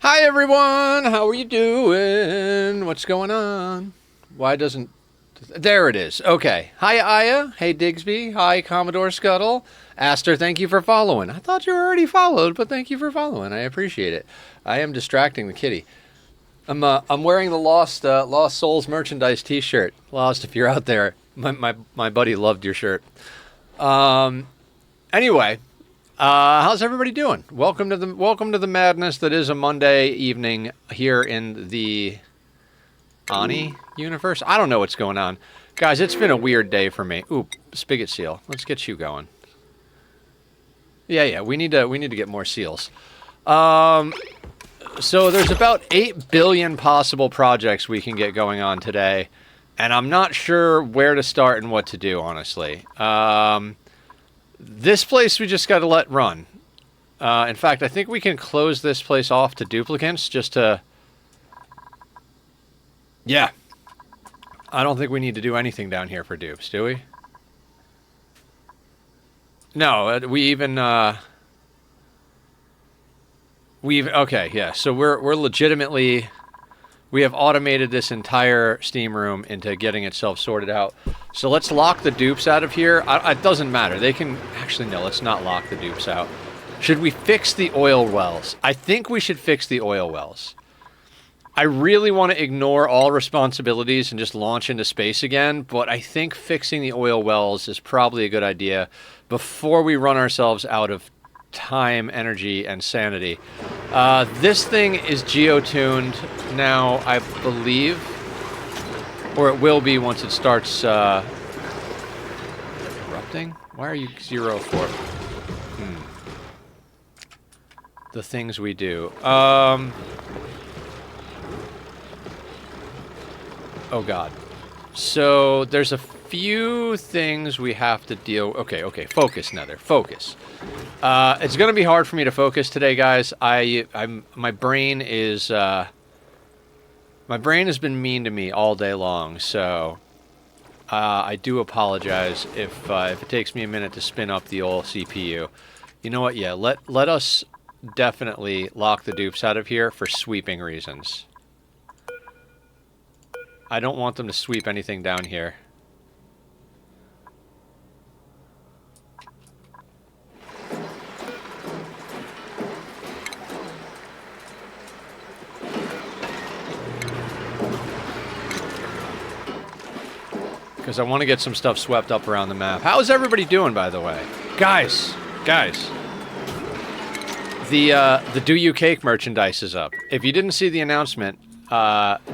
Hi everyone, how are you doing? What's going on? Why doesn't... There it is. Okay. Hi Aya. Hey Digsby. Hi Commodore Scuttle. Aster, thank you for following. I thought you were already followed, but thank you for following. I appreciate it. I am distracting the kitty. I'm wearing the Lost Souls merchandise T-shirt. Lost, if you're out there, my buddy loved your shirt. Anyway, how's everybody doing? Welcome to the madness that is a Monday evening here in the Ani universe. I don't know what's going on, guys. It's been a weird day for me. Ooh, spigot seal. Let's get you going. Yeah. We need to get more seals. So there's about 8 billion possible projects we can get going on today, and I'm not sure where to start and what to do, honestly. This place we just got to let run. In fact, I think we can close this place off to duplicants just to... Yeah. I don't think we need to do anything down here for dupes, do we? No, we even... Okay, yeah. So we're legitimately... We have automated this entire steam room into getting itself sorted out. So let's lock the dupes out of here. It doesn't matter. They can... Actually, no, let's not lock the dupes out. Should we fix the oil wells? I think we should fix the oil wells. I really want to ignore all responsibilities and just launch into space again, but I think fixing the oil wells is probably a good idea before we run ourselves out of time, energy, and sanity. This thing is geo-tuned now, I believe. Or it will be once it starts erupting? Why are you 0 for? The things we do. Oh god. So there's a few things we have to deal... Okay, focus, Nether. Focus. It's gonna be hard for me to focus today, guys. My brain is... My brain has been mean to me all day long, so... I do apologize if it takes me a minute to spin up the old CPU. You know what? Yeah, let us definitely lock the dupes out of here for sweeping reasons. I don't want them to sweep anything down here. Because I want to get some stuff swept up around the map. How is everybody doing, by the way? Guys. The Do You Cake merchandise is up. If you didn't see the announcement,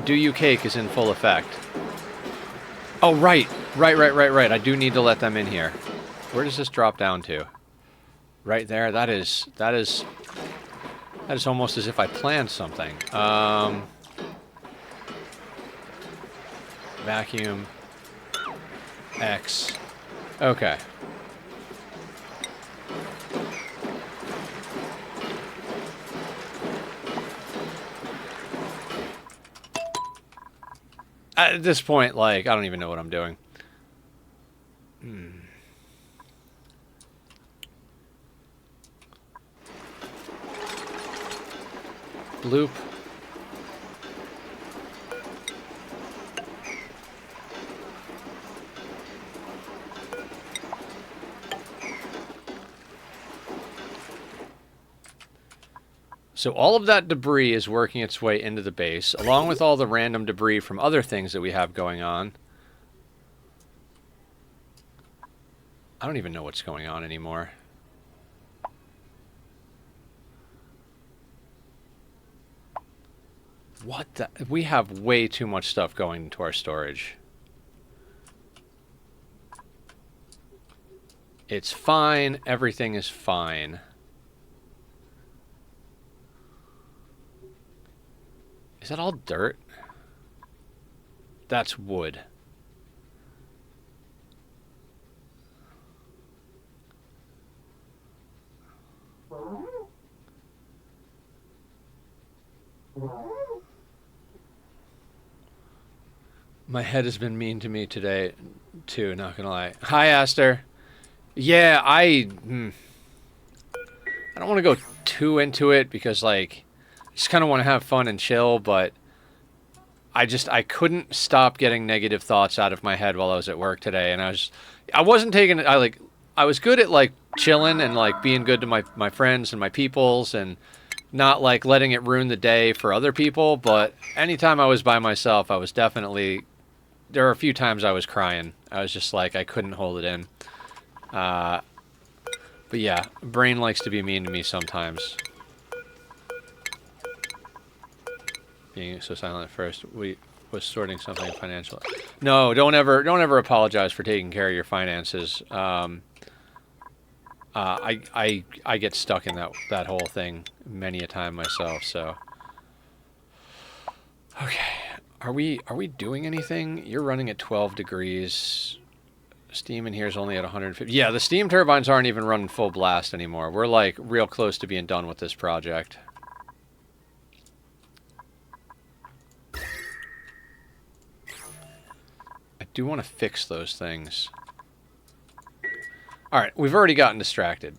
Do You Cake is in full effect. Oh, right. I do need to let them in here. Where does this drop down to? Right there. That is almost as if I planned something. Vacuum. X. Okay. At this point, like, I don't even know what I'm doing. Bloop. So all of that debris is working its way into the base, along with all the random debris from other things that we have going on. I don't even know what's going on anymore. What the... We have way too much stuff going into our storage. It's fine. Everything is fine. Is that all dirt? That's wood. My head has been mean to me today, too, not gonna lie. Hi, Aster. Yeah, I don't want to go too into it because, like, just kind of want to have fun and chill, but I couldn't stop getting negative thoughts out of my head while I was at work today, and I wasn't taking it. I was good at like chilling and like being good to my friends and my peoples and not like letting it ruin the day for other people. But anytime I was by myself, I was definitely, there were a few times I was crying. I was just like, I couldn't hold it in. But yeah, brain likes to be mean to me sometimes. Being so silent at first, we was sorting something financial. No, don't ever apologize for taking care of your finances. I get stuck in that whole thing many a time myself. So, okay, are we doing anything? You're running at 12 degrees. Steam in here is only at 150. Yeah, the steam turbines aren't even running full blast anymore. We're like real close to being done with this project. I do want to fix those things. All right, we've already gotten distracted.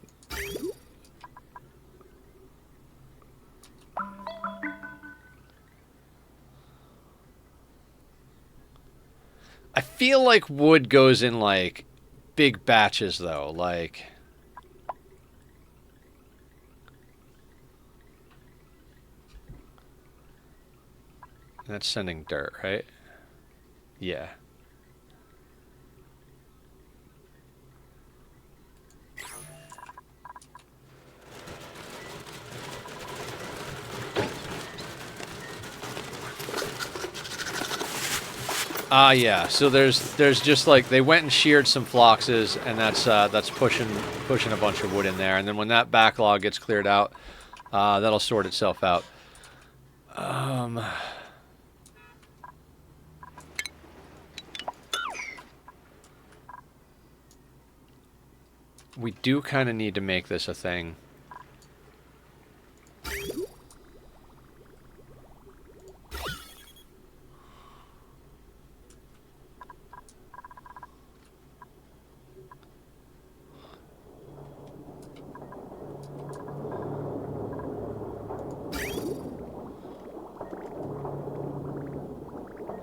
I feel like wood goes in like big batches though, like that's sending dirt, right? Yeah. Yeah. So there's just like they went and sheared some phloxes, and that's pushing a bunch of wood in there, and then when that backlog gets cleared out, that'll sort itself out. We do kind of need to make this a thing.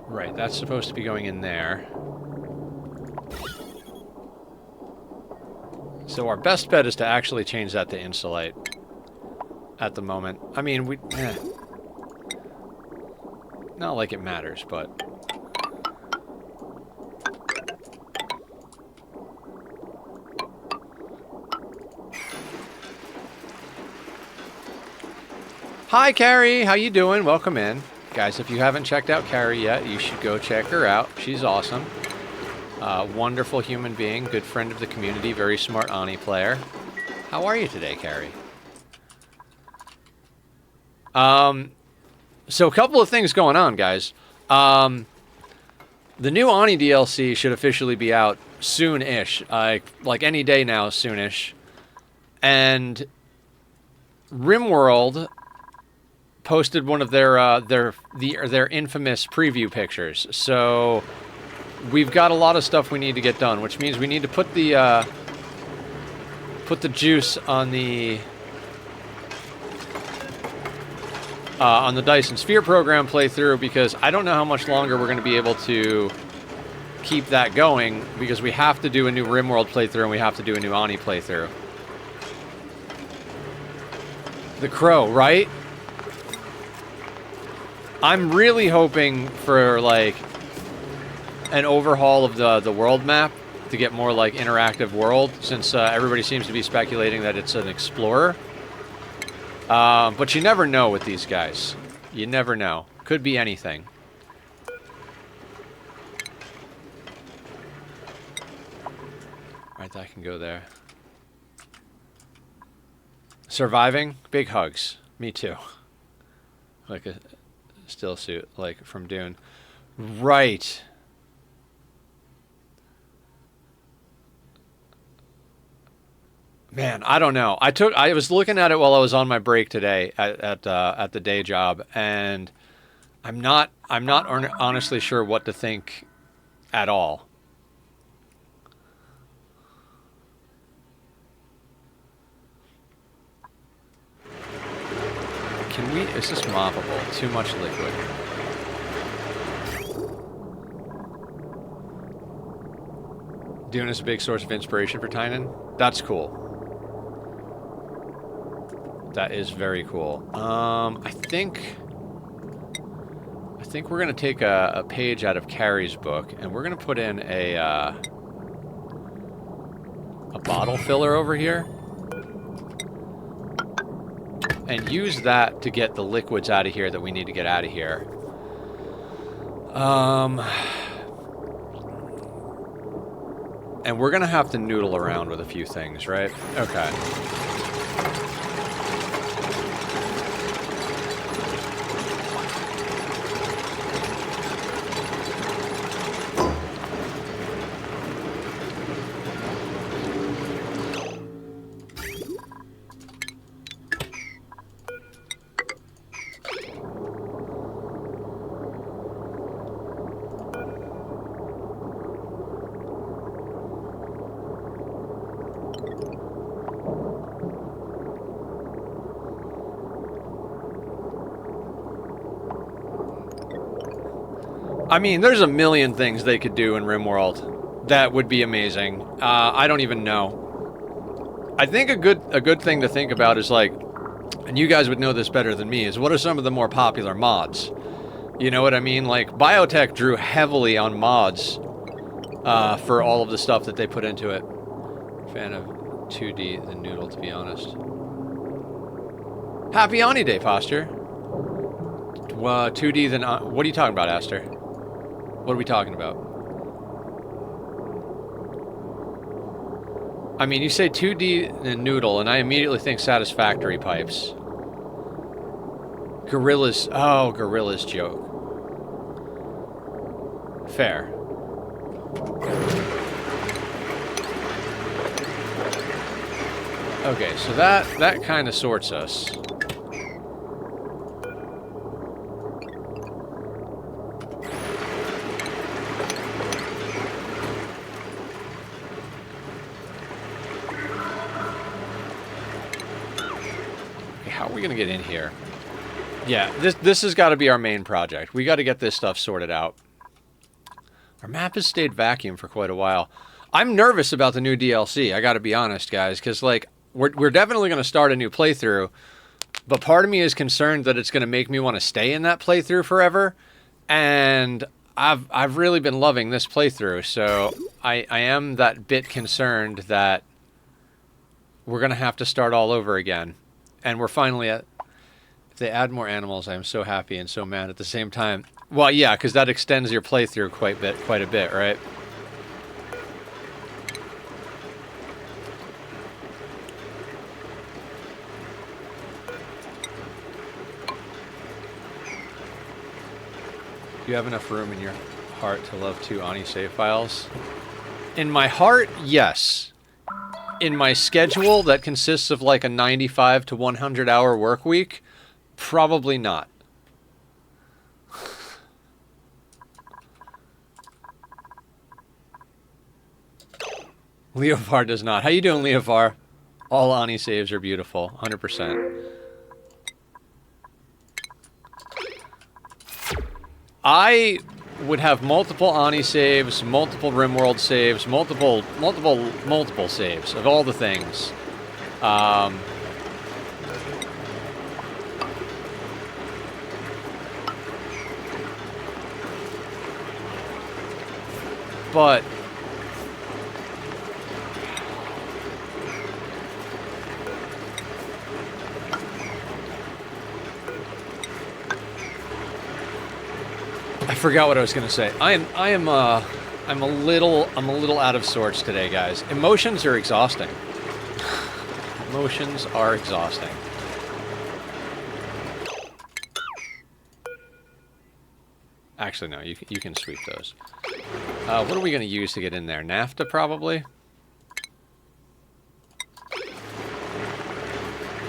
Right, that's supposed to be going in there. So our best bet is to actually change that to insulate at the moment. I mean, not like it matters, but... Hi, Carrie! How you doing? Welcome in. Guys, if you haven't checked out Carrie yet, you should go check her out. She's awesome. Wonderful human being, good friend of the community, very smart Ani player. How are you today, Carrie? So a couple of things going on, guys. The new Ani DLC should officially be out soon-ish, like any day now, soon-ish. And RimWorld posted one of their infamous preview pictures. So we've got a lot of stuff we need to get done, which means we need to put the juice on the Dyson Sphere program playthrough, because I don't know how much longer we're going to be able to keep that going, because we have to do a new RimWorld playthrough and we have to do a new Ani playthrough. The Crow, right? I'm really hoping for like an overhaul of the world map to get more like interactive world, since everybody seems to be speculating that it's an explorer. But you never know with these guys. You never know. Could be anything. Right, that can go there. Surviving? Big hugs. Me too. Like a still suit, like from Dune. Right. Man, I don't know. I was looking at it while I was on my break today at the day job, and I'm not honestly sure what to think at all. Can we... Is this moppable? Too much liquid. Dune is a big source of inspiration for Tynan. That's cool. That is very cool. I think we're gonna take a page out of Carrie's book, and we're gonna put in a bottle filler over here, and use that to get the liquids out of here that we need to get out of here. And we're gonna have to noodle around with a few things, right? Okay. I mean, there's a million things they could do in RimWorld that would be amazing. I don't even know. I think a good thing to think about is like, and you guys would know this better than me, is what are some of the more popular mods? You know what I mean? Like, Biotech drew heavily on mods for all of the stuff that they put into it. Fan of 2D the noodle, to be honest. Happy Ani Day, Foster. 2D then... what are you talking about, Aster? What are we talking about? I mean, you say 2D and noodle, and I immediately think Satisfactory pipes. Gorillas... Oh, Gorillas joke. Fair. Okay, so that kind of sorts us. Gonna get in here. Yeah, this has got to be our main project. We got to get this stuff sorted out. Our map has stayed vacuum for quite a while. I'm nervous about the new DLC. I got to be honest, guys, because like we're definitely going to start a new playthrough, but part of me is concerned that it's going to make me want to stay in that playthrough forever. And I've really been loving this playthrough, so I am that bit concerned that we're going to have to start all over again. And we're finally at... If they add more animals, I am so happy and so mad at the same time. Well, yeah, because that extends your playthrough quite a bit, right? Do you have enough room in your heart to love 2 Ani save files? In my heart, yes. In my schedule that consists of like a 95 to 100 hour work week, probably not. Leofar does not. How you doing, Leofar? All Ani saves are beautiful, 100%. I would have multiple Ani saves, multiple RimWorld saves, multiple saves of all the things. But I forgot what I was going to say. I'm a little out of sorts today, guys. Emotions are exhausting. Emotions are exhausting. Actually, no, you can sweep those. What are we going to use to get in there? Naphtha, probably?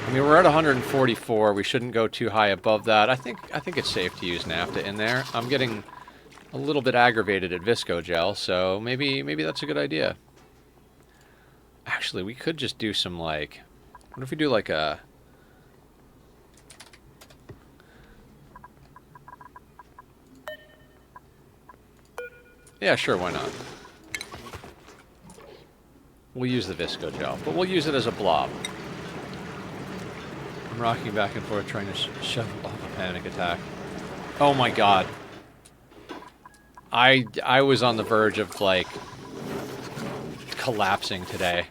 I mean, we're at 144. We shouldn't go too high above that. I think it's safe to use naphtha in there. I'm getting a little bit aggravated at Visco Gel, so maybe that's a good idea. Actually, we could just do some, like... What if we do, like, a Yeah, sure, why not? We'll use the Visco gel, but we'll use it as a blob. I'm rocking back and forth trying to shove off a panic attack. Oh my god. I was on the verge of, like, collapsing today.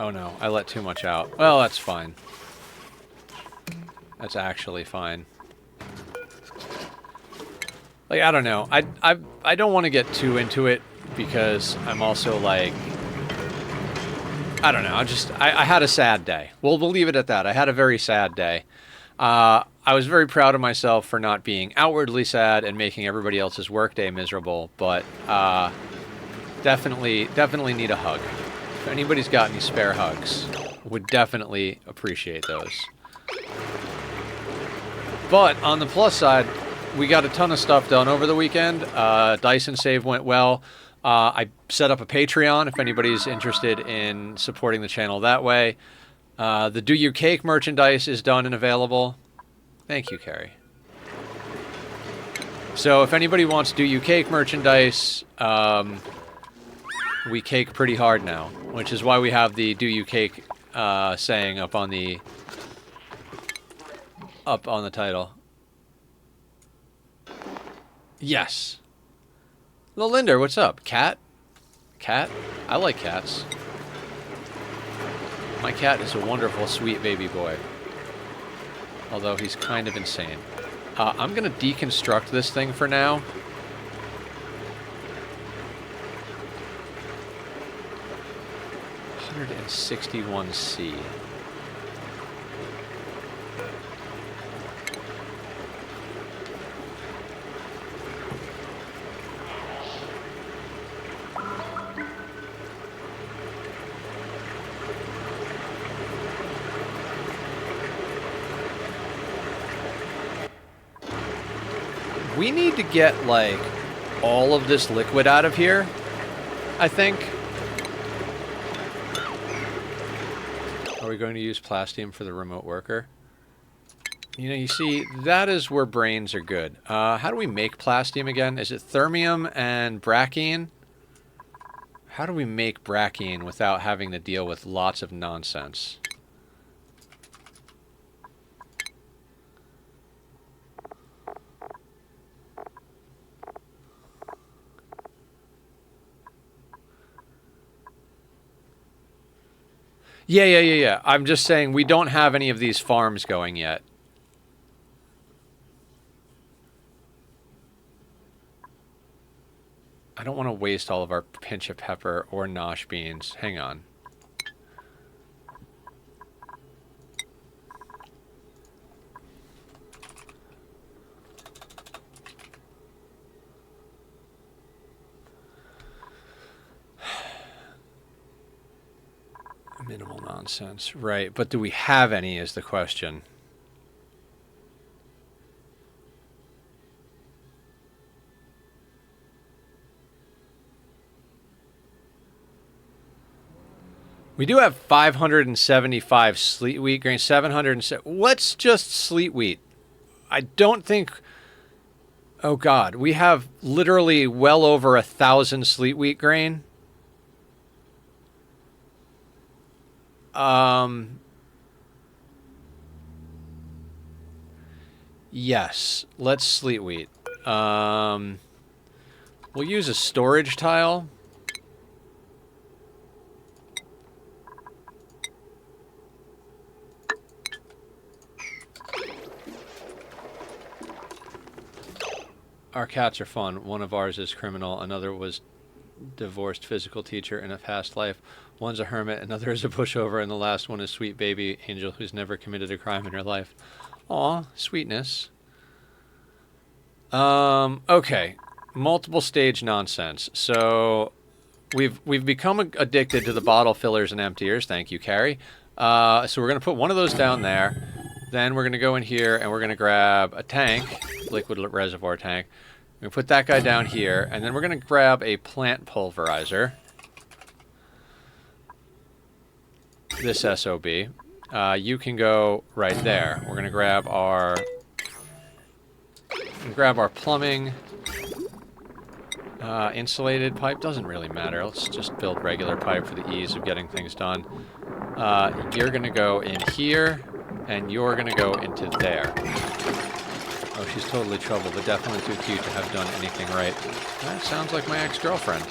Oh no, I let too much out. Well, that's fine. That's actually fine. Like, I don't know. I don't want to get too into it because I'm also like, I don't know. I had a sad day. We'll leave it at that. I had a very sad day. I was very proud of myself for not being outwardly sad and making everybody else's workday miserable, but definitely need a hug. If anybody's got any spare hugs, would definitely appreciate those. But on the plus side, we got a ton of stuff done over the weekend. Dyson Save went well. I set up a Patreon if anybody's interested in supporting the channel that way. The Do You Cake merchandise is done and available. Thank you, Carrie. So if anybody wants Do You Cake merchandise, we cake pretty hard now, which is why we have the Do You Cake saying up on the title. Yes. Linder, what's up? Cat? Cat? I like cats. My cat is a wonderful, sweet baby boy. Although he's kind of insane. I'm going to deconstruct this thing for now. $161C. We need to get, like, all of this liquid out of here, I think. Are we going to use plastium for the remote worker? You know, you see, that is where brains are good. How do we make plastium again? Is it thermium and brackine? How do we make brackine without having to deal with lots of nonsense? Yeah. I'm just saying we don't have any of these farms going yet. I don't want to waste all of our pinch of pepper or nosh beans. Hang on. Minimal nonsense. Right, but do we have any is the question. We do have 575 sleet wheat grains, 707. Let's just sleet wheat. I don't think... Oh, God. We have literally well over 1,000 sleet wheat grain. Yes. Let's sleet wheat. We'll use a storage tile. Our cats are fun. One of ours is criminal. Another was divorced physical teacher in a past life. One's a hermit. Another is a pushover. And the last one is sweet baby angel who's never committed a crime in her life. Aw, sweetness. Okay. Multiple stage nonsense. So we've become addicted to the bottle fillers and emptiers. Thank you, Carrie. So we're going to put one of those down there. Then we're going to go in here and we're going to grab a tank, liquid reservoir tank. We're going to put that guy down here, and then we're going to grab a plant pulverizer. this SOB. You can go right there. We're gonna grab our plumbing. Insulated pipe doesn't really matter. Let's just build regular pipe for the ease of getting things done. You're gonna go in here, and you're gonna go into there. Oh, she's totally trouble, but definitely too cute to have done anything right. That sounds like my ex-girlfriend.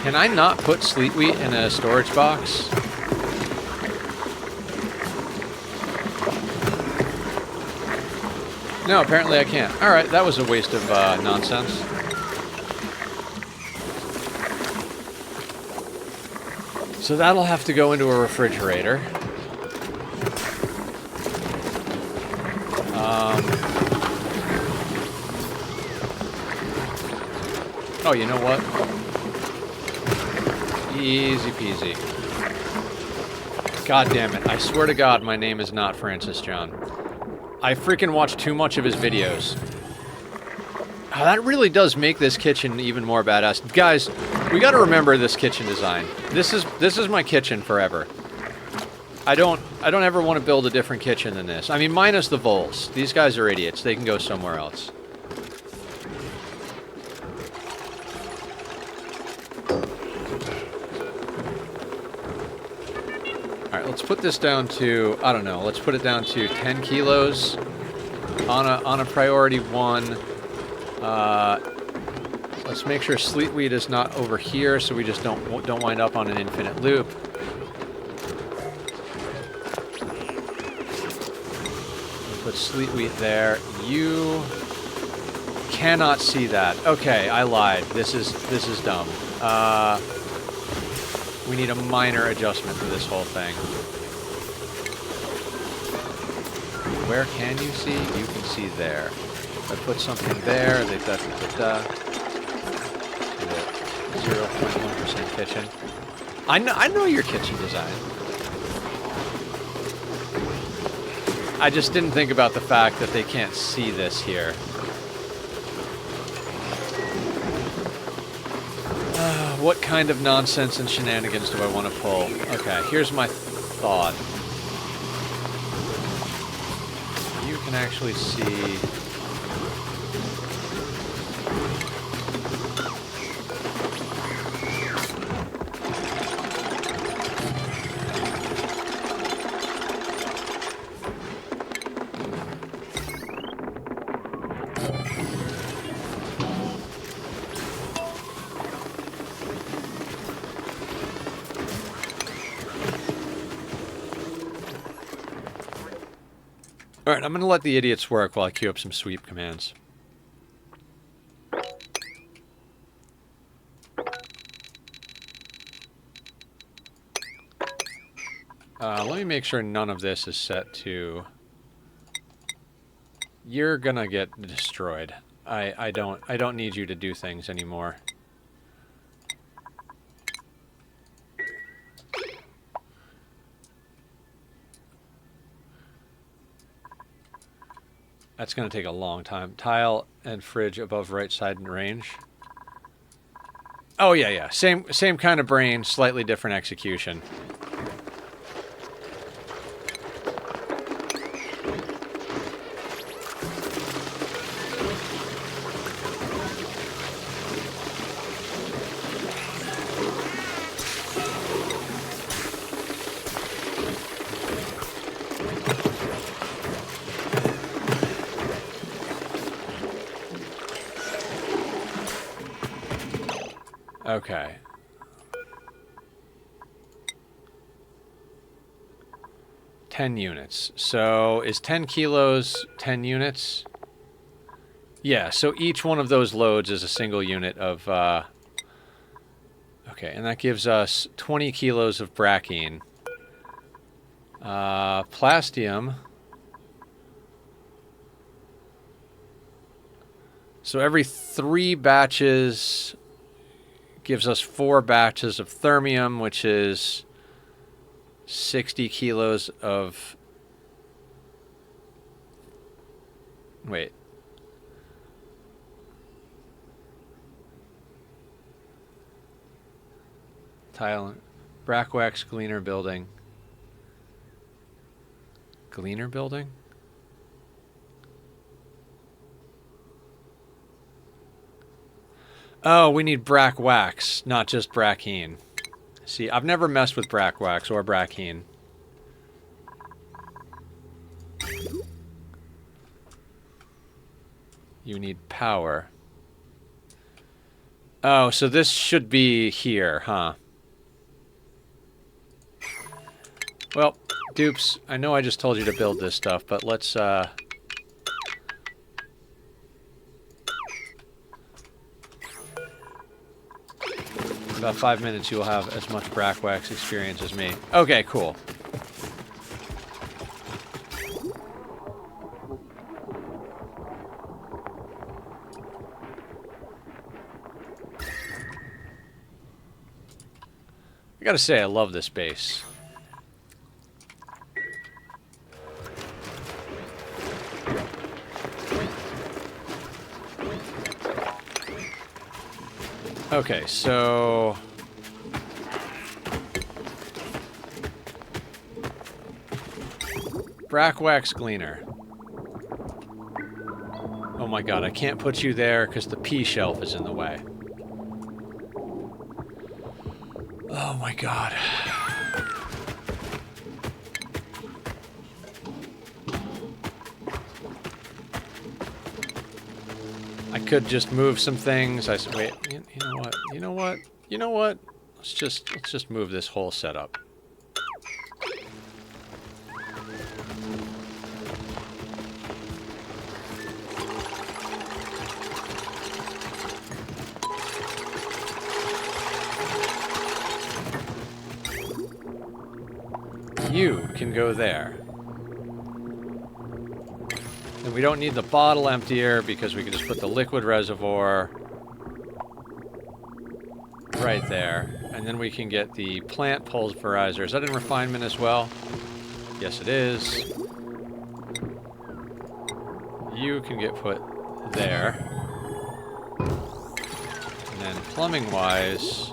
Can I not put sleet wheat in a storage box? No, apparently I can't. Alright, that was a waste of nonsense. So that'll have to go into a refrigerator. Oh, you know what? Easy peasy. God damn it. I swear to God, my name is not Francis John. I freaking watch too much of his videos. Oh, that really does make this kitchen even more badass. Guys, we gotta remember this kitchen design. This is my kitchen forever. I don't ever want to build a different kitchen than this. I mean, minus the voles. These guys are idiots. They can go somewhere else. Alright, let's put this down to, I don't know, let's put it down to 10 kilos on a priority 1. Let's make sure sleet wheat is not over here so we just don't wind up on an infinite loop. Put sleet wheat there. You cannot see that. Okay, I lied. This is dumb. We need a minor adjustment to this whole thing. Where can you see? You can see there. If I put something there, they've got 0.1% kitchen. I know your kitchen design. I just didn't think about the fact that they can't see this here. What kind of nonsense and shenanigans do I want to pull? Okay, here's my thought. You can actually see... Alright, I'm going to let the idiots work while I queue up some sweep commands. Let me make sure none of this is set to... You're going to get destroyed. I don't need you to do things anymore. That's going to take a long time. Tile and fridge above right side in range. Oh, yeah. Same kind of brain, slightly different execution. Okay. $10 units. So is 10 kilos 10 units? Yeah, so each one of those loads is a single unit of... Okay, and that gives us 20 kilos of brackine. Plastium. So every 3 batches... gives us 4 batches of thermium, which is 60 kilos of Wait. Tile. Brackwax Gleaner Building. Gleaner Building? Oh, we need brackwax, not just brackine. See, I've never messed with brackwax or brackine. You need power. Oh, so this should be here, huh? Well, dupes, I know I just told you to build this stuff, but let's, about 5 minutes you will have as much brackwax experience as me. Okay, cool. I gotta say, I love this base. Okay, so... Brackwax Gleaner. Oh my god, I can't put you there because the P shelf is in the way. Oh my god. I could just move some things. Wait, you know what? You know what? You know what? Let's just move this whole setup. You can go there. And we don't need the bottle emptier because we can just put the liquid reservoir right there. And then we can get the plant pulverizer. Is that in refinement as well? Yes, it is. You can get put there. And then plumbing-wise...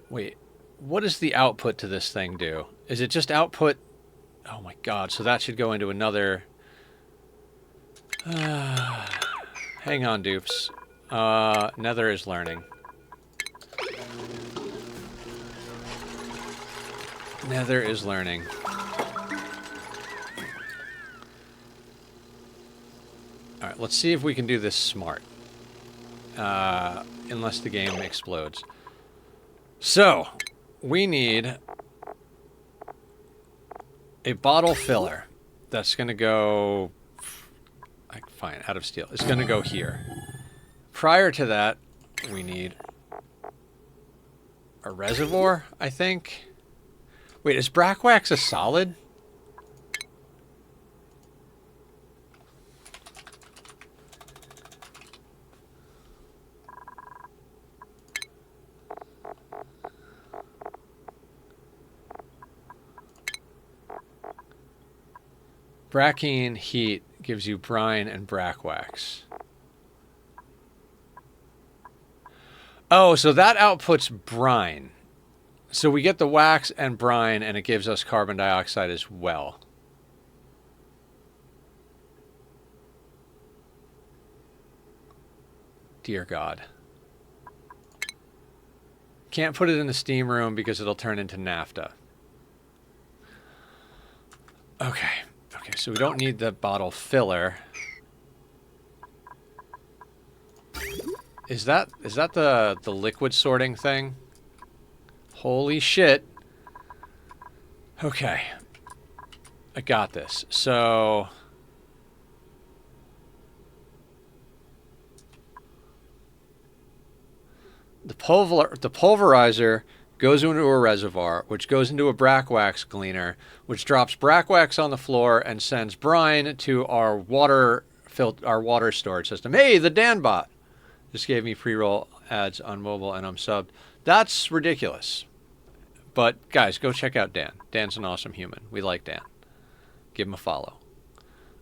Wait, what does the output to this thing do? Is it just output? Oh my god, so that should go into another... hang on, dupes. Nether is learning. Nether is learning. Alright, let's see if we can do this smart. Unless the game explodes. So, we need a bottle filler that's going to go... Fine, out of steel. It's going to go here. Prior to that, we need a reservoir, I think. Wait, is brackwax a solid? Brackine heat gives you brine and brackwax. Oh, so that outputs brine. So we get the wax and brine, and it gives us carbon dioxide as well. Dear God. Can't put it in the steam room because it'll turn into naphtha. Okay. Okay, so we don't need the bottle filler. Is that the liquid sorting thing? Holy shit. Okay. I got this. So the pulverizer goes into a reservoir, which goes into a brackwax gleaner, which drops brackwax on the floor and sends brine to our water storage system. Hey, the Danbot just gave me pre-roll ads on mobile and I'm subbed. That's ridiculous. But, guys, go check out Dan. Dan's an awesome human. We like Dan. Give him a follow.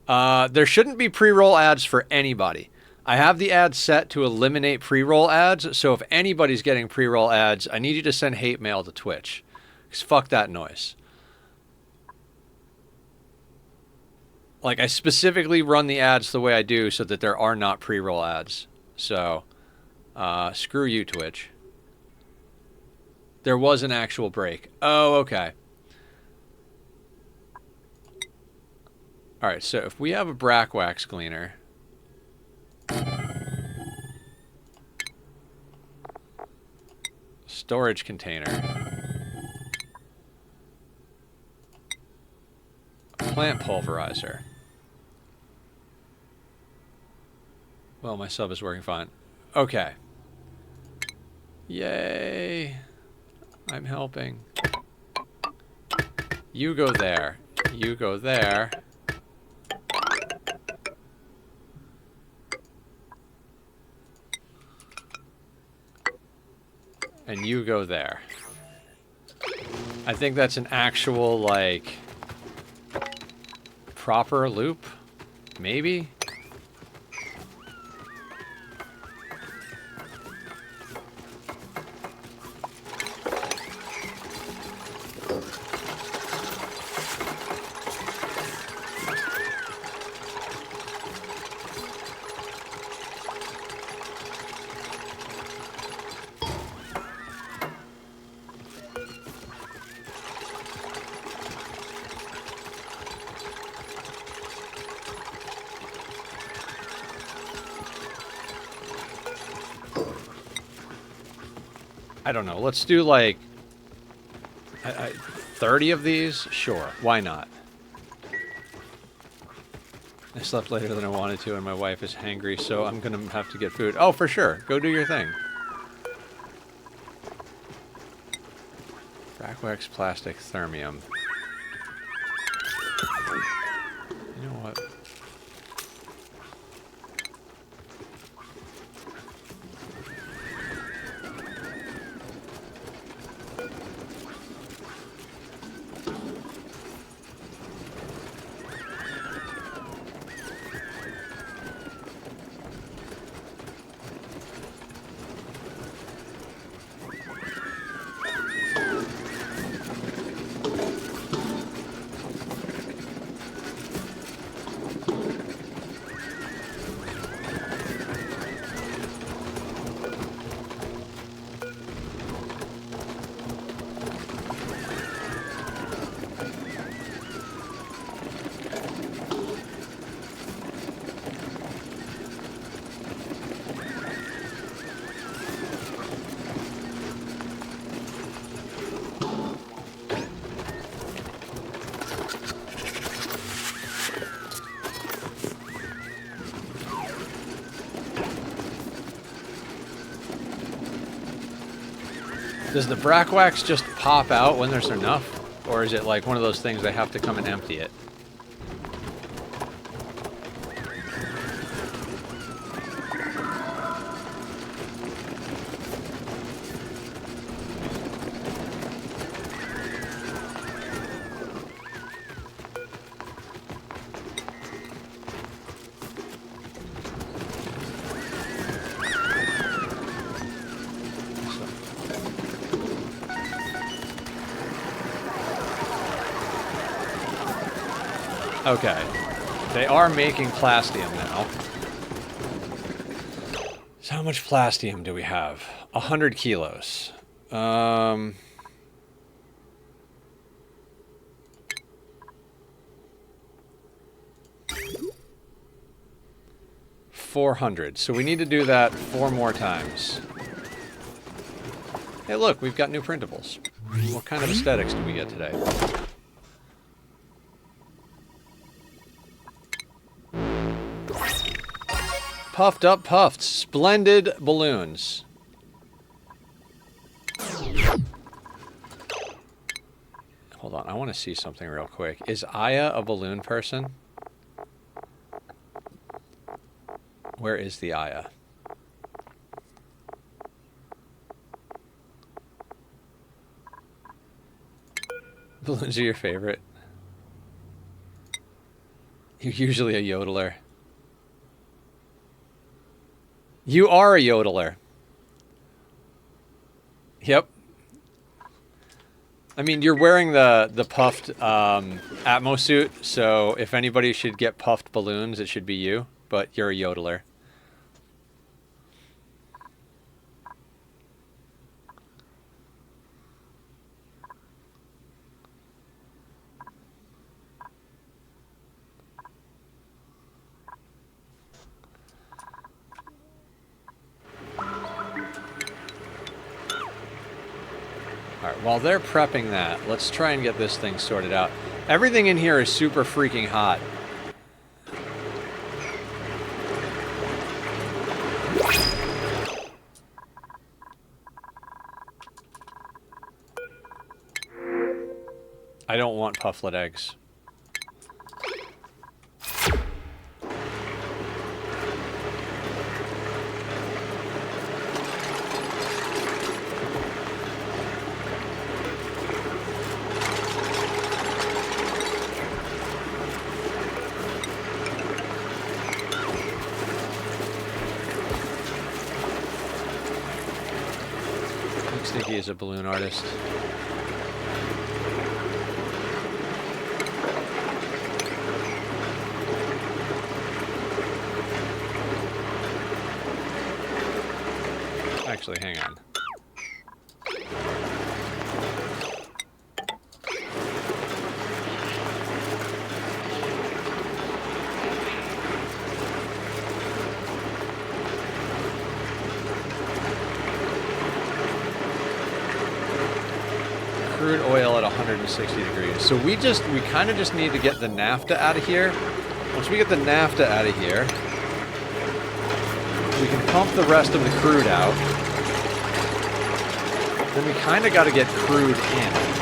There shouldn't be pre-roll ads for anybody. I have the ads set to eliminate pre-roll ads, so if anybody's getting pre-roll ads, I need you to send hate mail to Twitch. Because fuck that noise. Like, I specifically run the ads the way I do so that there are not pre-roll ads. So, screw you, Twitch. There was an actual break. Oh, okay. Alright, so if we have a brack wax cleaner... storage container... a plant pulverizer... Well, my sub is working fine. Okay. Yay. I'm helping. You go there. You go there. And you go there. I think that's an actual, like, proper loop? Maybe? I don't know. Let's do like 30 of these? Sure. Why not? I slept later than I wanted to and my wife is hangry, so I'm going to have to get food. Oh, for sure. Go do your thing. Brackwax plastic thermium. You know what? Does the brackwax just pop out when there's enough? Or is it like one of those things they have to come and empty it? Okay. They are making plastium now. So how much plastium do we have? 100 kilos. 400. So we need to do that 4 more times. Hey, look, we've got new printables. What kind of aesthetics do we get today? Puffed up puffs. Splendid balloons. Hold on, I want to see something real quick. Is Aya a balloon person? Where is the Aya? Balloons are your favorite. You're usually a yodeler. You are a yodeler. Yep. I mean, you're wearing the puffed Atmo suit, so if anybody should get puffed balloons, it should be you, but you're a yodeler. Alright, while they're prepping that, let's try and get this thing sorted out. Everything in here is super freaking hot. I don't want pufflet eggs. Sneaky is a balloon artist. Actually, hang on. Crude oil at 160 degrees. So we kind of just need to get the naphtha out of here. Once we get the naphtha out of here, we can pump the rest of the crude out. Then we kind of got to get crude in.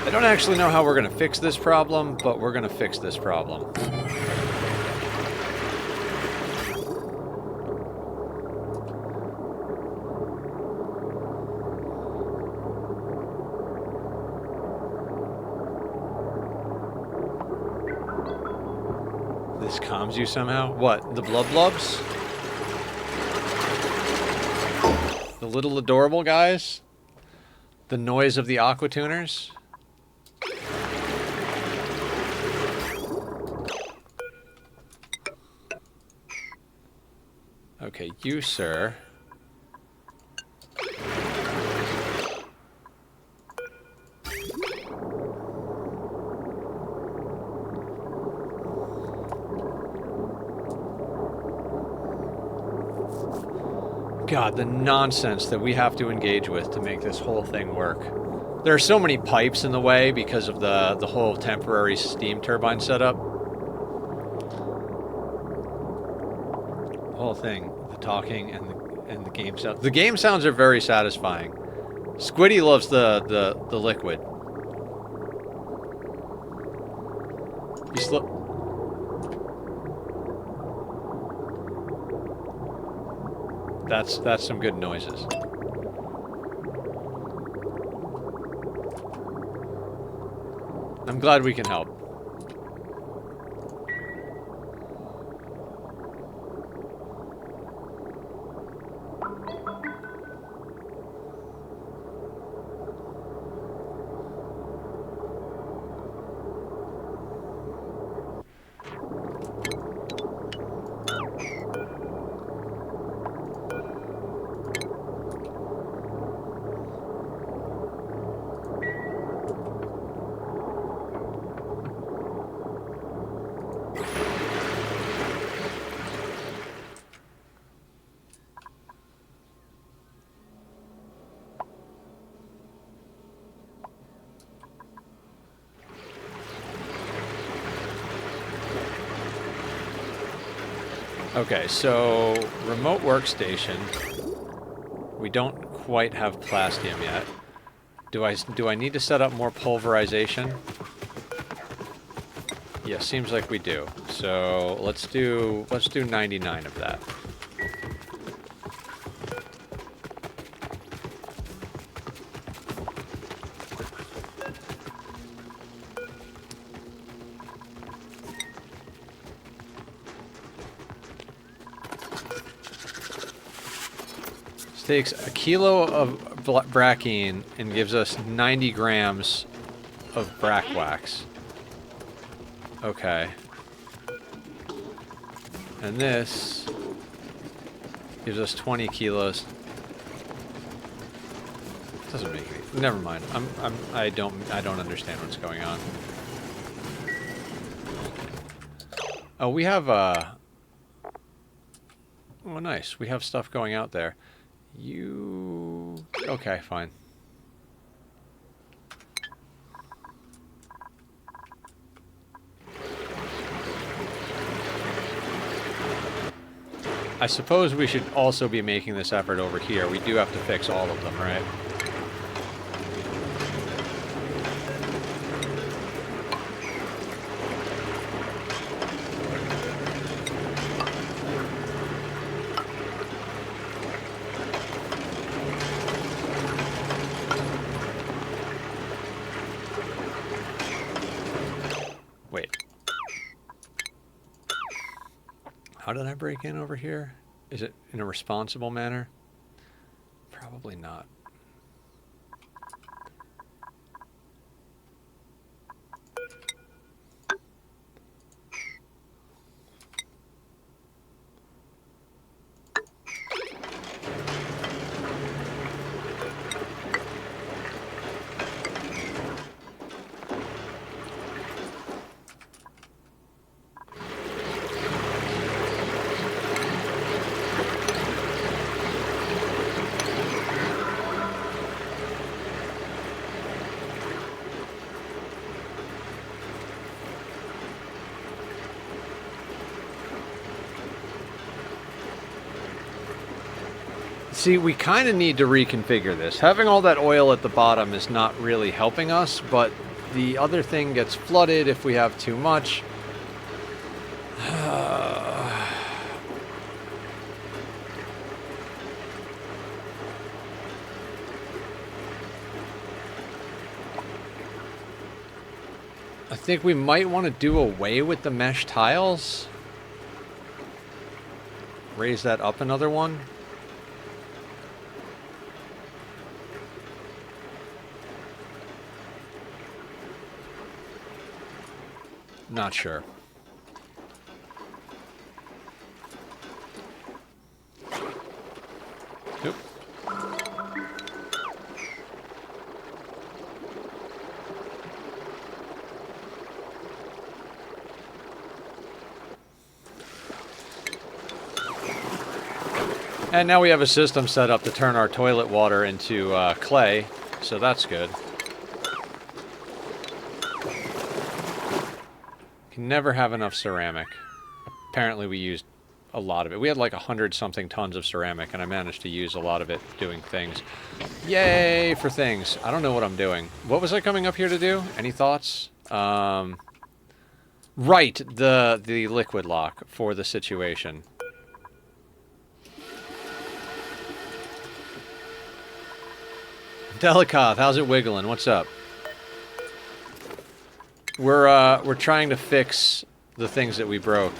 I don't actually know how we're going to fix this problem, but we're going to fix this problem. This calms you somehow? What, the blub blubs? The little adorable guys? The noise of the aqua tuners? Okay, you, sir. God, the nonsense that we have to engage with to make this whole thing work. There are so many pipes in the way because of the whole temporary steam turbine setup. Whole thing, the talking and the game sounds. The game sounds are very satisfying. Squiddy loves the liquid. That's some good noises. I'm glad we can help. Okay, so remote workstation. We don't quite have plastium yet. Do I need to set up more pulverization? Yeah, seems like we do. So let's do 99 of that. This takes a kilo of brackine and gives us 90 grams of brack wax. Okay. And this gives us 20 kilos. Doesn't make any. Never mind. I don't understand what's going on. Oh, we have oh, nice. We have stuff going out there. Okay, fine. I suppose we should also be making this effort over here. We do have to fix all of them, right? Wait. How did I break in over here? Is it in a responsible manner? Probably not. See, we kind of need to reconfigure this. Having all that oil at the bottom is not really helping us, but the other thing gets flooded if we have too much. I think we might want to do away with the mesh tiles. Raise that up another one. Not sure. Nope. And now we have a system set up to turn our toilet water into clay, so that's good. Can never have enough ceramic. Apparently we used a lot of it. We had like 100-something tons of ceramic, and I managed to use a lot of it doing things. Yay for things. I don't know what I'm doing. What was I coming up here to do? Any thoughts? Right, the liquid lock for the situation. Delicath, how's it wiggling? What's up? We're trying to fix the things that we broke.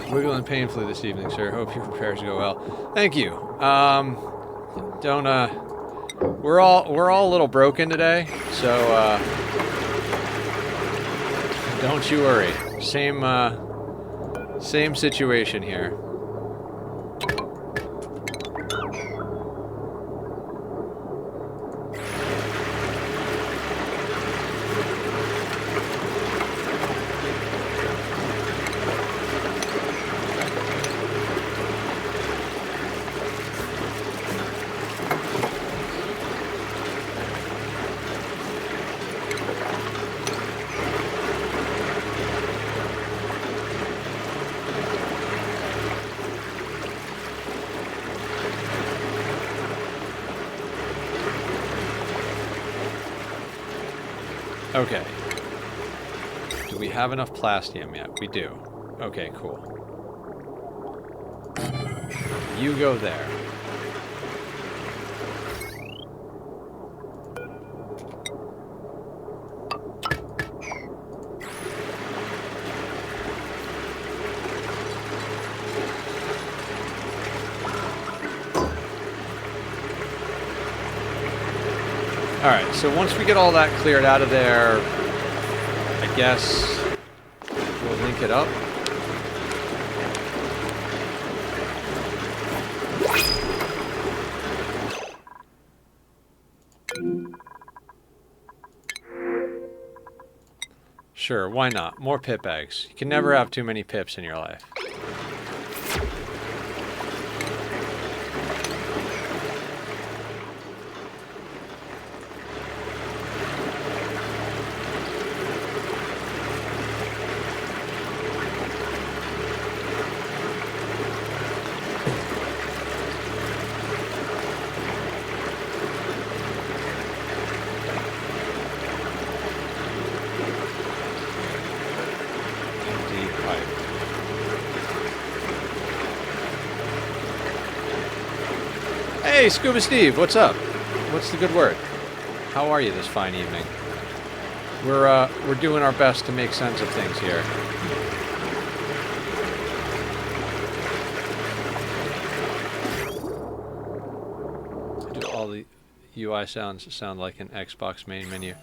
Wiggling painfully this evening, sir. Hope your repairs go well. Thank you. Don't, we're all a little broken today, so, don't you worry. Same situation here. Okay. Do we have enough plastium yet? We do. Okay, cool. You go there. Alright, so once we get all that cleared out of there, I guess we'll link it up. Sure, why not? More pip eggs. You can never have too many pips in your life. Hey, Scuba Steve, what's up? What's the good word? How are you this fine evening? We're doing our best to make sense of things here. Do all the UI sounds sound like an Xbox main menu?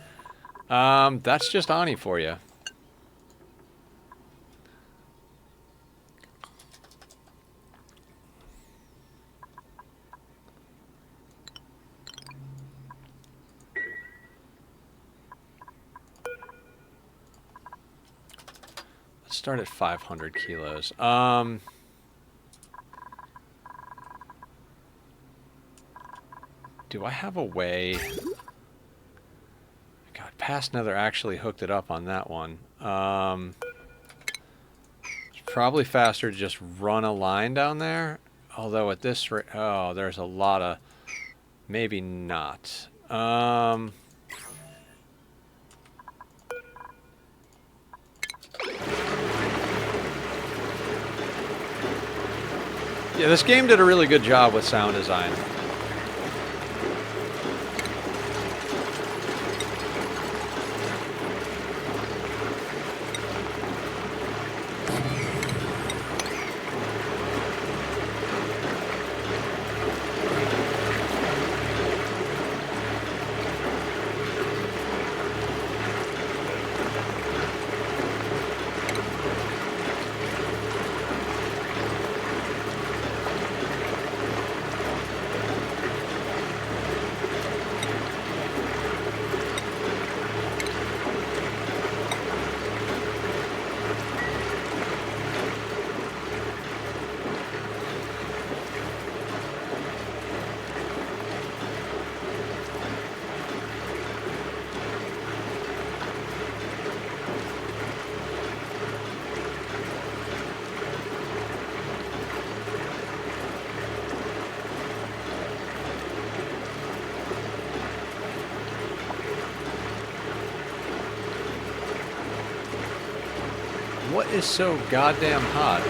That's just Ani for you. Start at 500 kilos. Do I have a way? God, Past Nether actually hooked it up on that one. It's probably faster to just run a line down there. Although at this rate, oh, there's a lot of, maybe not. Yeah, this game did a really good job with sound design. What is so goddamn hot?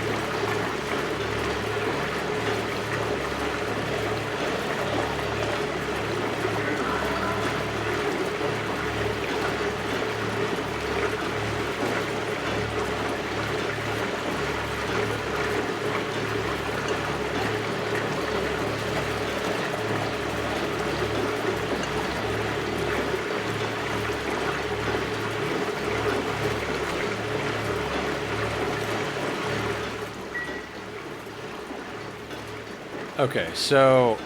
Okay, so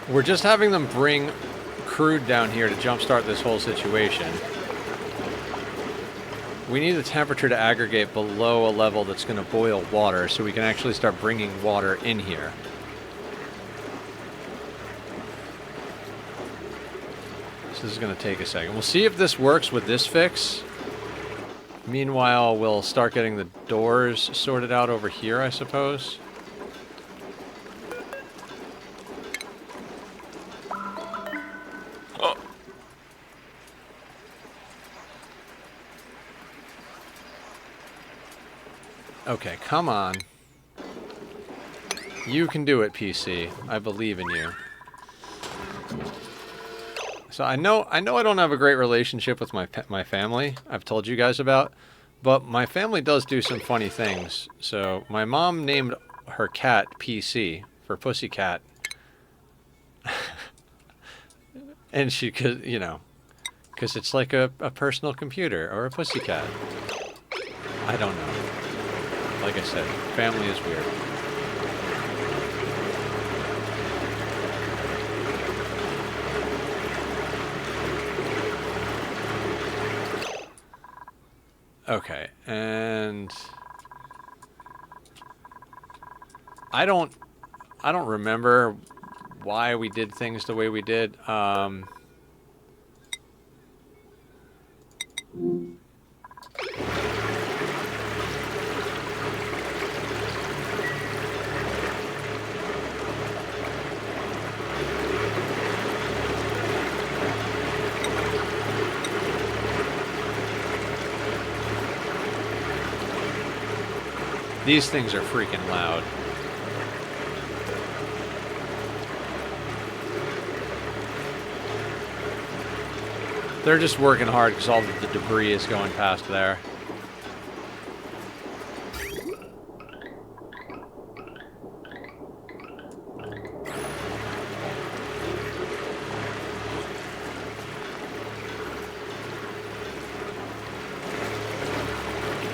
we're just having them bring crude down here to jumpstart this whole situation. We need the temperature to aggregate below a level that's going to boil water so we can actually start bringing water in here. So this is going to take a second. We'll see if this works with this fix. Meanwhile, we'll start getting the doors sorted out over here, I suppose. Oh. Okay, come on. You can do it, PC. I believe in you. So I know I don't have a great relationship with my family. I've told you guys about, but my family does do some funny things. So my mom named her cat PC for Pussycat, and she could, you know, because it's like a personal computer or a pussycat. I don't know. Like I said, family is weird. Okay, and I don't remember why we did things the way we did. These things are freaking loud. They're just working hard because all of the debris is going past there.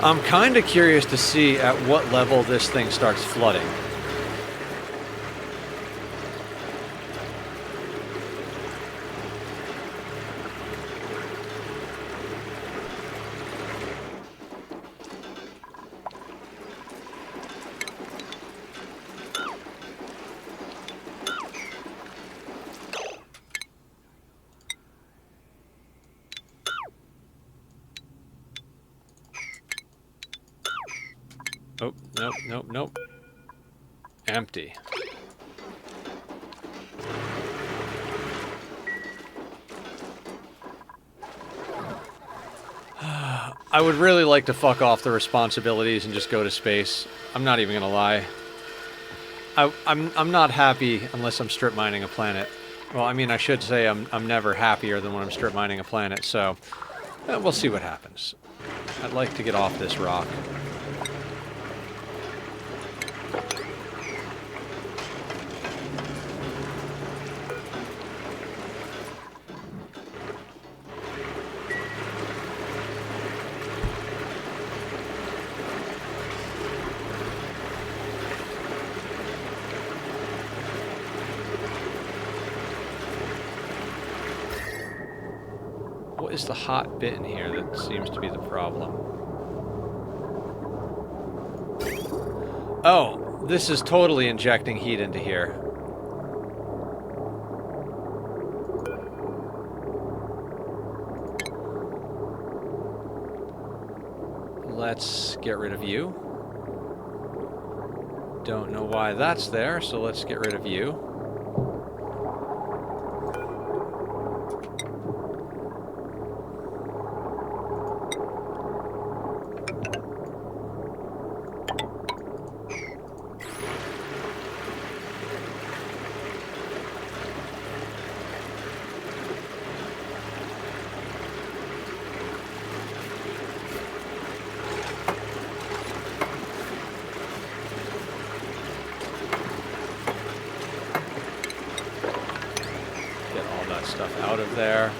I'm kind of curious to see at what level this thing starts flooding. Oh, nope, nope, nope. Empty. I would really like to fuck off the responsibilities and just go to space. I'm not even gonna lie. I'm not happy unless I'm strip mining a planet. Well, I mean, I should say I'm never happier than when I'm strip mining a planet, so we'll see what happens. I'd like to get off this rock. What is the hot bit in here that seems to be the problem? Oh, this is totally injecting heat into here. Let's get rid of you. Don't know why that's there, so let's get rid of you. Stuff out of there.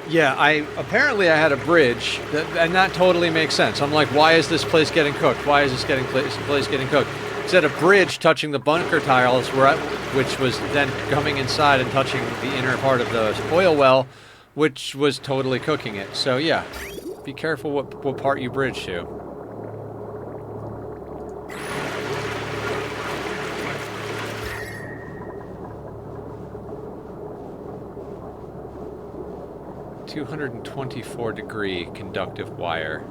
Yeah, apparently I had a bridge, and that totally makes sense. I'm like, why is this place getting cooked? Why is this place getting cooked? Instead of bridge touching the bunker tiles, which was then coming inside and touching the inner part of the oil well, which was totally cooking it. So yeah, be careful what part you bridge to. "224-degree conductive wire."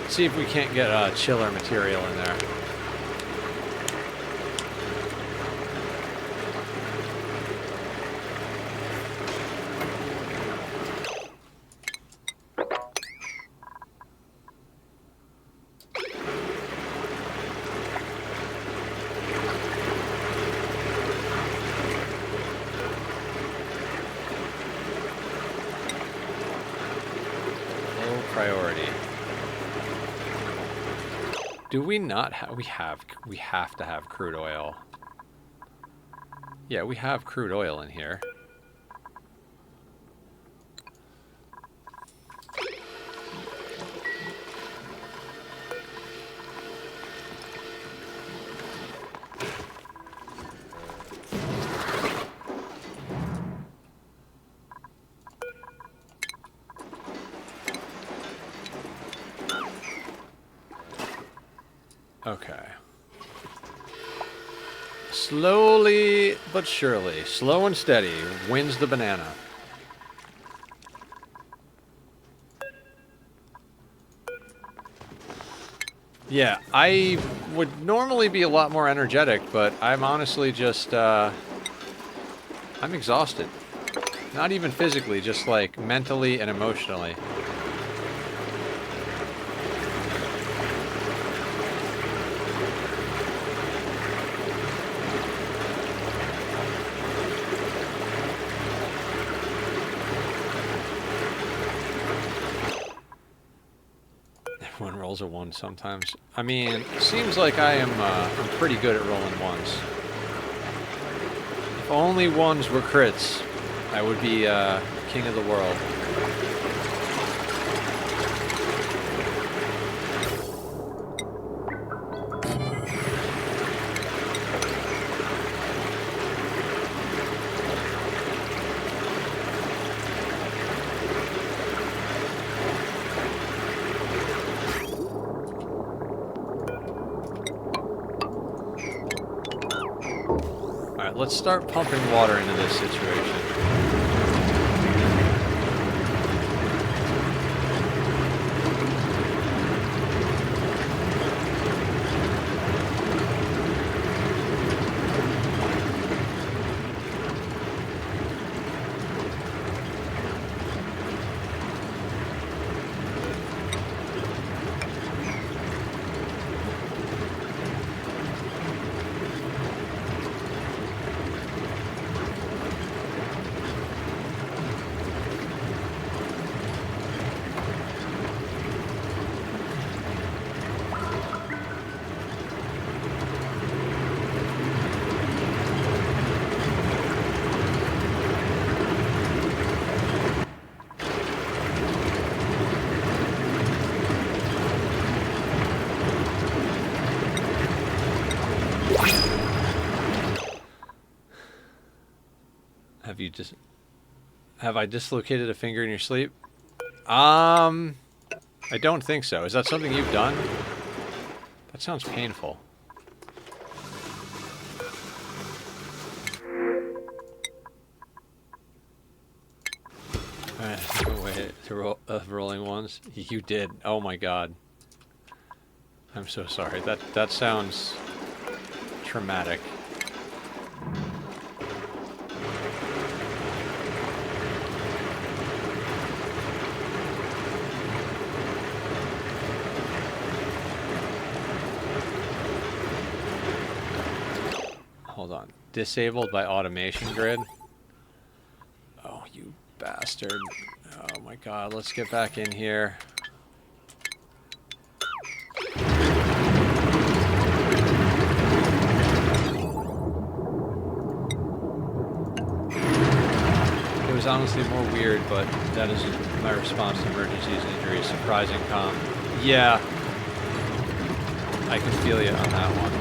See if we can't get chiller material in there. Low priority. Do we not have... We have to have crude oil. Yeah, we have crude oil in here. Okay. Slowly but surely, slow and steady, wins the banana. Yeah, I would normally be a lot more energetic, but I'm honestly just, I'm exhausted. Not even physically, just like mentally and emotionally. Everyone rolls a 1 sometimes. I mean, it seems like I'm pretty good at rolling 1s. If only 1s were crits, I would be king of the world. Let's start pumping water into this situation. Have I dislocated a finger in your sleep? I don't think so. Is that something you've done? That sounds painful. Wait, rolling 1s? You did. Oh my god. I'm so sorry. That sounds traumatic. Hold on. Disabled by automation grid? Oh, you bastard. Oh my god, let's get back in here. was honestly more weird, but that is my response to emergencies and injuries. Surprising calm. Yeah. I can feel you on that one.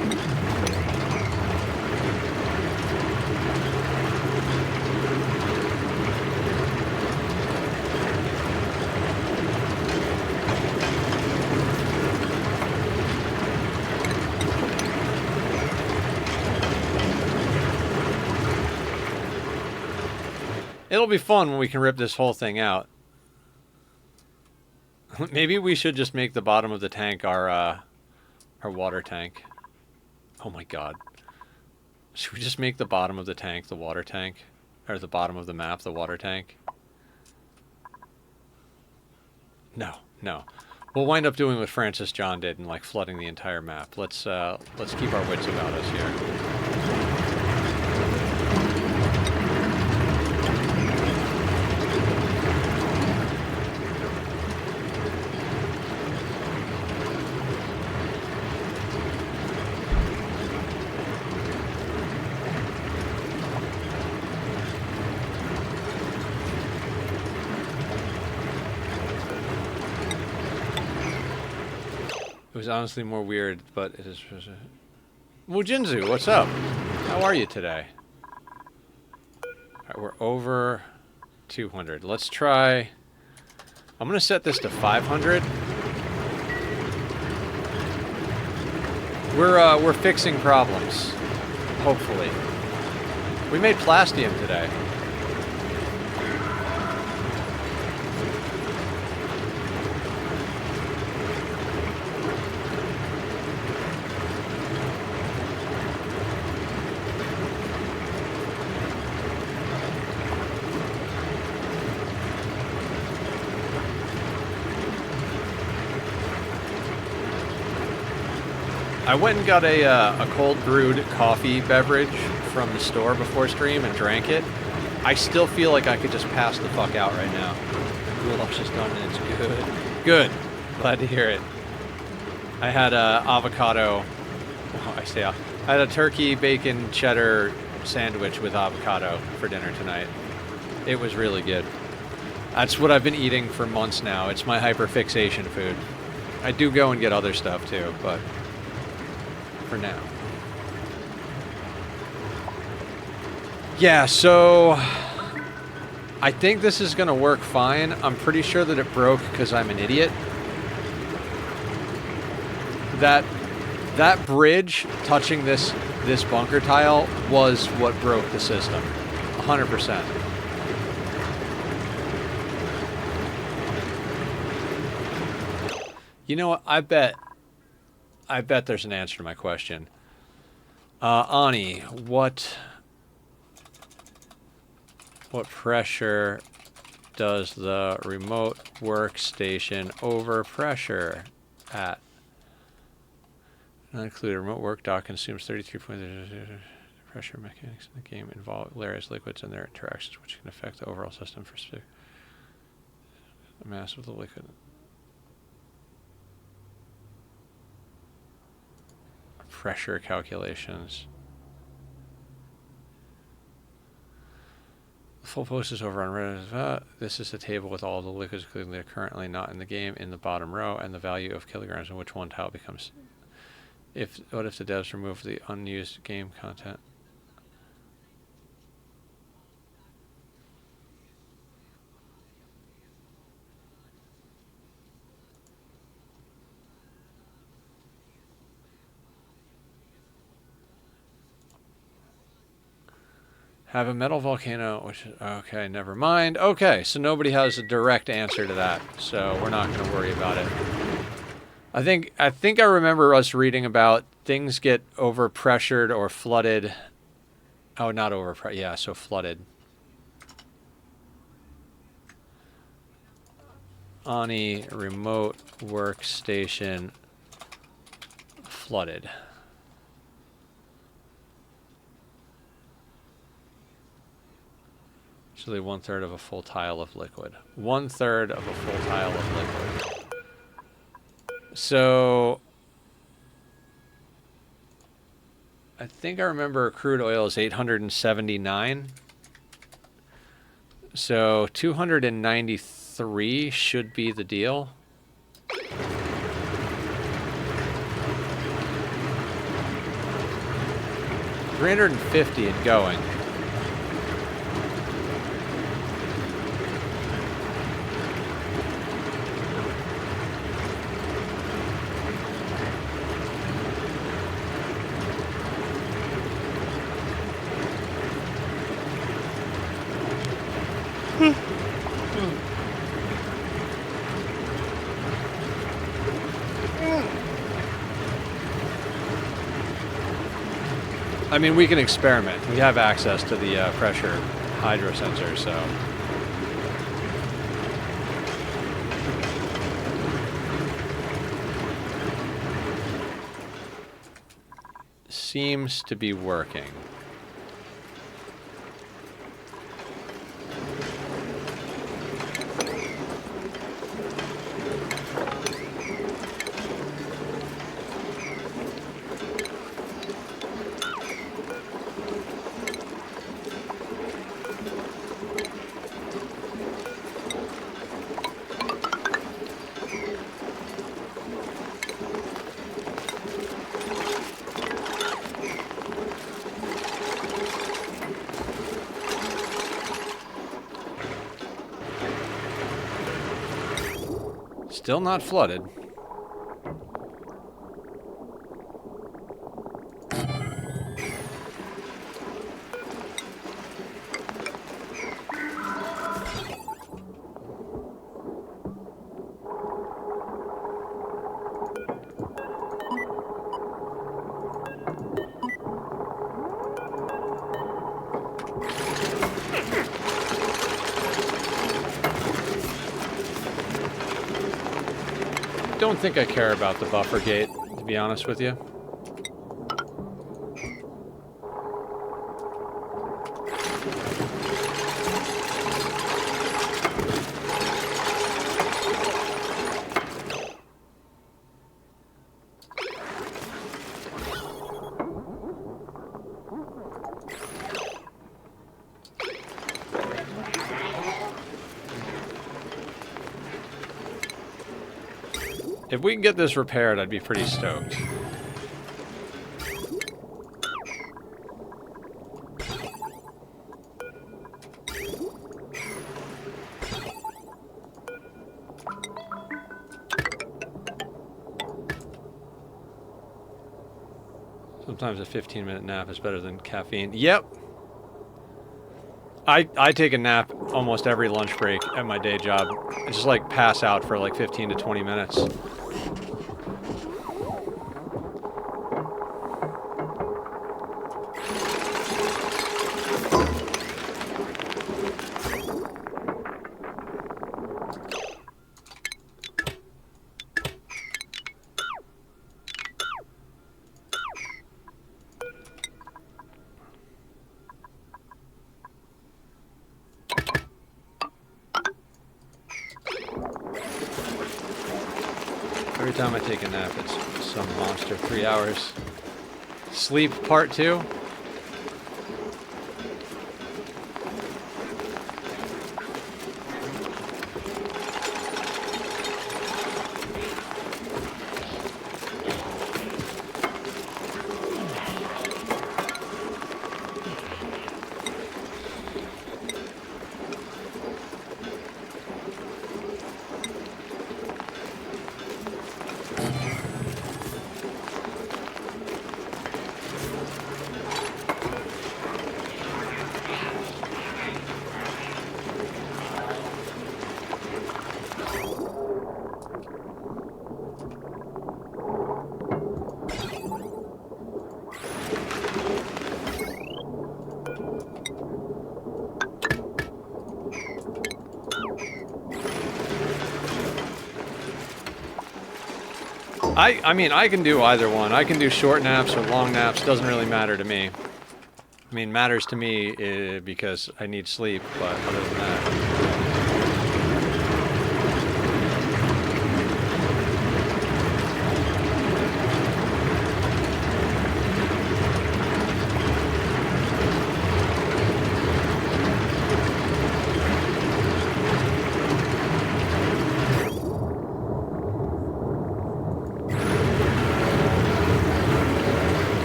It'll be fun when we can rip this whole thing out. Maybe we should just make the bottom of the tank our water tank. Oh my god. Should we just make the bottom of the tank the water tank? Or the bottom of the map the water tank? No, no. We'll wind up doing what Francis John did and like flooding the entire map. Let's keep our wits about us here. It was honestly more weird, but it is... Mujinzu, what's up? How are you today? Alright, we're over 200. Let's try... I'm gonna set this to 500. We're fixing problems. Hopefully. We made plastium today. I went and got a cold brewed coffee beverage from the store before stream and drank it. I still feel like I could just pass the fuck out right now. Cool off's just done and it's good. Good. Glad to hear it. I had a avocado. Oh, I had a turkey, bacon, cheddar sandwich with avocado for dinner tonight. It was really good. That's what I've been eating for months now. It's my hyperfixation food. I do go and get other stuff too, but for now. Yeah, so I think this is gonna work fine. I'm pretty sure that it broke because I'm an idiot. That bridge touching this bunker tile was what broke the system. 100%. You know what? I bet there's an answer to my question. Ani, what pressure does the remote workstation overpressure at? Not included. Remote work dock consumes 33 points. Pressure mechanics in the game involve various liquids and their interactions, which can affect the overall system for specific mass of the liquid. Pressure calculations. The full post is over on Reddit. This is the table with all the liquids, including that are currently not in the game, in the bottom row, and the value of kilograms and which one tile becomes. What if the devs remove the unused game content? Have a metal volcano, which is, okay, never mind. Okay, so nobody has a direct answer to that, so we're not going to worry about it. I think I remember us reading about things get overpressured or flooded. Oh, not overpressured. Yeah, so flooded. Ani remote workstation flooded. Usually 1/3 of a full tile of liquid. 1/3 of a full tile of liquid. So I think I remember crude oil is 879. So 293 should be the deal. $350 and going. I mean, we can experiment. We have access to the pressure hydro sensor, so. Seems to be working. Still not flooded. I don't think I care about the buffer gate, to be honest with you. If we can get this repaired, I'd be pretty stoked. Sometimes a 15-minute nap is better than caffeine. Yep. I take a nap almost every lunch break at my day job. I just like pass out for like 15 to 20 minutes. Every time I take a nap, it's some monster. 3 hours. Sleep part 2. I mean, I can do either one. I can do short naps or long naps. Doesn't really matter to me. I mean, matters to me because I need sleep, but other than that...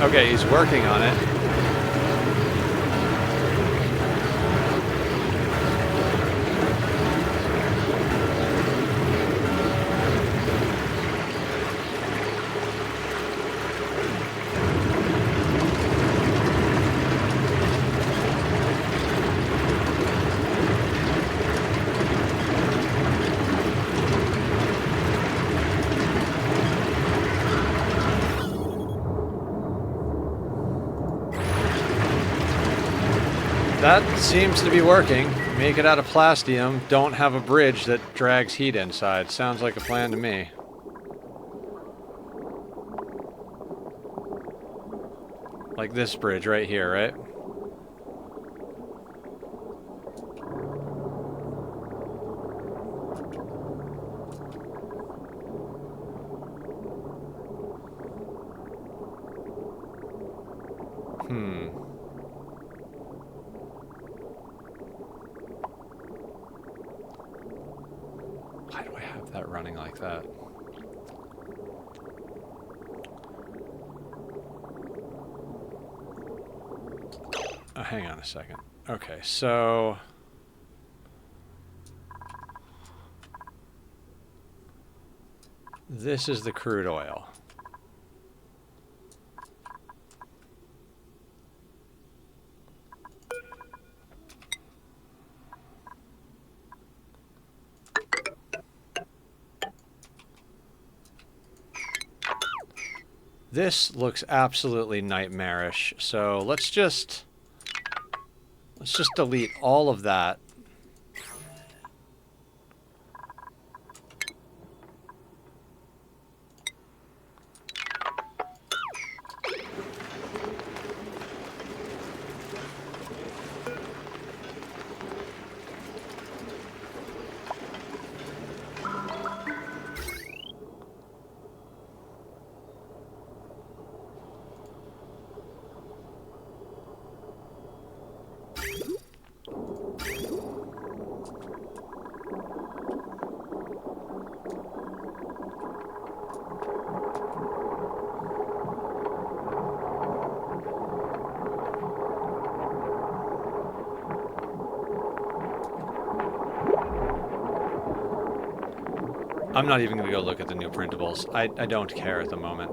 Okay, he's working on it. That seems to be working. Make it out of plastium. Don't have a bridge that drags heat inside. Sounds like a plan to me. Like this bridge right here, right? Why do I have that running like that? Oh, hang on a second. Okay, so... this is the crude oil. This looks absolutely nightmarish, so let's just delete all of that. I'm not even going to go look at the new printables. I don't care at the moment.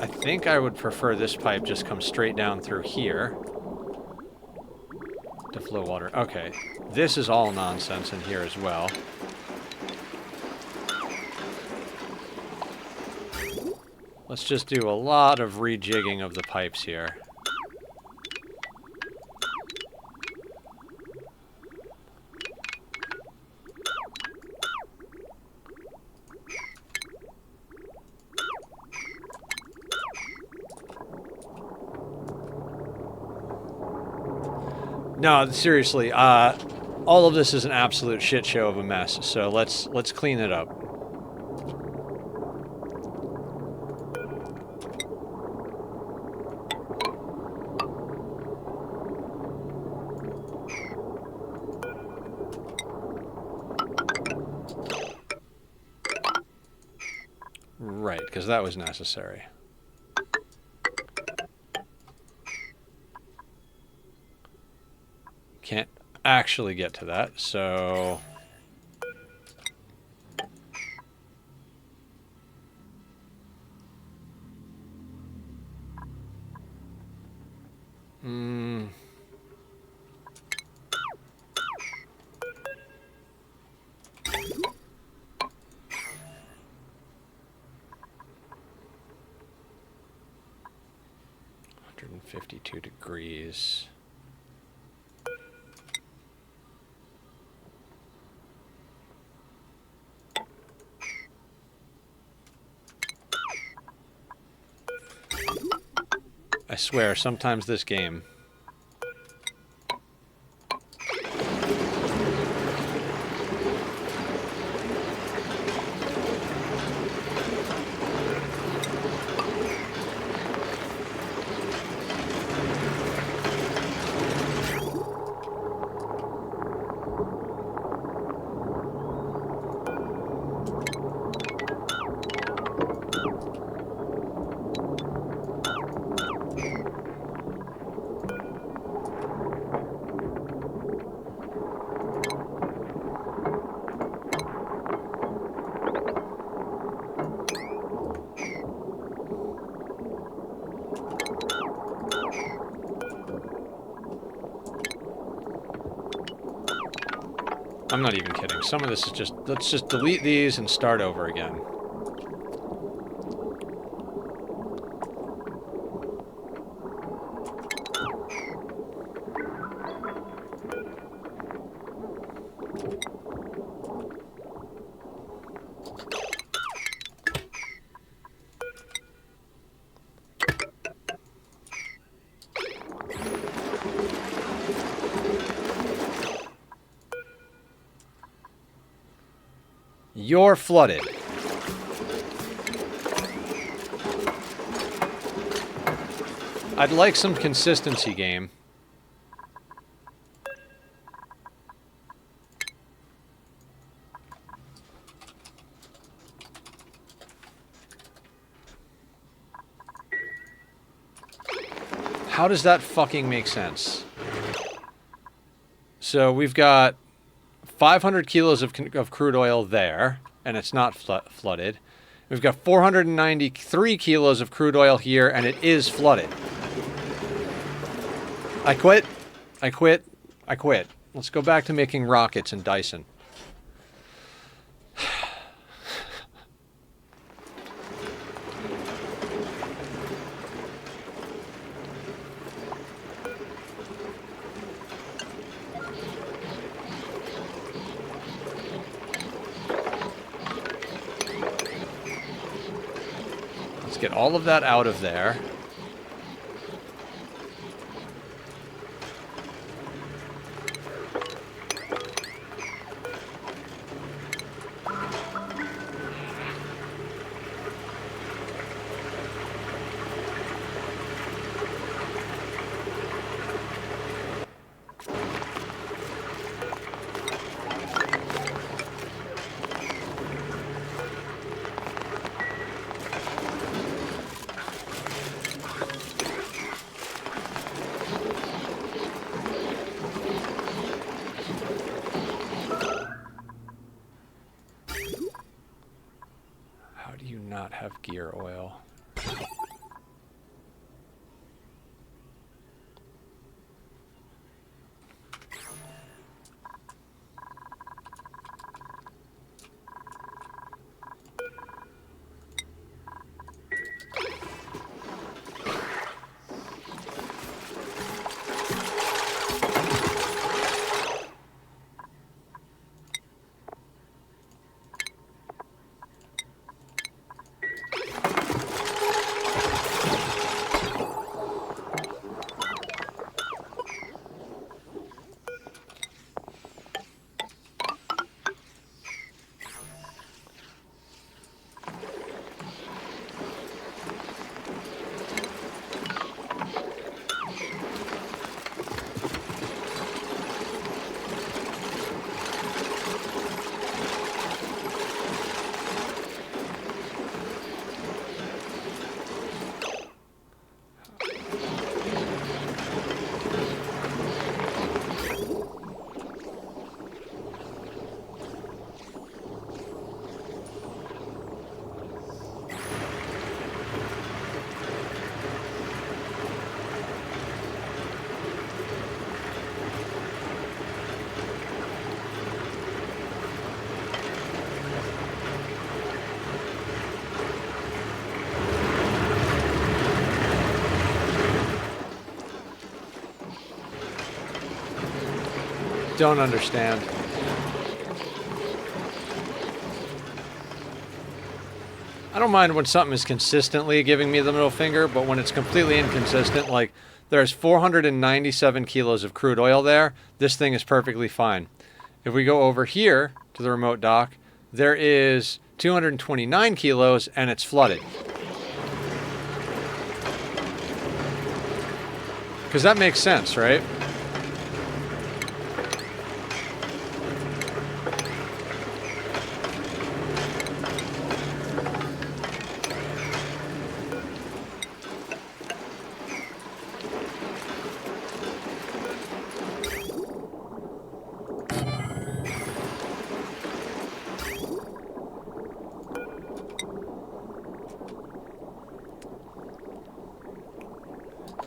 I think I would prefer this pipe just come straight down through here to flow water. Okay, this is all nonsense in here as well. Let's just do a lot of rejigging of the pipes here. No, seriously, all of this is an absolute shit show of a mess, so let's clean it up. Right, because that was necessary. Can't actually get to that, so... ...152 degrees... I swear, sometimes this game... I'm not even kidding. Some of this is just... Let's just delete these and start over again. You're flooded. I'd like some consistency, game. How does that fucking make sense? So we've got 500 kilos of crude oil there, and it's not flooded. We've got 493 kilos of crude oil here, and it is flooded. I quit. I quit. I quit. Let's go back to making rockets and Dyson. Get all of that out of there. Have gear oil. Don't understand. I don't mind when something is consistently giving me the middle finger, but when it's completely inconsistent, like there's 497 kilos of crude oil there, this thing is perfectly fine. If we go over here to the remote dock, there is 229 kilos and it's flooded. Because that makes sense, right?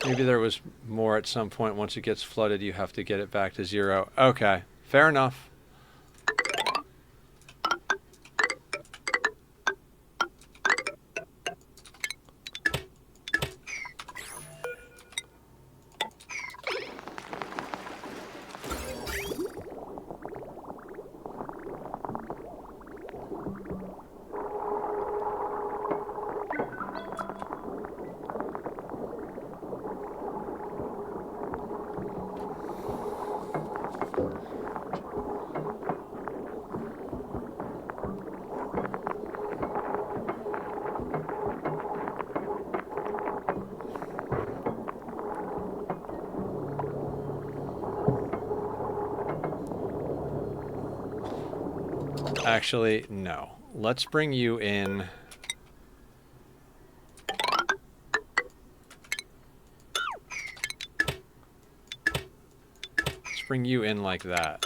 Maybe there was more at some point. Once it gets flooded, you have to get it back to zero. Okay, fair enough. Actually, no. Let's bring you in. Let's bring you in like that.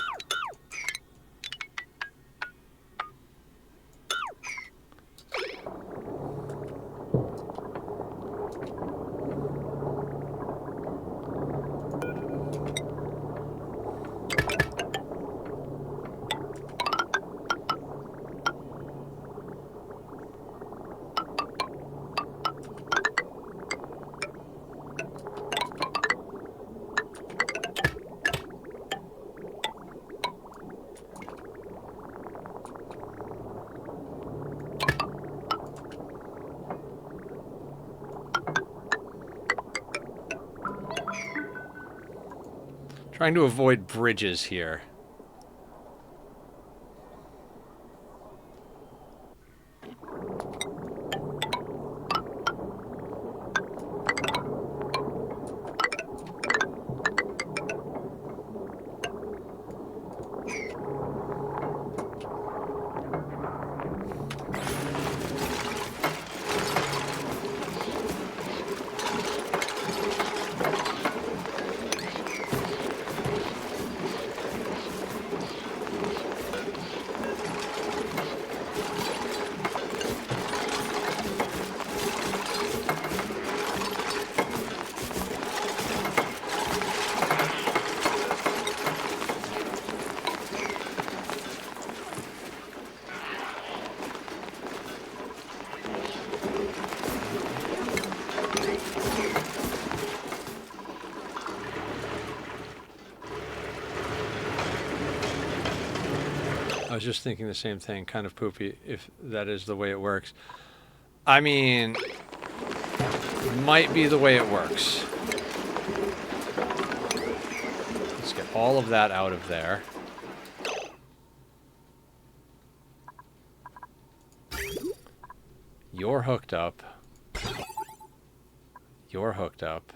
Trying to avoid bridges here. I was just thinking the same thing, kind of poopy, if that is the way it works. I mean, might be the way it works. Let's get all of that out of there. You're hooked up. You're hooked up.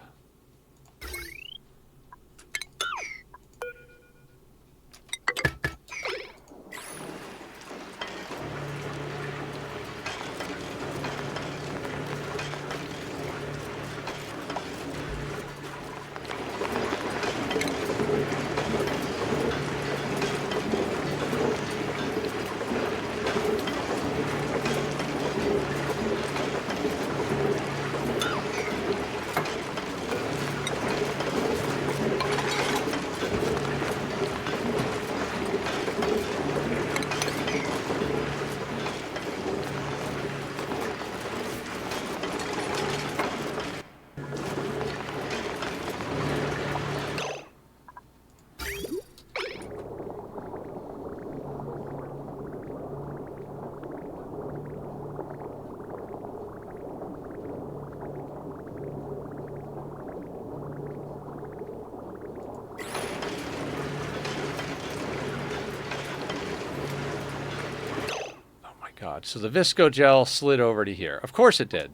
God, so the visco gel slid over to here. Of course it did.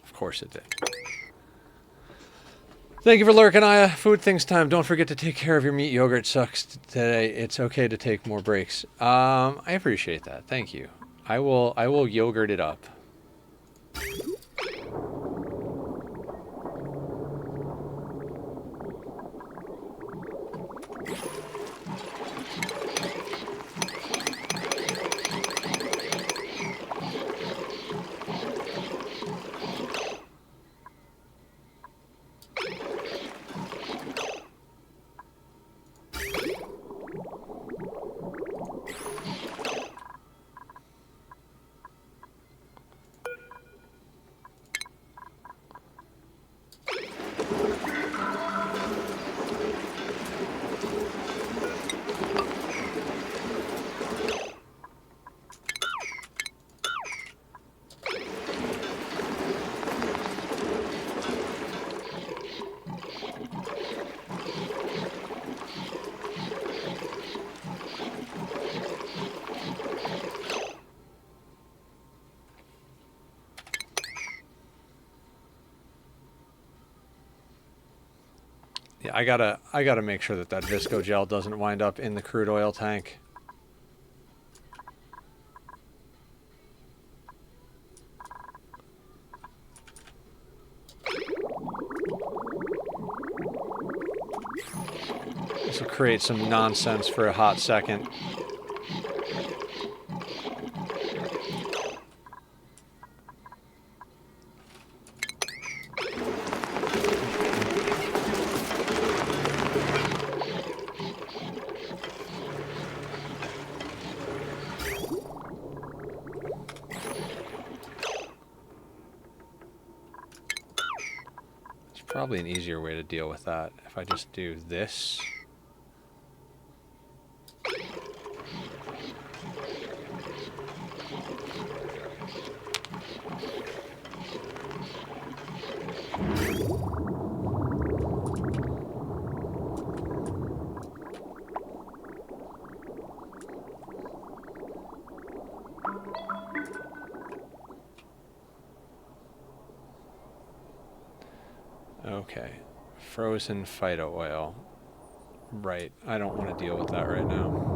Of course it did. Thank you for lurking, Aya. Food things time. Don't forget to take care of your meat. Yogurt sucks today. It's okay to take more breaks. I appreciate that. Thank you. I will yogurt it up. Yeah, I gotta make sure that that visco gel doesn't wind up in the crude oil tank. create some nonsense for a hot second. Probably an easier way to deal with that if I just do this. Okay, frozen phyto oil. Right, I don't want to deal with that right now.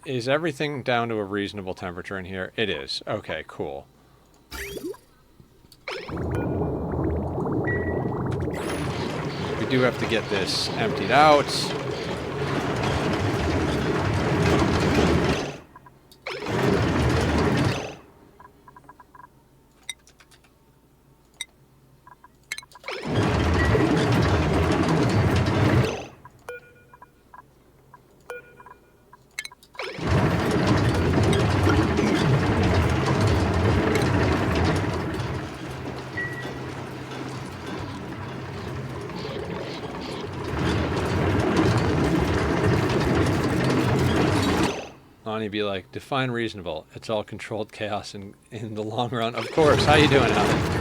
Is everything down to a reasonable temperature in here? It is. Okay, cool. We do have to get this emptied out. Be like, define reasonable. It's all controlled chaos in the long run. Of course. How you doing, Alan?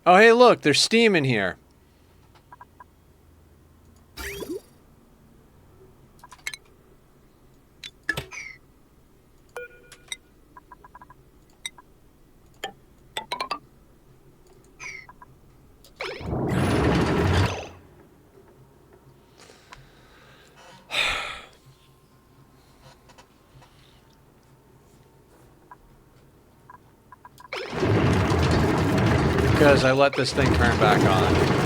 Oh, hey, look, there's steam in here. Because I let this thing turn back on.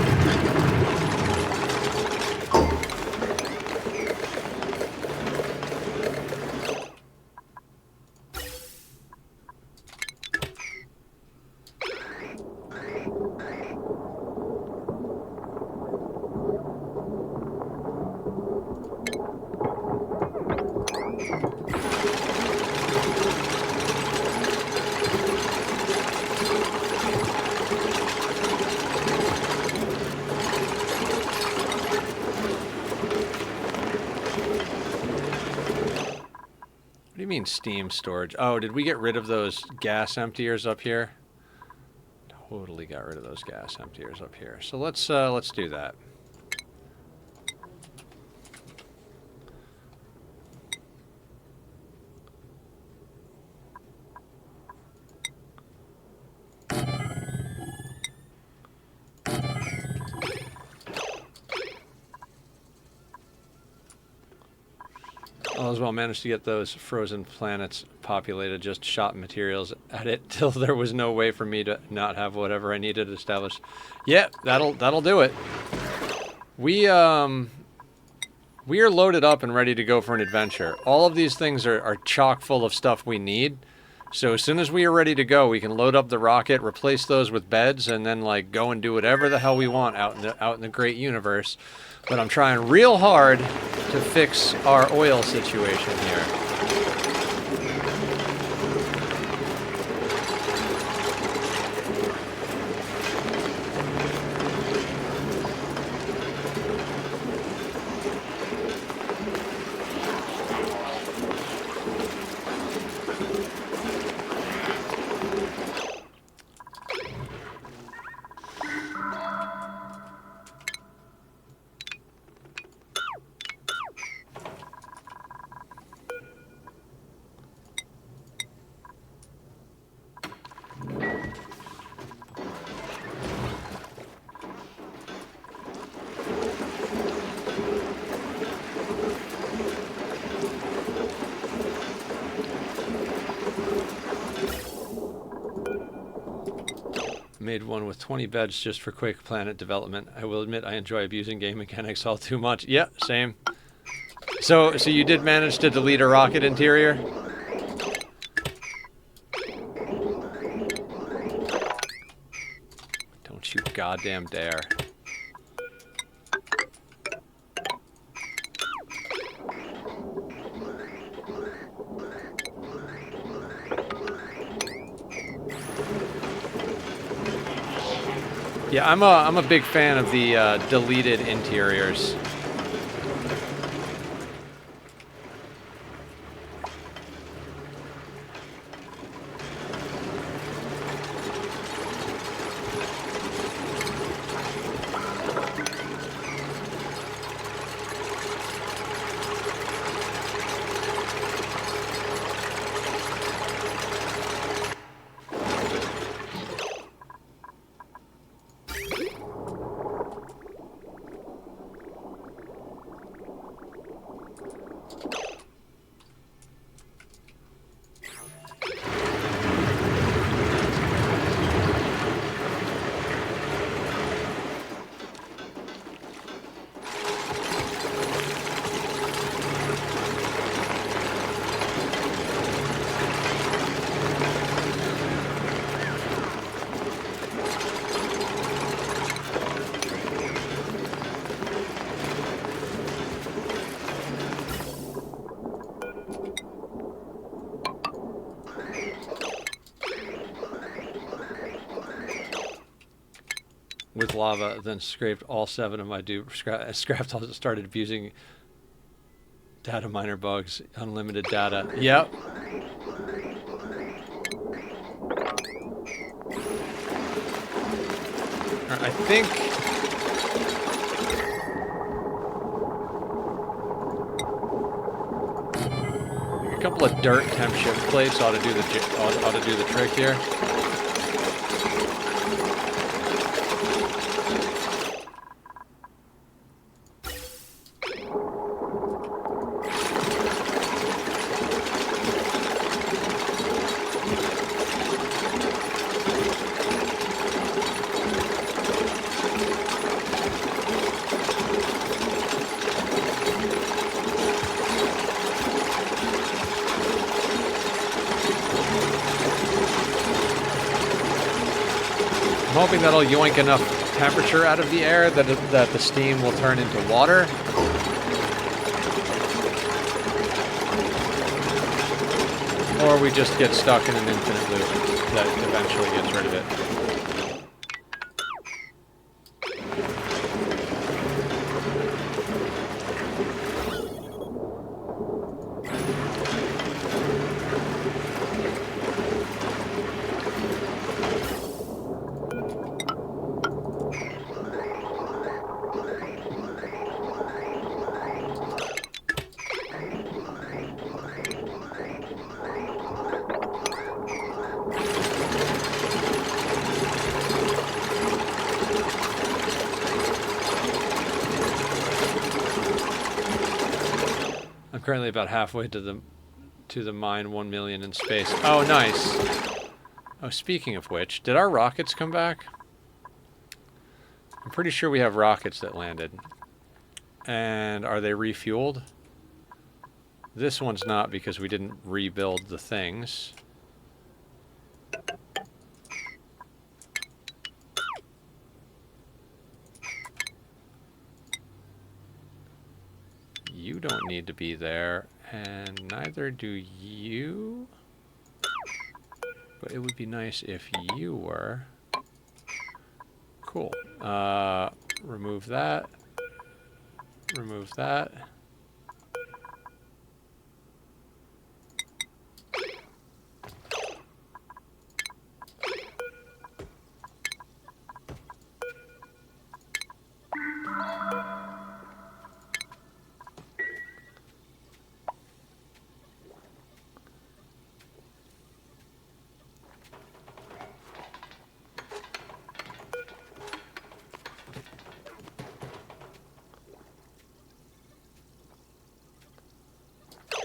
What do you mean steam storage? Oh, did we get rid of those gas emptiers up here? Totally got rid of those gas emptiers up here. So let's do that. All as well managed to get those frozen planets populated, just shot materials at it till there was no way for me to not have whatever I needed established. Yeah, that'll do it. We are loaded up and ready to go for an adventure. All of these things are chock full of stuff we need. So as soon as we are ready to go, we can load up the rocket, replace those with beds, and then like go and do whatever the hell we want out in the great universe. But I'm trying real hard to fix our oil situation here. made one with 20 beds just for quick planet development. I will admit I enjoy abusing game mechanics all too much. Yeah, same. So you did manage to delete a rocket interior? Don't you goddamn dare. Yeah, I'm a big fan of the deleted interiors. With lava, then scraped all 7 of my scrapped all, started abusing data miner bugs, unlimited data. Yep. Right, I think a couple of dirt temp shift plates ought to do the trick here. I'm hoping that'll yoink enough temperature out of the air that the steam will turn into water. Or we just get stuck in an infinite loop that eventually gets rid of it. Currently about halfway to the mine, 1 million in space. Oh, nice. Oh, speaking of which, did our rockets come back? I'm pretty sure we have rockets that landed. And are they refueled? This one's not because we didn't rebuild the things. You don't need to be there, and neither do you. But it would be nice if you were. Cool. Remove that. Remove that.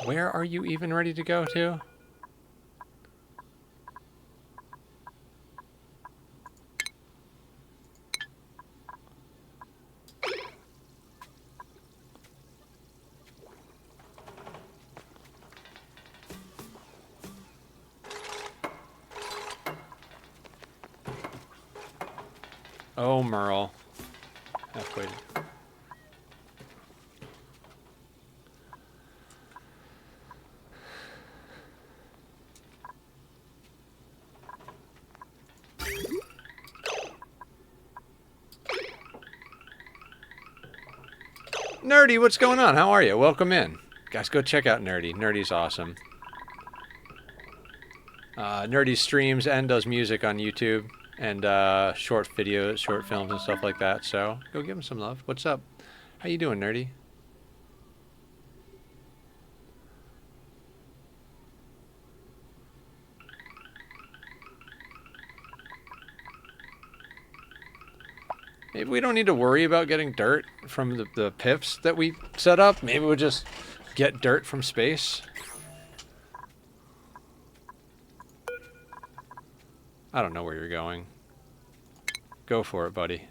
Where are you even ready to go to? Oh, Merle. Halfway. Nerdy, what's going on? How are you? Welcome in. Guys, go check out Nerdy. Nerdy's awesome. Nerdy streams and does music on YouTube and short videos, short films and stuff like that. So go give him some love. What's up? How you doing, Nerdy? Maybe we don't need to worry about getting dirt from the pips that we set up. Maybe we'll just get dirt from space. I don't know where you're going. Go for it, buddy.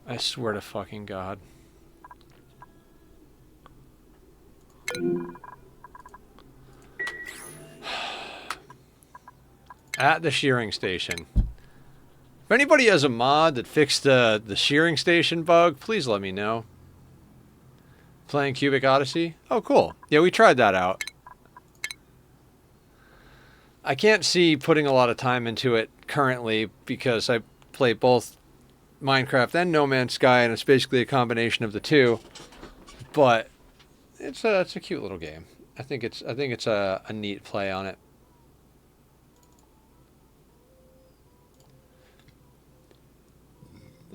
I swear to fucking God. At the shearing station. If anybody has a mod that fixed the shearing station bug, please let me know. Playing Cubic Odyssey? Oh, cool. Yeah, we tried that out. I can't see putting a lot of time into it currently because I play both Minecraft and No Man's Sky, and it's basically a combination of the two. But it's a cute little game. I think it's a neat play on it.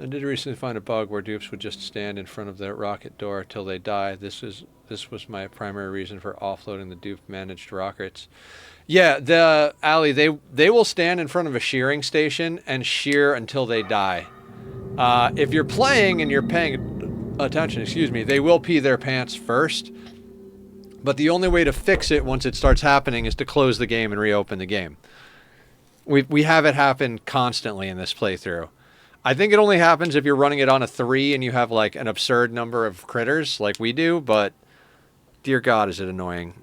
I did recently find a bug where dupes would just stand in front of the rocket door till they die. This was my primary reason for offloading the dupe managed rockets. Yeah, Ali, they will stand in front of a shearing station and shear until they die. If you're playing and you're paying attention, they will pee their pants first. But the only way to fix it once it starts happening is to close the game and reopen the game. We have it happen constantly in this playthrough. I think it only happens if you're running it on a 3 and you have like an absurd number of critters like we do, but dear God, is it annoying.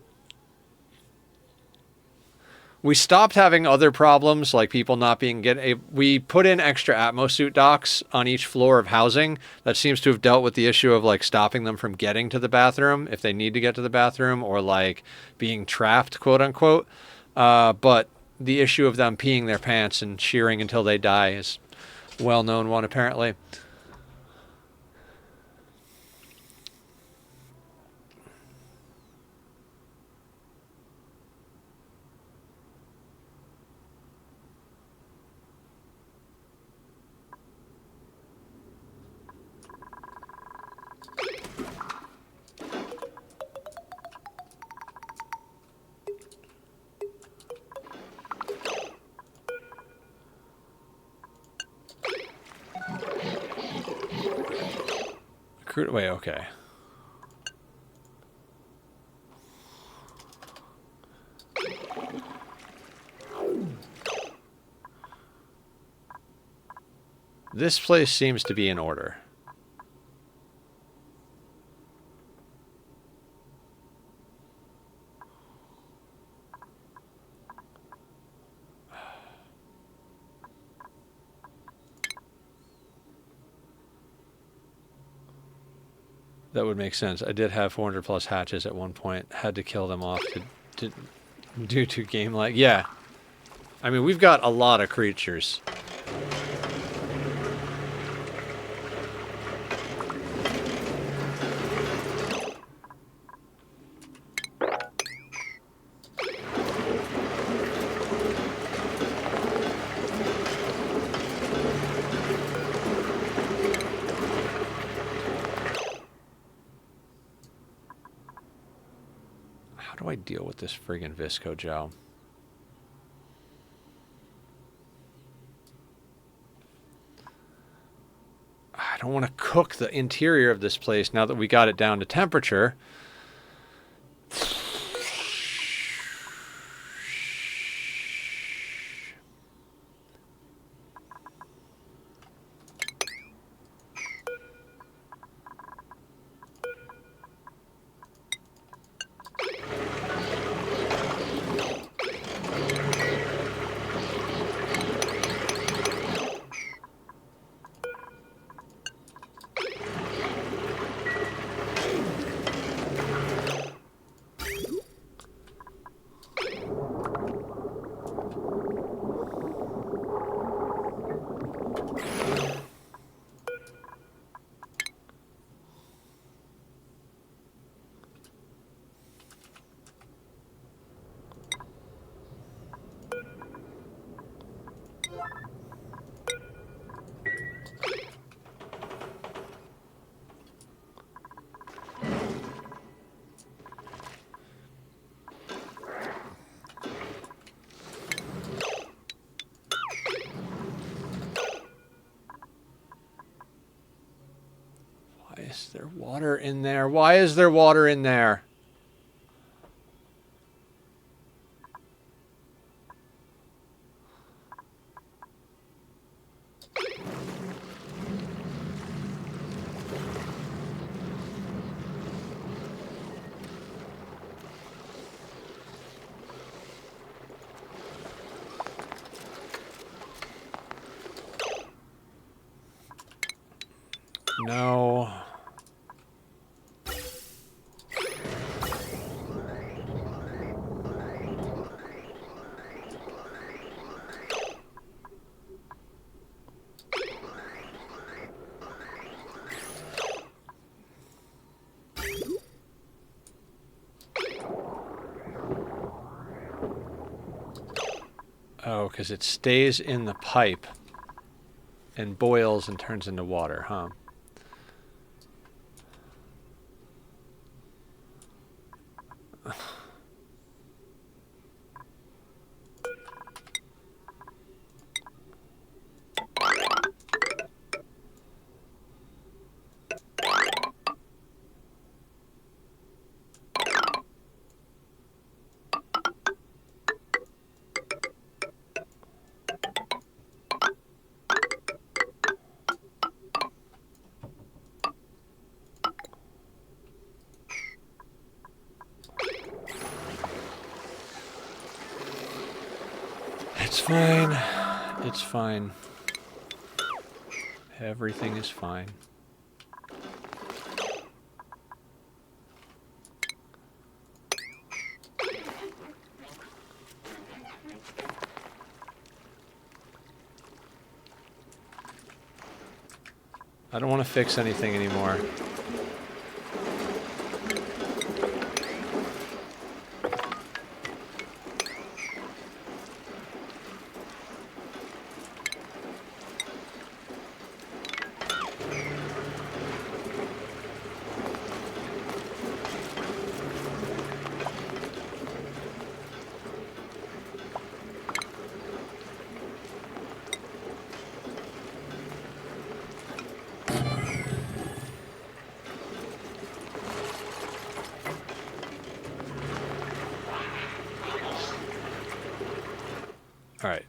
We stopped having other problems like people not being we put in extra atmosuit docks on each floor of housing. That seems to have dealt with the issue of like stopping them from getting to the bathroom if they need to get to the bathroom, or like being trapped, quote unquote. But the issue of them peeing their pants and shearing until they die is a well-known one apparently. Wait, okay. This place seems to be in order. That would make sense. I did have 400 plus hatches at one point. Had to kill them off due to game lag. Yeah. I mean, we've got a lot of creatures. How do I deal with this friggin' Visco gel? I don't want to cook the interior of this place now that we got it down to temperature. Is there water in there? Why is there water in there? No. Oh, because it stays in the pipe and boils and turns into water, huh? It's fine. It's fine. Everything is fine. I don't want to fix anything anymore. All right.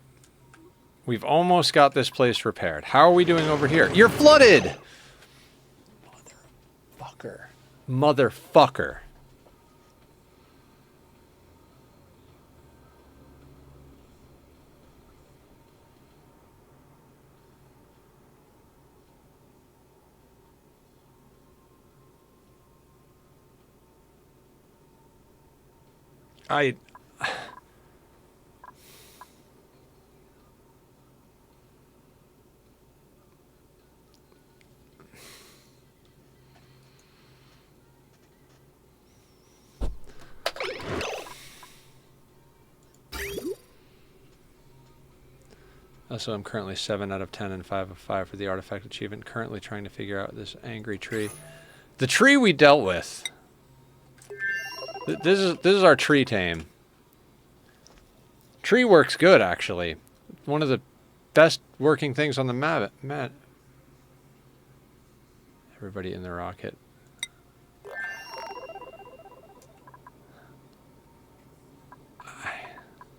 We've almost got this place repaired. How are we doing over here? You're flooded! Motherfucker. Motherfucker. Also, I'm currently 7 out of 10 and 5 of 5 for the artifact achievement. Currently trying to figure out this angry tree. The tree we dealt with. This is our tree tame. Tree works good, actually. One of the best working things on the map. Everybody in the rocket.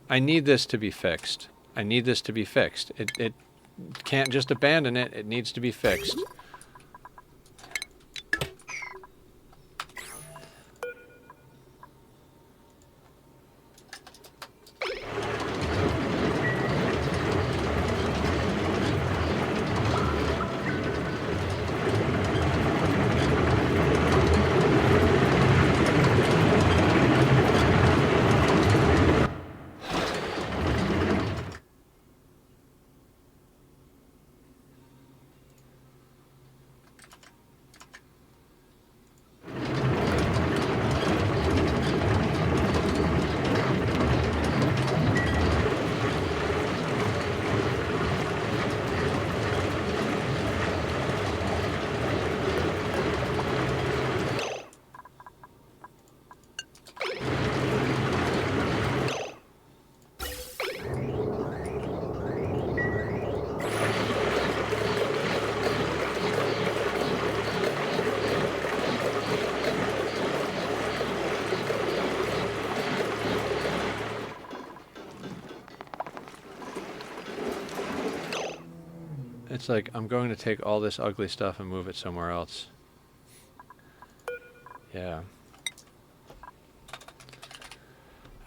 I need this to be fixed. I need this to be fixed. It can't just abandon it. It needs to be fixed. It's like, I'm going to take all this ugly stuff and move it somewhere else. Yeah.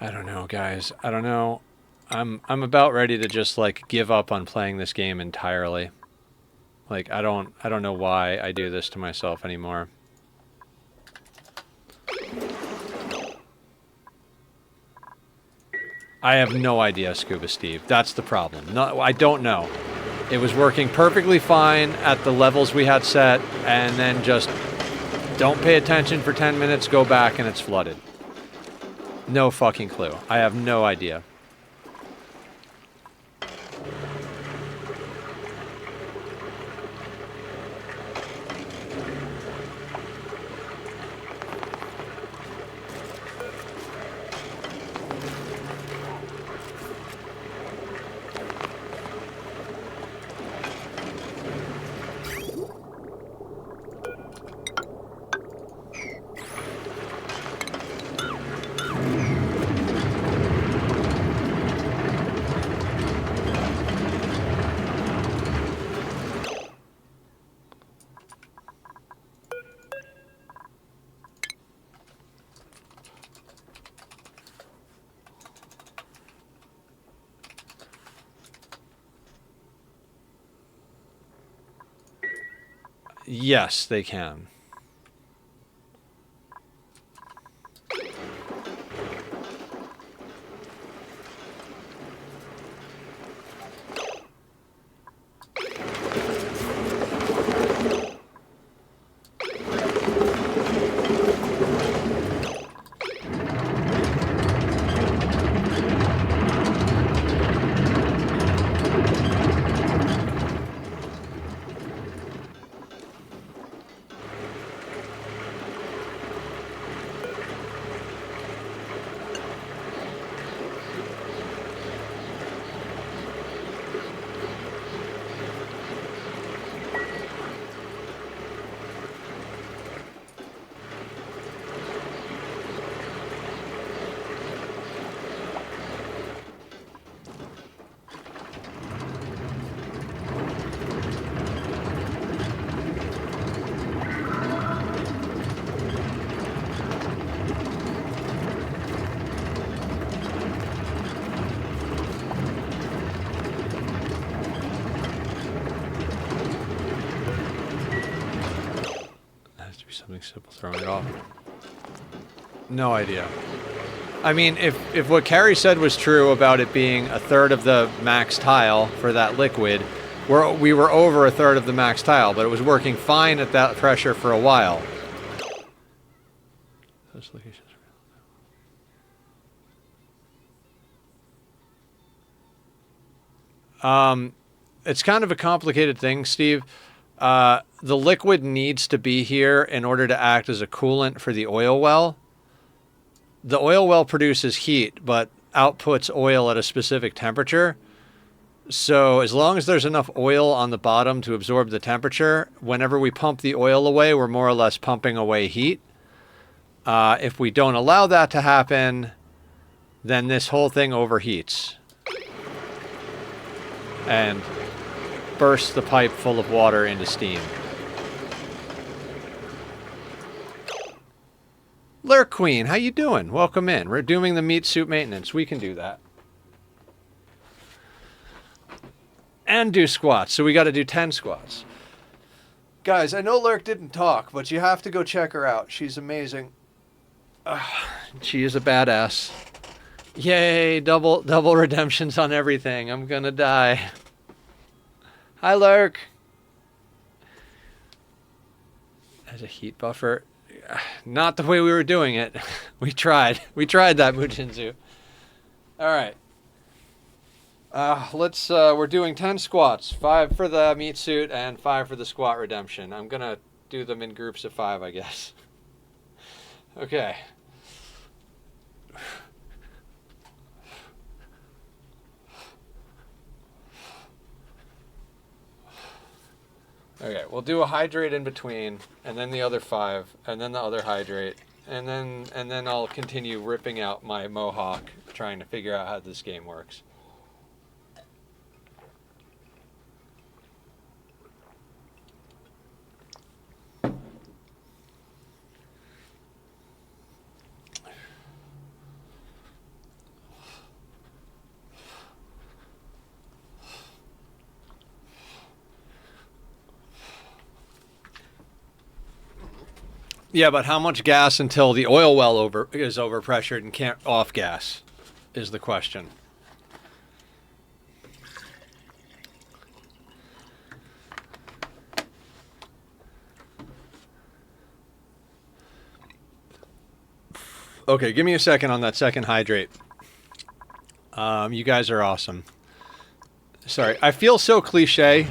I don't know, guys. I don't know. I'm about ready to just, like, give up on playing this game entirely. Like, I don't know why I do this to myself anymore. I have no idea, Scuba Steve. That's the problem. No, I don't know. It was working perfectly fine at the levels we had set, and then just don't pay attention for 10 minutes, go back, and it's flooded. No fucking clue. I have no idea. Yes, they can. Something simple, throwing it off. No idea. I mean, if what Carrie said was true about it being a third of the max tile for that liquid, we were over a third of the max tile, but it was working fine at that pressure for a while. Those locations. It's kind of a complicated thing, Steve. The liquid needs to be here in order to act as a coolant for the oil well. the oil well produces heat, but outputs oil at a specific temperature. So as long as there's enough oil on the bottom to absorb the temperature, whenever we pump the oil away, we're more or less pumping away heat. If we don't allow that to happen, then this whole thing overheats and bursts the pipe full of water into steam. Lurk Queen, how you doing? Welcome in. We're doing the meat suit maintenance. We can do that. And do squats. So we got to do 10 squats. Guys, I know Lurk didn't talk, but you have to go check her out. She's amazing. She is a badass. Yay, double redemptions on everything. I'm gonna die. Hi, Lurk. As a heat buffer. Not the way we were doing it. We tried. We tried that, Mujinzu. Alright. We're doing 10 squats. 5 for the meat suit and 5 for the squat redemption. I'm gonna do them in groups of 5, I guess. Okay. Okay, we'll do a hydrate in between, and then the other 5, and then the other hydrate, and then I'll continue ripping out my mohawk, trying to figure out how this game works. Yeah, but how much gas until the oil well is overpressured and can't off gas is the question. Okay, give me a second on that second hydrate. You guys are awesome. Sorry, I feel so cliche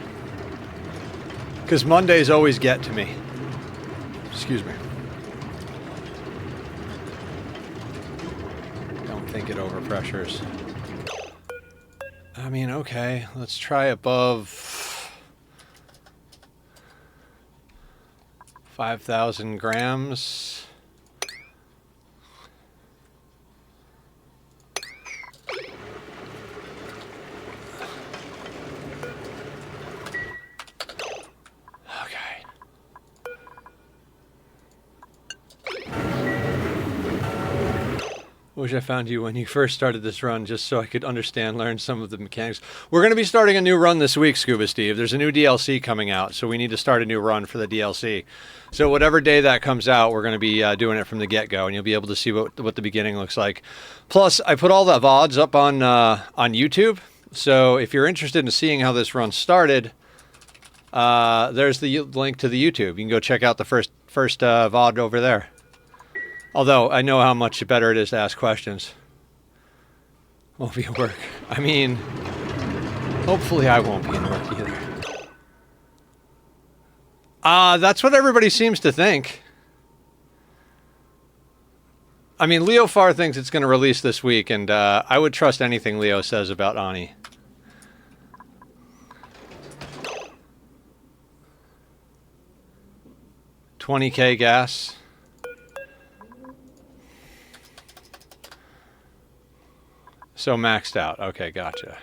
because Mondays always get to me. Excuse me. Don't think it overpressures. I mean, okay, let's try above 5,000 grams. Wish I found you when you first started this run just so I could learn some of the mechanics. We're going to be starting a new run this week, Scuba Steve. There's a new DLC coming out, so we need to start a new run for the DLC. So whatever day that comes out, we're going to be doing it from the get-go, and you'll be able to see what the beginning looks like. Plus, I put all the VODs up on YouTube, so if you're interested in seeing how this run started, there's the link to the YouTube. You can go check out the first VOD over there. Although, I know how much better it is to ask questions. Won't be at work. I mean, hopefully I won't be in work either. That's what everybody seems to think. I mean, Leo Farr thinks it's going to release this week, and I would trust anything Leo says about Ani. $20K gas. So maxed out. Okay, gotcha.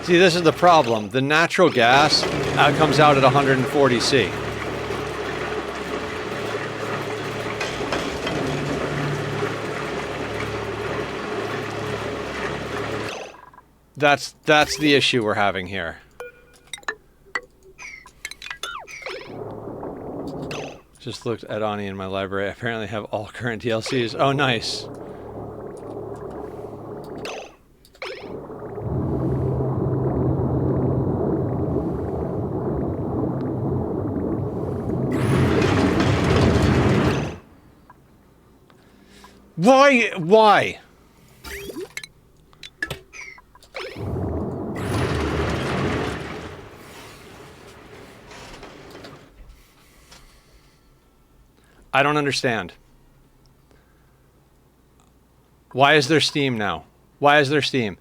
See, this is the problem. The natural gas comes out at 140 C. That's the issue we're having here. Just looked at Ani in my library. I apparently have all current DLCs. Oh, nice. Why? Why? I don't understand. Why is there steam now? Why is there steam?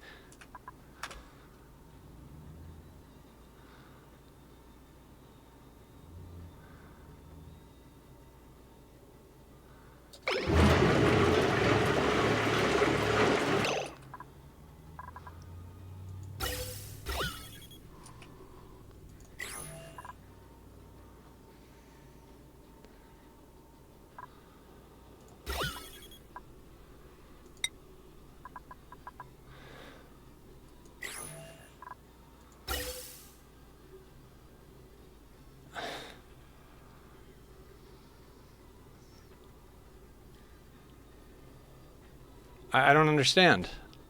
I don't understand.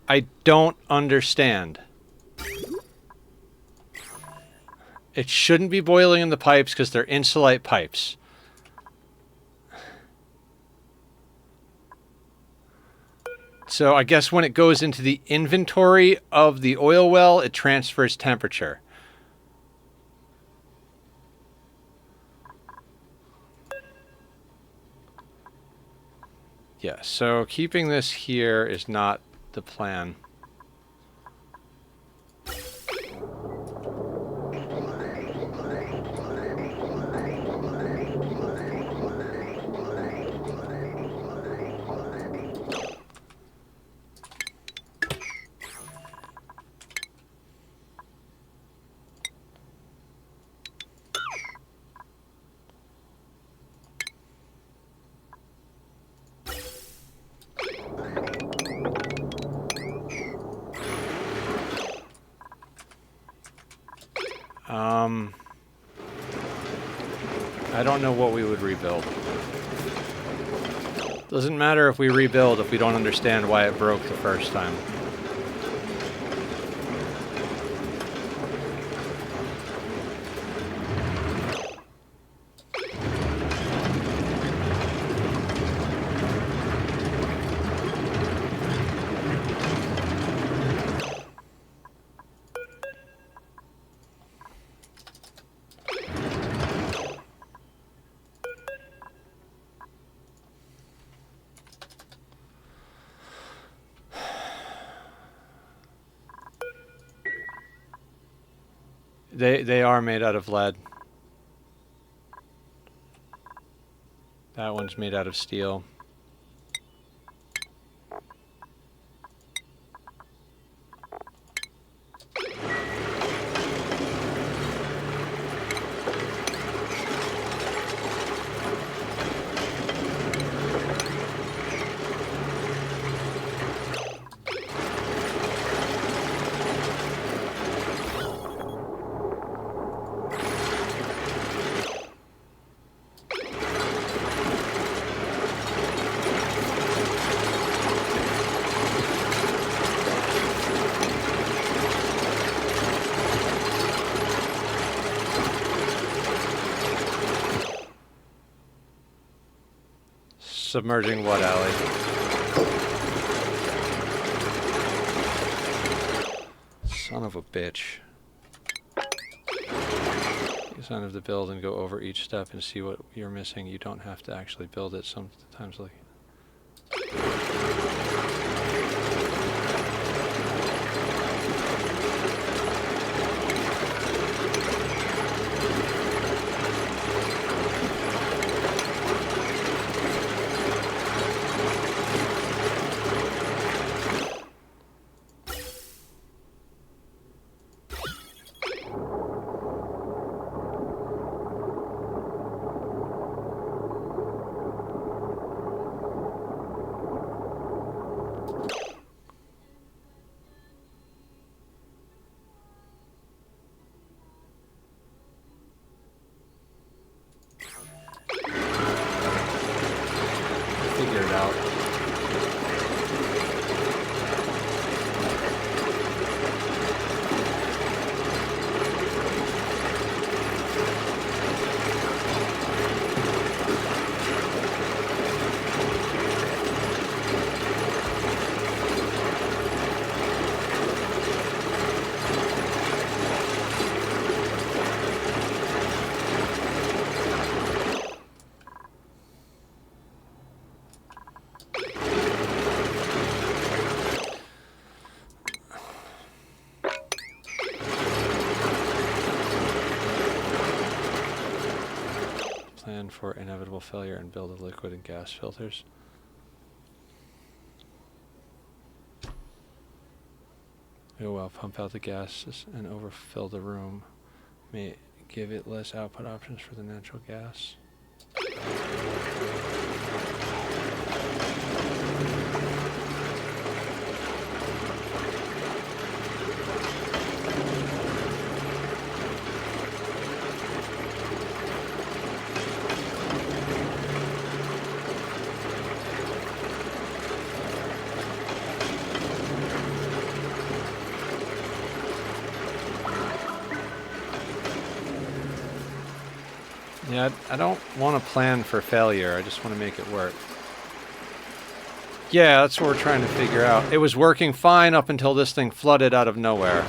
I don't understand. It shouldn't be boiling in the pipes because they're insulate pipes. So I guess when it goes into the inventory of the oil well, it transfers temperature. Yeah, so keeping this here is not the plan. I don't know what we would rebuild. Doesn't matter if we rebuild if we don't understand why it broke the first time. They are made out of lead. That one's made out of steel. Submerging what, Allie? Son of a bitch. You son of the build and go over each step and see what you're missing. You don't have to actually build it sometimes like... Figure it out. plan for inevitable failure and build a liquid and gas filters. Oh well, pump out the gases and overfill the room. May give it less output options for the natural gas. Yeah, I don't want to plan for failure. I just want to make it work. Yeah, that's what we're trying to figure out. It was working fine up until this thing flooded out of nowhere.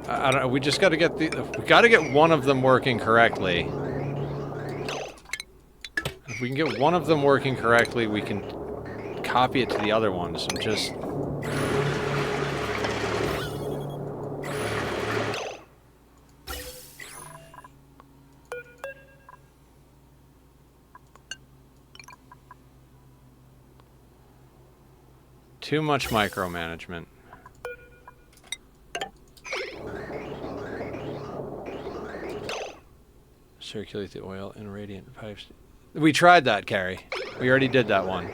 I don't know. We just got to get we got to get one of them working correctly. If we can get one of them working correctly, we can copy it to the other ones and just. Too much micromanagement. Circulate the oil in radiant pipes. We tried that, Carrie. We already did that one.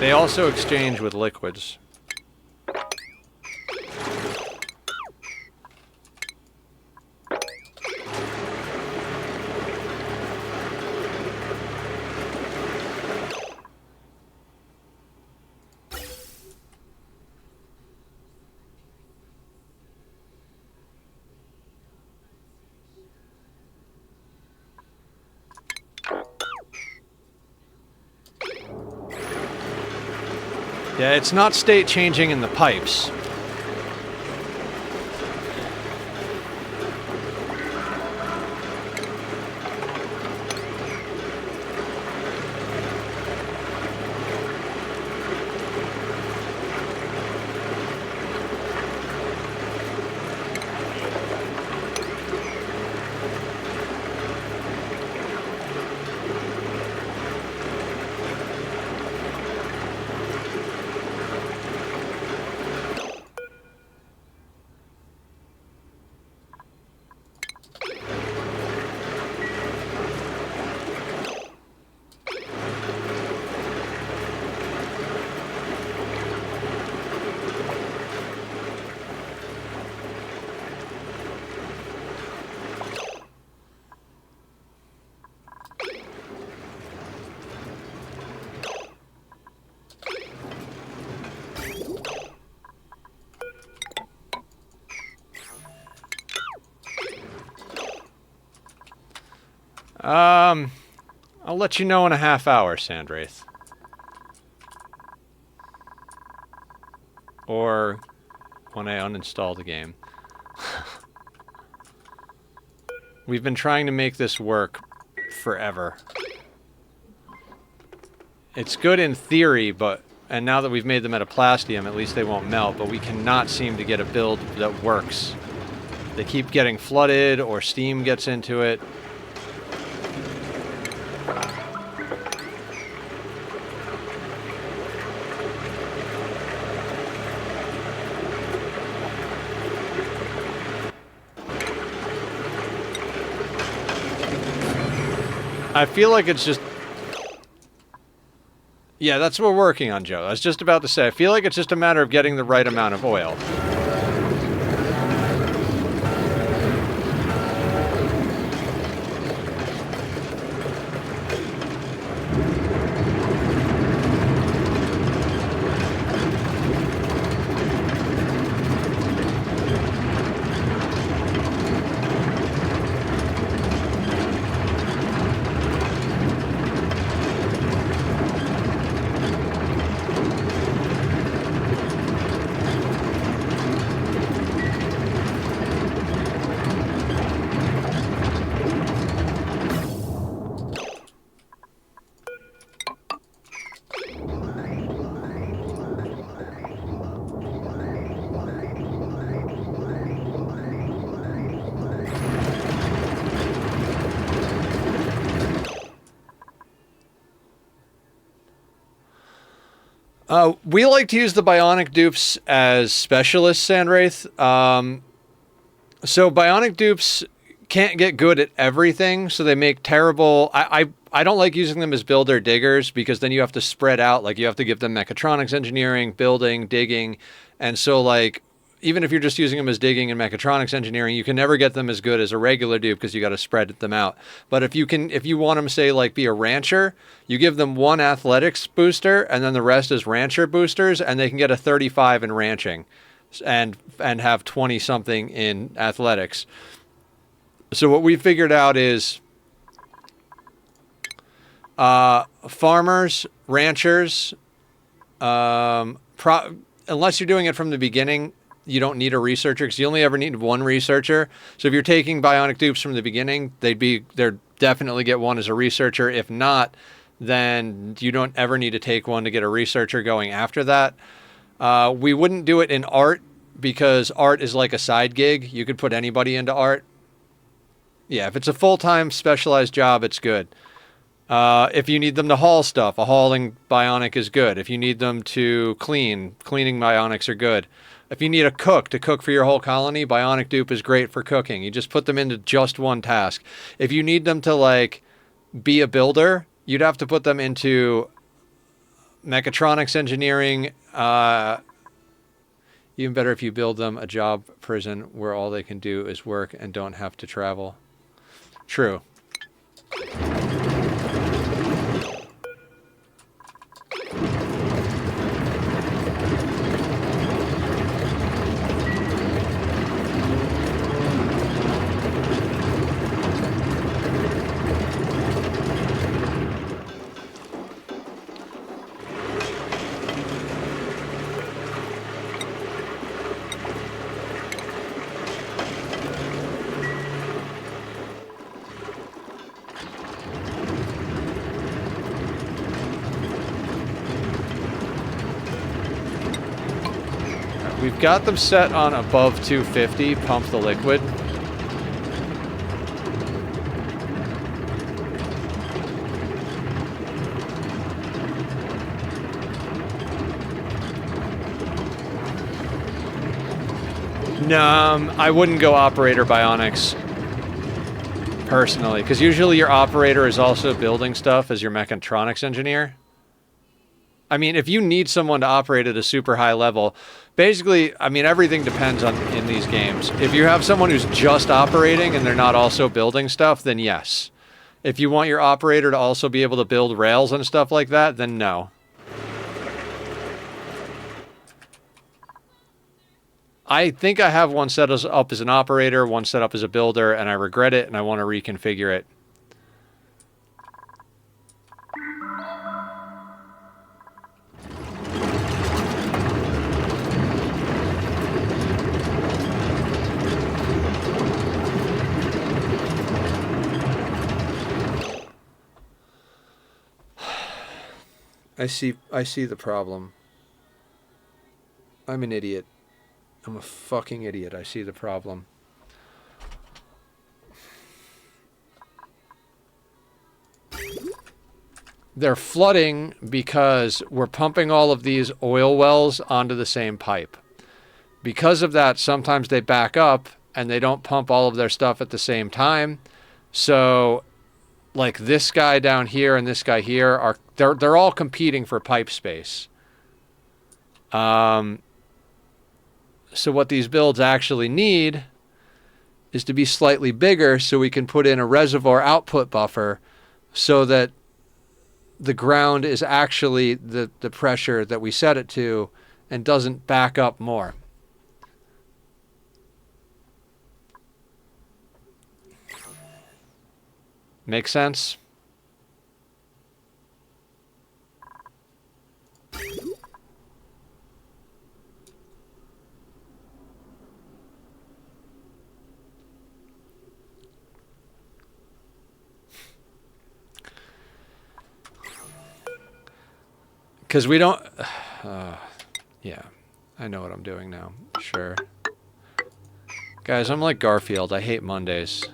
They also exchange with liquids. Yeah, it's not state changing in the pipes. I'll let you know in a half hour, Sandwraith. Or when I uninstall the game. We've been trying to make this work forever. It's good in theory, but... And now that we've made the metaplastium, at least they won't melt, but we cannot seem to get a build that works. They keep getting flooded, or steam gets into it. I feel like it's just... Yeah, that's what we're working on, Joe. I was just about to say, I feel like it's just a matter of getting the right amount of oil. We like to use the Bionic dupes as specialists, Sandwraith. So Bionic dupes can't get good at everything, so they make terrible... I don't like using them as builder diggers, because then you have to spread out. Like, you have to give them mechatronics engineering, building, digging. And so, like, even if you're just using them as digging and mechatronics engineering, you can never get them as good as a regular dupe, because you got to spread them out. But if you want them, say, like, be a rancher, you give them one athletics booster, and then the rest is rancher boosters, and they can get a 35 in ranching and have 20-something in athletics. So what we figured out is farmers, ranchers, unless you're doing it from the beginning, you don't need a researcher, because you only ever need one researcher. So if you're taking Bionic dupes from the beginning, they're definitely get one as a researcher. If not, then you don't ever need to take one to get a researcher going after that. We wouldn't do it in art, because art is like a side gig. You could put anybody into art. Yeah, if it's a full-time specialized job, it's good. If you need them to haul stuff, a hauling Bionic is good. If you need them to cleaning Bionics are good. If you need a cook to cook for your whole colony, Bionic dupe is great for cooking. You just put them into just one task. If you need them to, like, be a builder, you'd have to put them into mechatronics engineering. Even better if you build them a job prison where all they can do is work and don't have to travel. True. We've got them set on above 250, pump the liquid. No, I wouldn't go operator Bionics personally, because usually your operator is also building stuff as your mechatronics engineer. I mean, if you need someone to operate at a super high level, basically, I mean, everything depends on in these games. If you have someone who's just operating and they're not also building stuff, then yes. If you want your operator to also be able to build rails and stuff like that, then no. I think I have one set up as an operator, one set up as a builder, and I regret it, and I want to reconfigure it. I see the problem. I'm an idiot. I'm a fucking idiot. I see the problem. They're flooding because we're pumping all of these oil wells onto the same pipe. Because of that, sometimes they back up and they don't pump all of their stuff at the same time. So, like this guy down here and this guy here are they're all competing for pipe space. So what these builds actually need is to be slightly bigger so we can put in a reservoir output buffer so that the ground is actually the pressure that we set it to and doesn't back up more. Make sense? Because we don't... yeah, I know what I'm doing now. Sure. Guys, I'm like Garfield. I hate Mondays.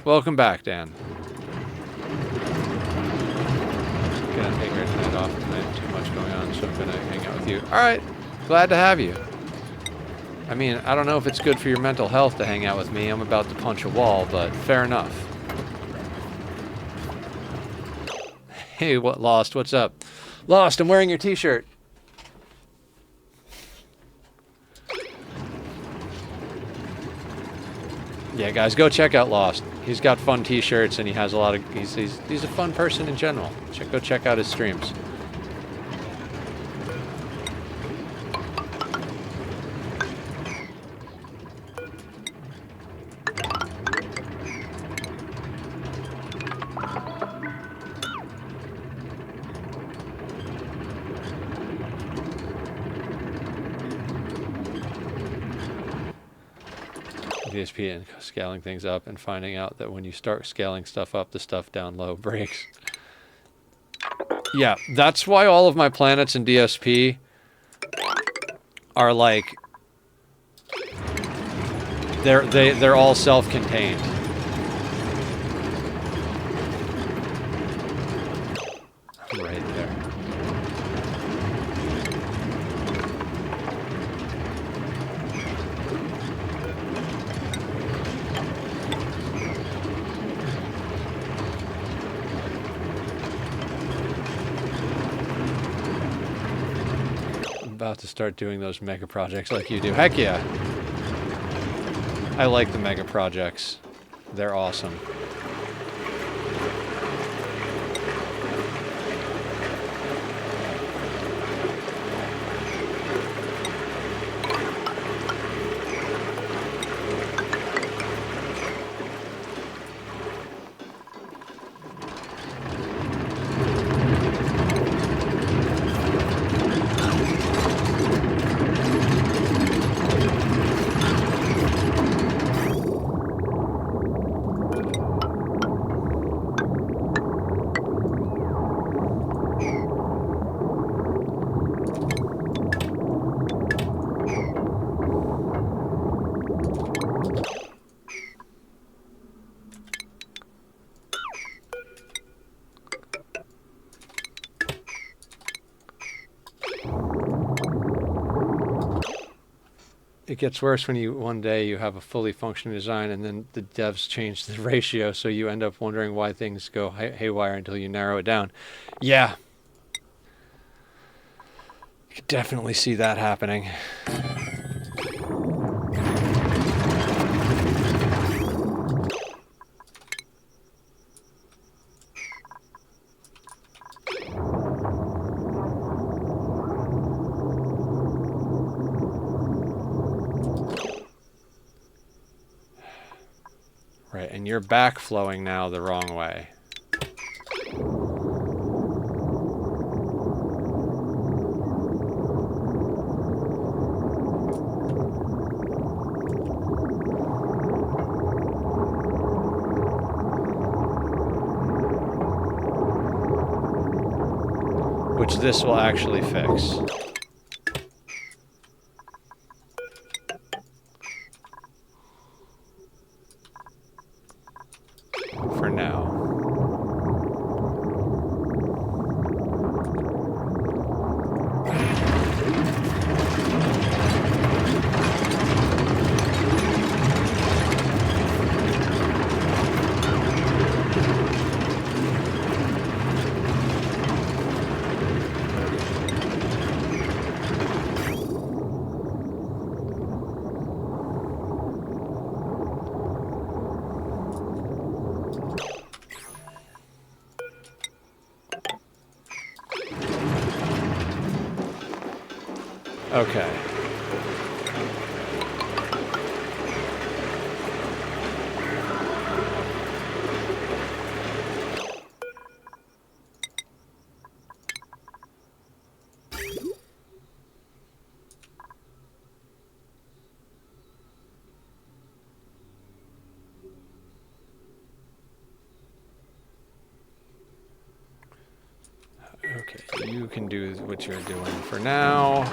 Welcome back, Dan. Gonna take our tonight off tonight. Too much going on, so I'm gonna hang out with you. Alright, glad to have you. I mean, I don't know if it's good for your mental health to hang out with me. I'm about to punch a wall, but fair enough. Hey, what Lost? What's up? Lost, I'm wearing your t-shirt. Yeah, guys, go check out Lost. He's got fun t-shirts and he has a lot of... He's a fun person in general. Go check out his streams. DSP and scaling things up and finding out that when you start scaling stuff up, the stuff down low breaks. Yeah, that's why all of my planets in DSP are like they're all self-contained. Right there. About to start doing those mega projects like you do. Heck yeah. I like the mega projects. They're awesome. It gets worse when one day you have a fully functioning design and then the devs change the ratio, so you end up wondering why things go haywire until you narrow it down. Yeah. You could definitely see that happening. Right, and you're backflowing now the wrong way. which this will actually fix. For now. Okay. Okay, you can do what you're doing for now.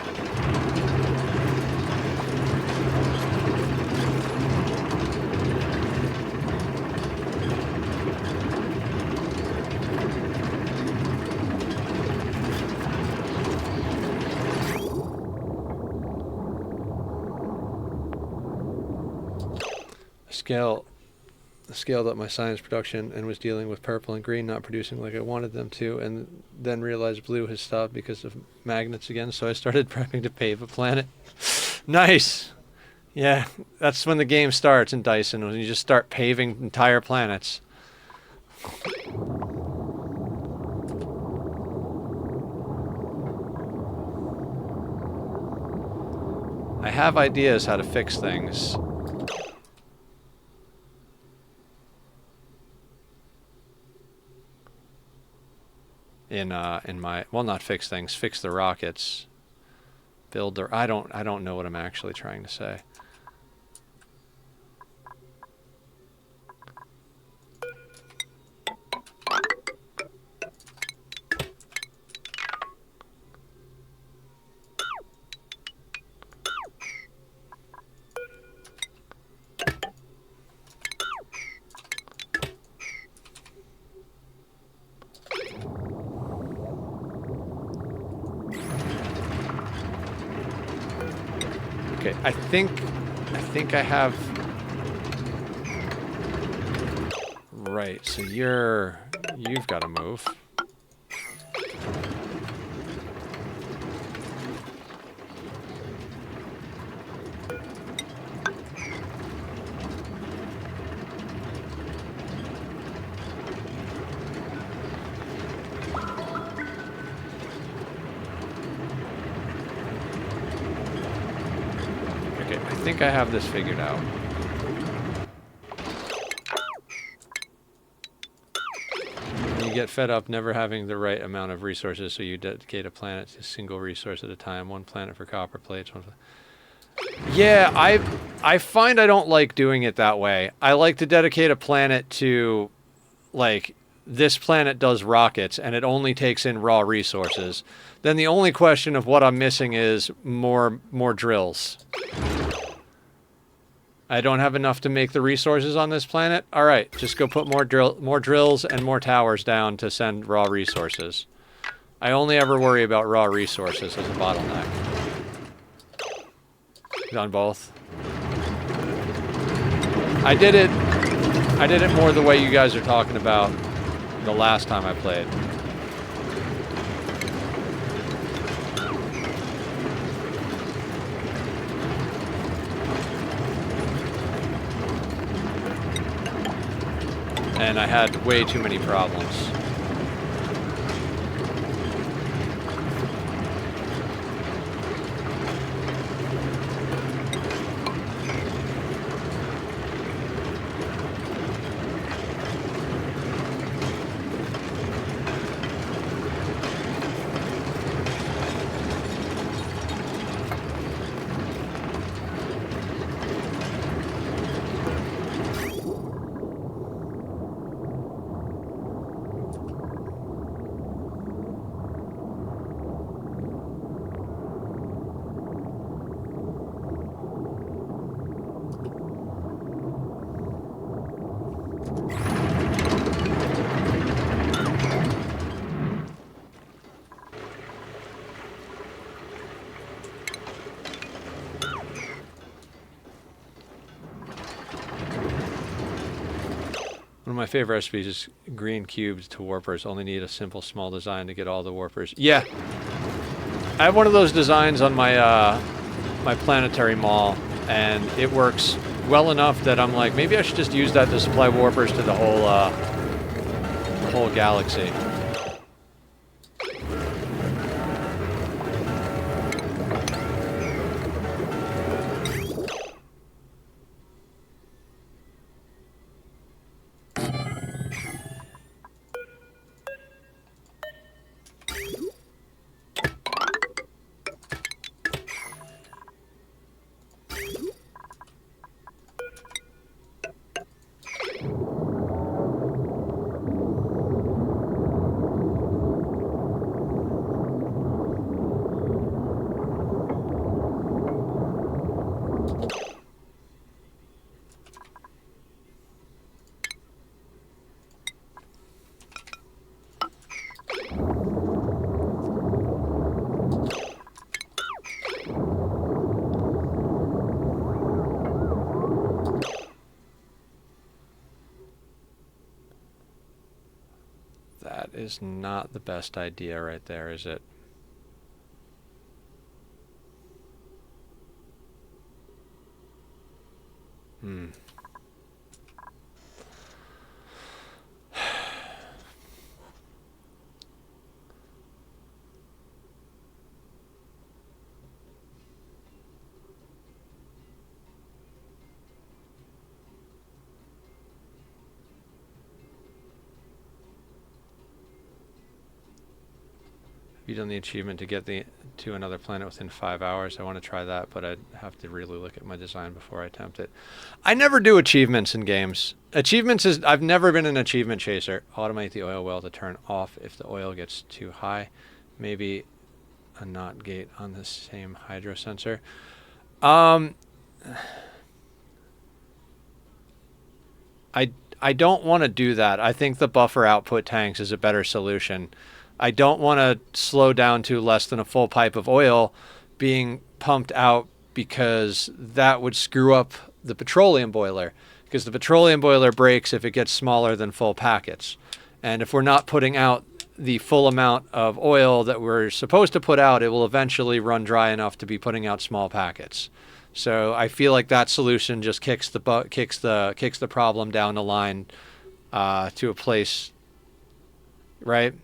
Scaled up my science production and was dealing with purple and green not producing like I wanted them to, and then realized blue has stopped because of magnets again, so I started prepping to pave a planet. Nice! Yeah, that's when the game starts in Dyson, when you just start paving entire planets. I have ideas how to fix things. In my, well, not fix things, fix the rockets, build the, I don't know what I'm actually trying to say. Okay, I think I have. Right, so you've got to move. I think I have this figured out. You get fed up never having the right amount of resources, so you dedicate a planet to a single resource at a time. One planet for copper plates. Yeah, I find I don't like doing it that way. I like to dedicate a planet to, like, this planet does rockets, and it only takes in raw resources. Then the only question of what I'm missing is more drills. I don't have enough to make the resources on this planet. All right, just go put more drills and more towers down to send raw resources. I only ever worry about raw resources as a bottleneck. On both. I did it more the way you guys are talking about the last time I played. And I had way too many problems. of my favorite recipes is green cubes to warpers. Only need a simple small design to get all the warpers. Yeah. I have one of those designs on my my planetary mall, and it works well enough that I'm like, maybe I should just use that to supply warpers to the whole galaxy. That is not the best idea right there, is it? Hmm. Have you done the achievement to get to another planet within 5 hours? I want to try that, but I'd have to really look at my design before I attempt it. I never do achievements in games. I've never been an achievement chaser. Automate the oil well to turn off if the oil gets too high. Maybe a NOT gate on the same hydro sensor. I don't want to do that. I think the buffer output tanks is a better solution. I don't want to slow down to less than a full pipe of oil being pumped out, because that would screw up the petroleum boiler, because the petroleum boiler breaks if it gets smaller than full packets. And if we're not putting out the full amount of oil that we're supposed to put out, it will eventually run dry enough to be putting out small packets. So I feel like that solution just kicks the problem down the line to a place, right?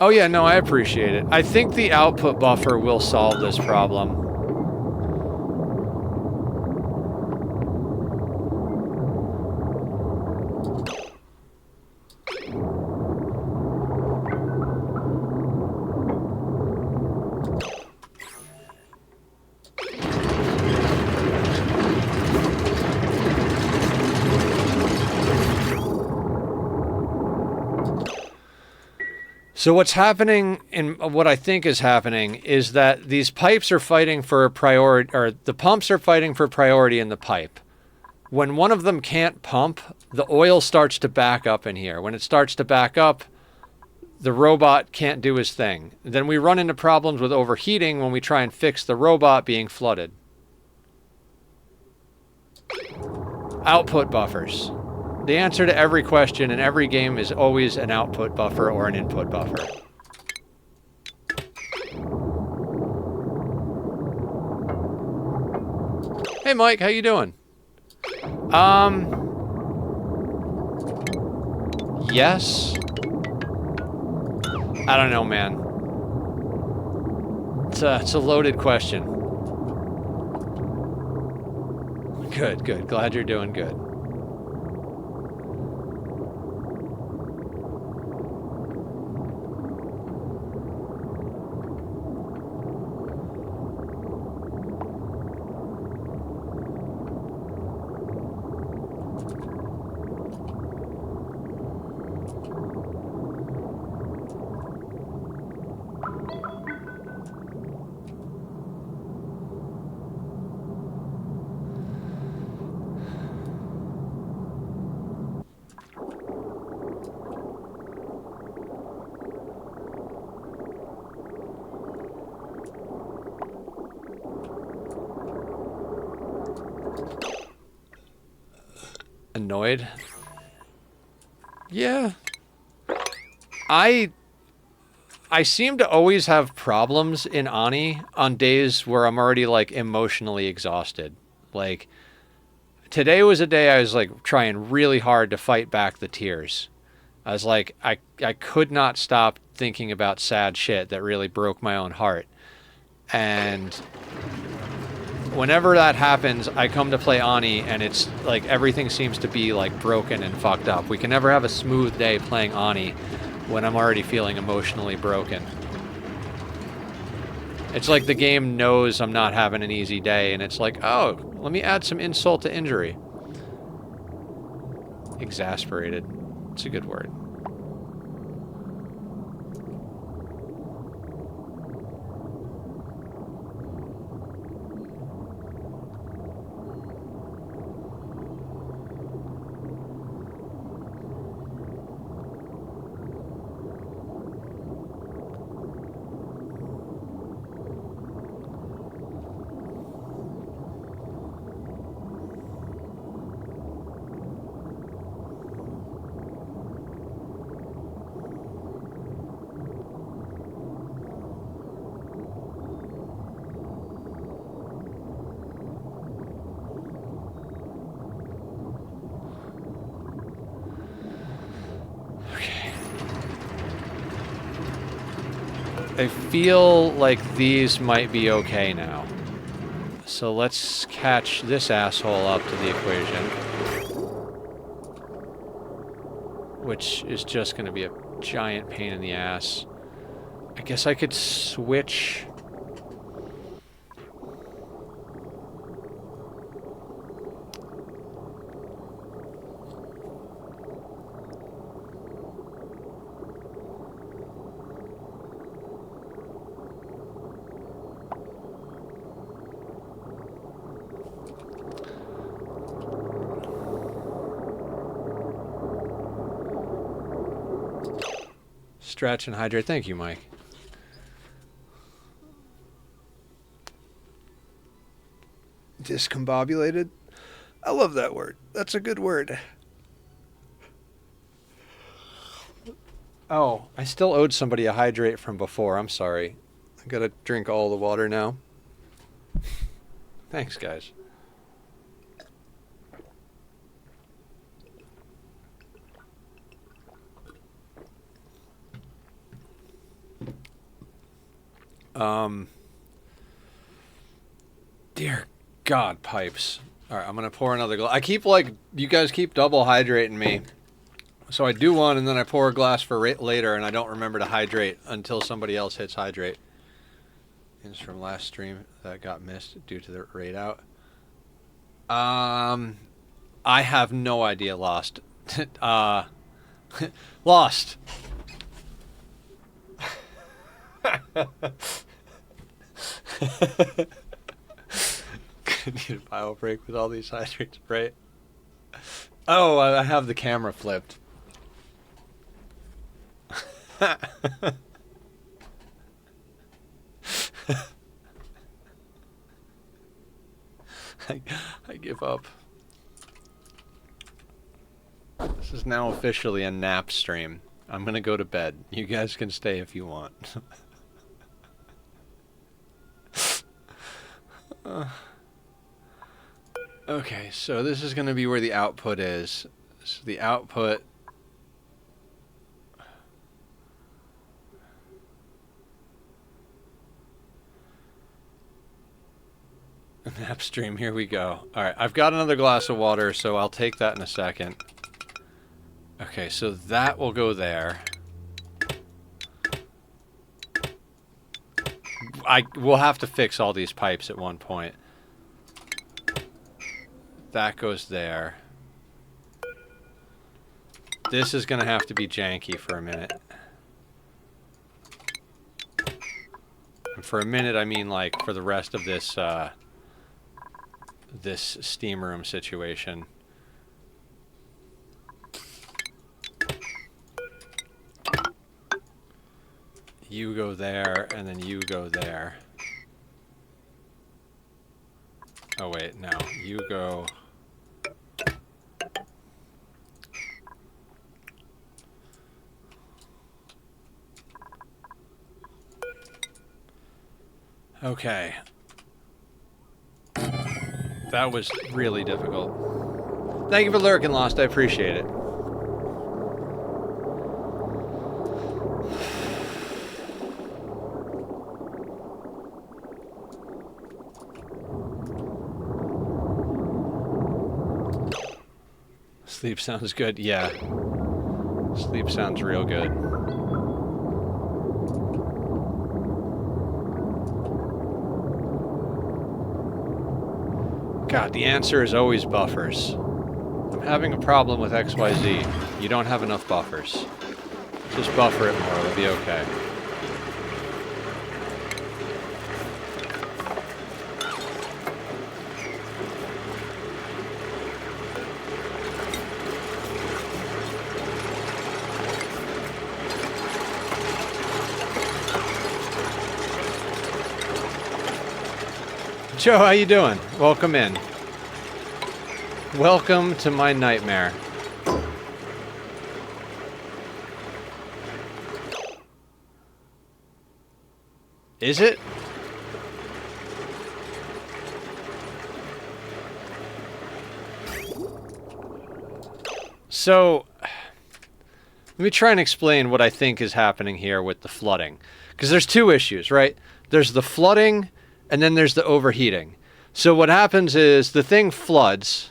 Oh yeah, no, I appreciate it. I think the output buffer will solve this problem. So what's happening, and what I think is happening, is that these pipes are fighting for a priority, or the pumps are fighting for priority in the pipe. When one of them can't pump, the oil starts to back up in here. When it starts to back up, the robot can't do his thing. Then we run into problems with overheating when we try and fix the robot being flooded. Output buffers. The answer to every question in every game is always an output buffer or an input buffer. Hey Mike, how you doing? Yes. I don't know, man. It's a loaded question. Good, good. Glad you're doing good. Annoyed? Yeah. I seem to always have problems in Ani on days where I'm already, like, emotionally exhausted. Like, today was a day I was, like, trying really hard to fight back the tears. I was like, I could not stop thinking about sad shit that really broke my own heart. And whenever that happens, I come to play Ani, and it's like everything seems to be like broken and fucked up. We can never have a smooth day playing Ani when I'm already feeling emotionally broken. It's like the game knows I'm not having an easy day, and it's like, oh, let me add some insult to injury. Exasperated. It's a good word. I feel like these might be okay now. So let's catch this asshole up to the equation. Which is just going to be a giant pain in the ass. I guess I could switch... Stretch and hydrate. Thank you, Mike. Discombobulated? I love that word. That's a good word. Oh, I still owed somebody a hydrate from before. I'm sorry. I gotta drink all the water now. Thanks, guys. Dear God, pipes. Alright, I'm gonna pour another glass. I keep, like, you guys keep double hydrating me. So I do one, and then I pour a glass for later, and I don't remember to hydrate until somebody else hits hydrate. It's from last stream that got missed due to the raid out. I have no idea, Lost. Lost! Need a bio break with all these hydrates, right? Oh, I have the camera flipped. I give up. This is now officially a nap stream. I'm gonna go to bed. You guys can stay if you want. Okay, so this is gonna be where the output is. So the output... Nap stream, here we go. Alright, I've got another glass of water, so I'll take that in a second. Okay, so that will go there. We'll have to fix all these pipes at one point. That goes there. This is gonna have to be janky for a minute. And for a minute, I mean like for the rest of this, this steam room situation. You go there, and then you go there. Oh wait, no. You go... Okay. That was really difficult. Thank you for lurking, Lost. I appreciate it. Sleep sounds good. Yeah. Sleep sounds real good. God, the answer is always buffers. I'm having a problem with XYZ. You don't have enough buffers. Just buffer it more, it'll be okay. Joe, how you doing? Welcome in. Welcome to my nightmare. Is it? So, let me try and explain what I think is happening here with the flooding. Because there's two issues, right? There's the flooding, and then there's the overheating. So what happens is the thing floods,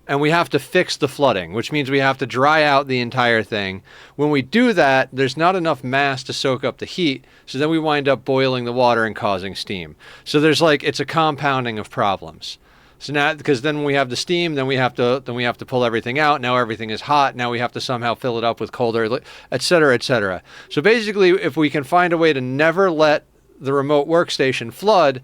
and we have to fix the flooding, which means we have to dry out the entire thing. When we do that, there's not enough mass to soak up the heat, so then we wind up boiling the water and causing steam. So there's like, it's a compounding of problems. So now, because then we have the steam, then we have to pull everything out. Now everything is hot. Now we have to somehow fill it up with colder, et cetera, et cetera. So basically, if we can find a way to never let the remote workstation flood,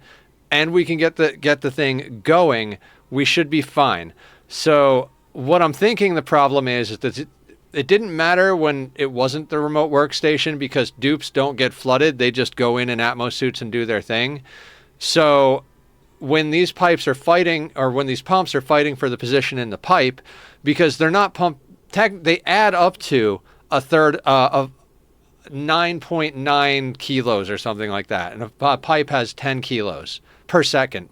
and we can get the thing going, we should be fine. So what I'm thinking the problem is that it didn't matter when it wasn't the remote workstation because dupes don't get flooded. They just go in Atmos suits and do their thing. So when these pipes are fighting, or when these pumps are fighting for the position in the pipe, because they're not pumped, they add up to a third of 9.9 kilos or something like that. And a pipe has 10 kilos per second,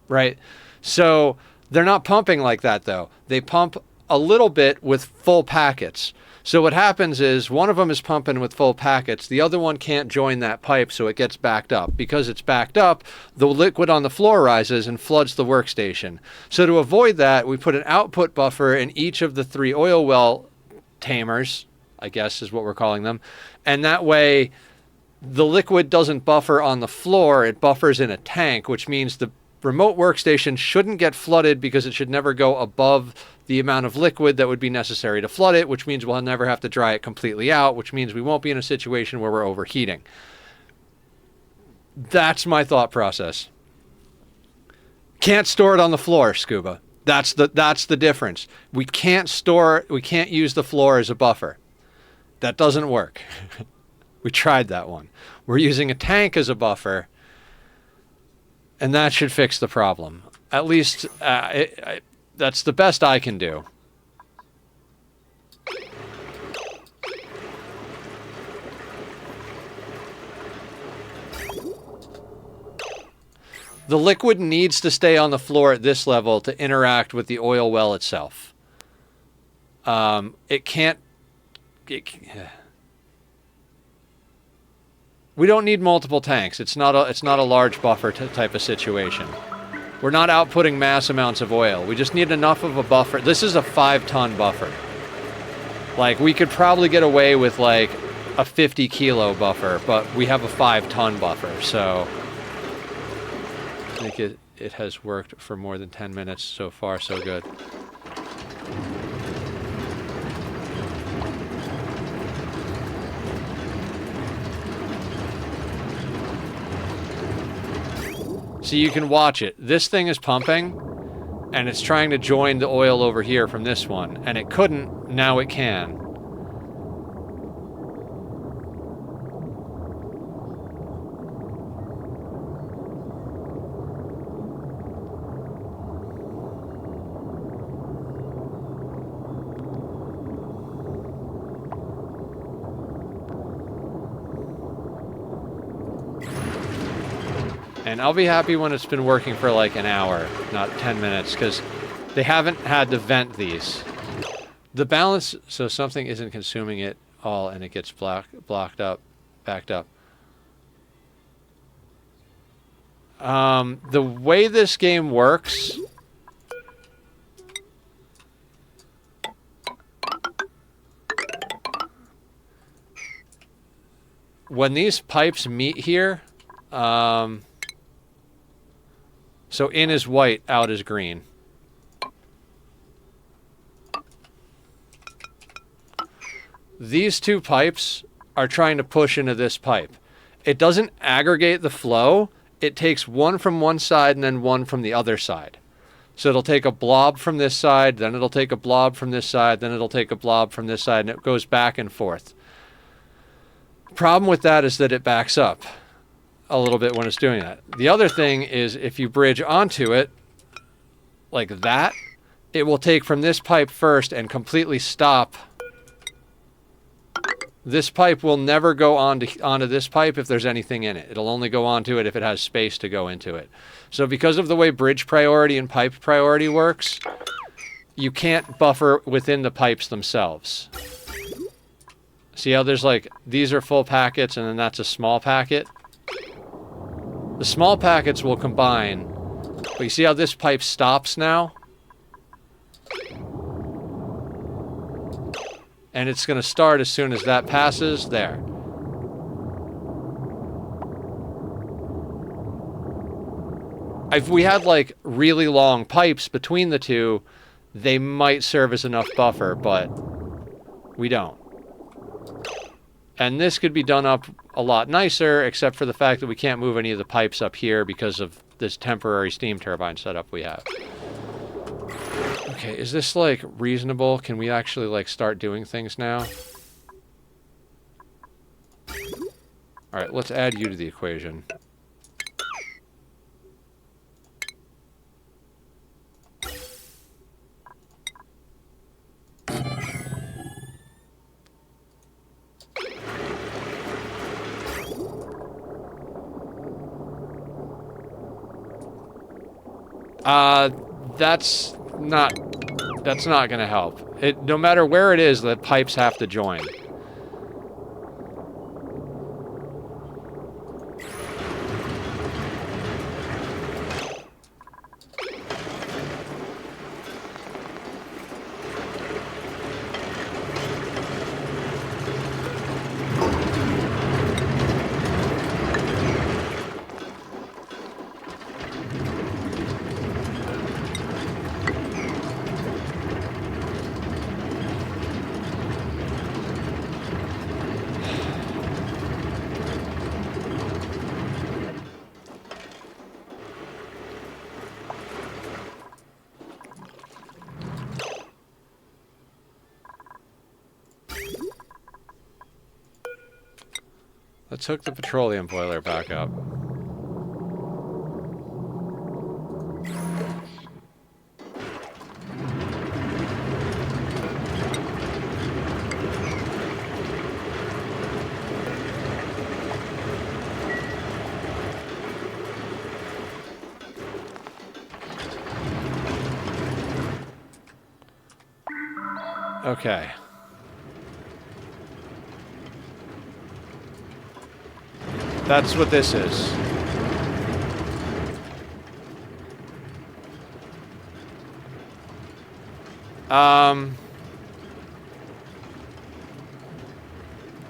right? So they're not pumping like that, though. They pump a little bit with full packets. So what happens is one of them is pumping with full packets. The other one can't join that pipe, so it gets backed up. Because it's backed up, the liquid on the floor rises and floods the workstation. So to avoid that, we put an output buffer in each of the 3 oil well tamers, I guess is what we're calling them. And that way, the liquid doesn't buffer on the floor, it buffers in a tank, which means the remote workstation shouldn't get flooded because it should never go above the amount of liquid that would be necessary to flood it, which means we'll never have to dry it completely out, which means we won't be in a situation where we're overheating. That's my thought process. Can't store it on the floor, Scuba. That's the difference. We can't use the floor as a buffer. That doesn't work. We tried that one. We're using a tank as a buffer, and that should fix the problem. At least that's the best I can do. The liquid needs to stay on the floor at this level to interact with the oil well itself. It can't... We don't need multiple tanks. It's not a large buffer type of situation. We're not outputting mass amounts of oil. We just need enough of a buffer. This is a 5-ton buffer. Like, we could probably get away with like a 50-kilo buffer, but we have a 5-ton buffer, so I think it has worked for more than 10 minutes so far, so good. So you can watch it. This thing is pumping, and it's trying to join the oil over here from this one, and it couldn't, now it can. And I'll be happy when it's been working for like an hour, not 10 minutes, because they haven't had to vent these. The balance, so something isn't consuming it all and it gets backed up. The way this game works... When these pipes meet here, so in is white, out is green. These two pipes are trying to push into this pipe. It doesn't aggregate the flow. It takes one from one side and then one from the other side. So it'll take a blob from this side, then it'll take a blob from this side, then it'll take a blob from this side, and it goes back and forth. Problem with that is that it backs up a little bit when it's doing that. The other thing is if you bridge onto it like that, it will take from this pipe first and completely stop. This pipe will never go onto this pipe if there's anything in it. It'll only go onto it if it has space to go into it. So because of the way bridge priority and pipe priority works, you can't buffer within the pipes themselves. See how there's like, these are full packets and then that's a small packet? The small packets will combine. But you see how this pipe stops now? And it's going to start as soon as that passes. There. If we had like really long pipes between the two, they might serve as enough buffer, but we don't. And this could be done up a lot nicer, except for the fact that we can't move any of the pipes up here because of this temporary steam turbine setup we have. Okay, is this like reasonable? Can we actually like start doing things now? Alright, let's add you to the equation. That's not going to help. No matter where it is, the pipes have to join. Let's hook the petroleum boiler back up. Okay. That's what this is.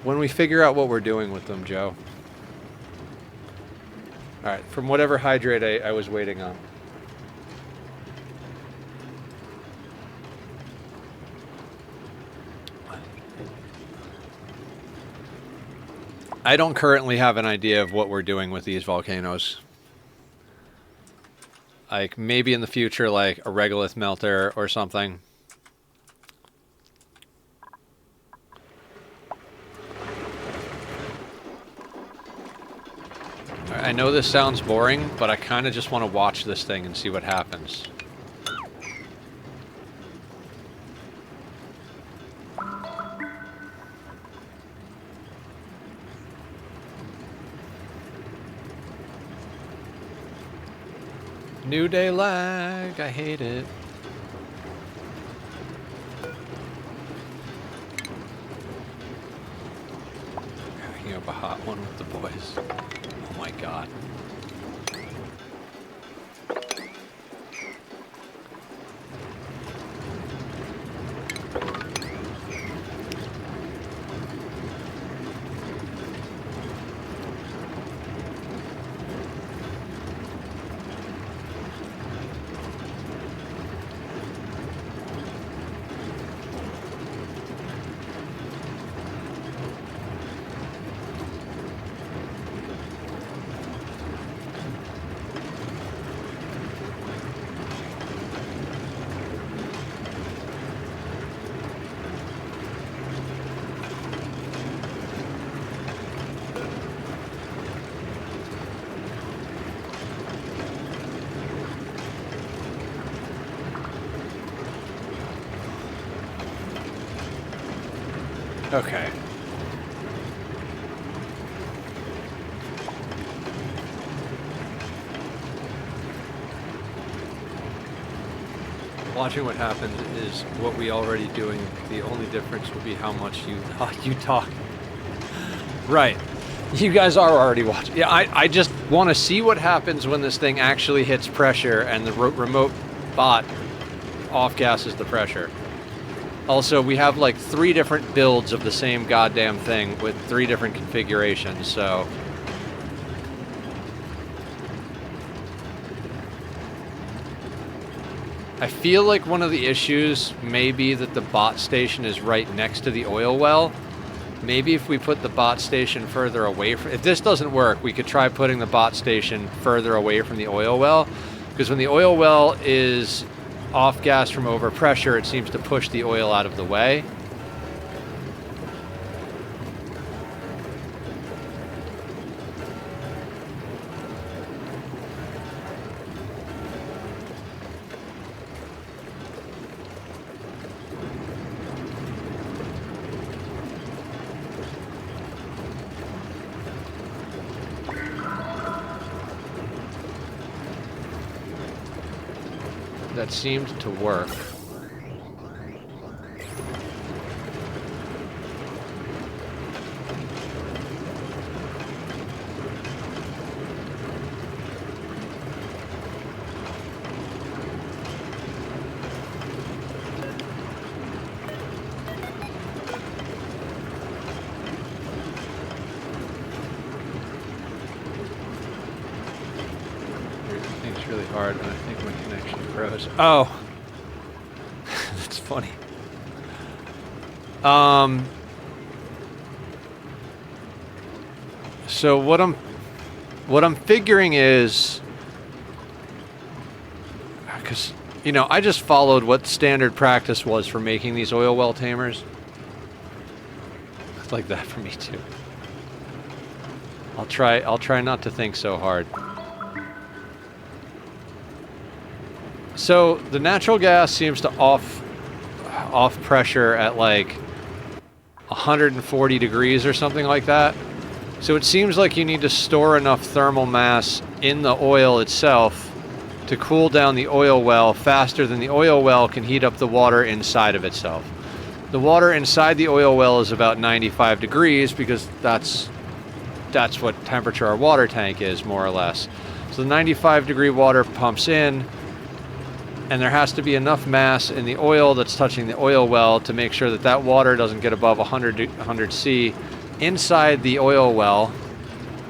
When we figure out what we're doing with them, Joe. Alright, from whatever hydrate I was waiting on. I don't currently have an idea of what we're doing with these volcanoes. Like, maybe in the future, like, a regolith melter or something. I know this sounds boring, but I kind of just want to watch this thing and see what happens. New day lag. I hate it. Cracking up a hot one with the boys. Oh my god. Okay. Watching what happens is what we already doing. The only difference will be how much you talk. Right. You guys are already watching. Yeah, I just want to see what happens when this thing actually hits pressure and the remote bot off-gasses the pressure. Also, we have like 3 different builds of the same goddamn thing with 3 different configurations, so... I feel like one of the issues may be that the bot station is right next to the oil well. Maybe if we put the bot station further away from... If this doesn't work, we could try putting the bot station further away from the oil well. Because when the oil well is off gas from overpressure, it seems to push the oil out of the way. That seemed to work. It's really hard when I think my connection froze. Oh, that's funny. So what I'm figuring is, because you know, I just followed what standard practice was for making these oil well tamers. It's like that for me too. I'll try not to think so hard. So the natural gas seems to off pressure at like 140 degrees or something like that. So it seems like you need to store enough thermal mass in the oil itself to cool down the oil well faster than the oil well can heat up the water inside of itself. The water inside the oil well is about 95 degrees because that's what temperature our water tank is, more or less. So the 95 degree water pumps in, and there has to be enough mass in the oil that's touching the oil well to make sure that that water doesn't get above 100 C inside the oil well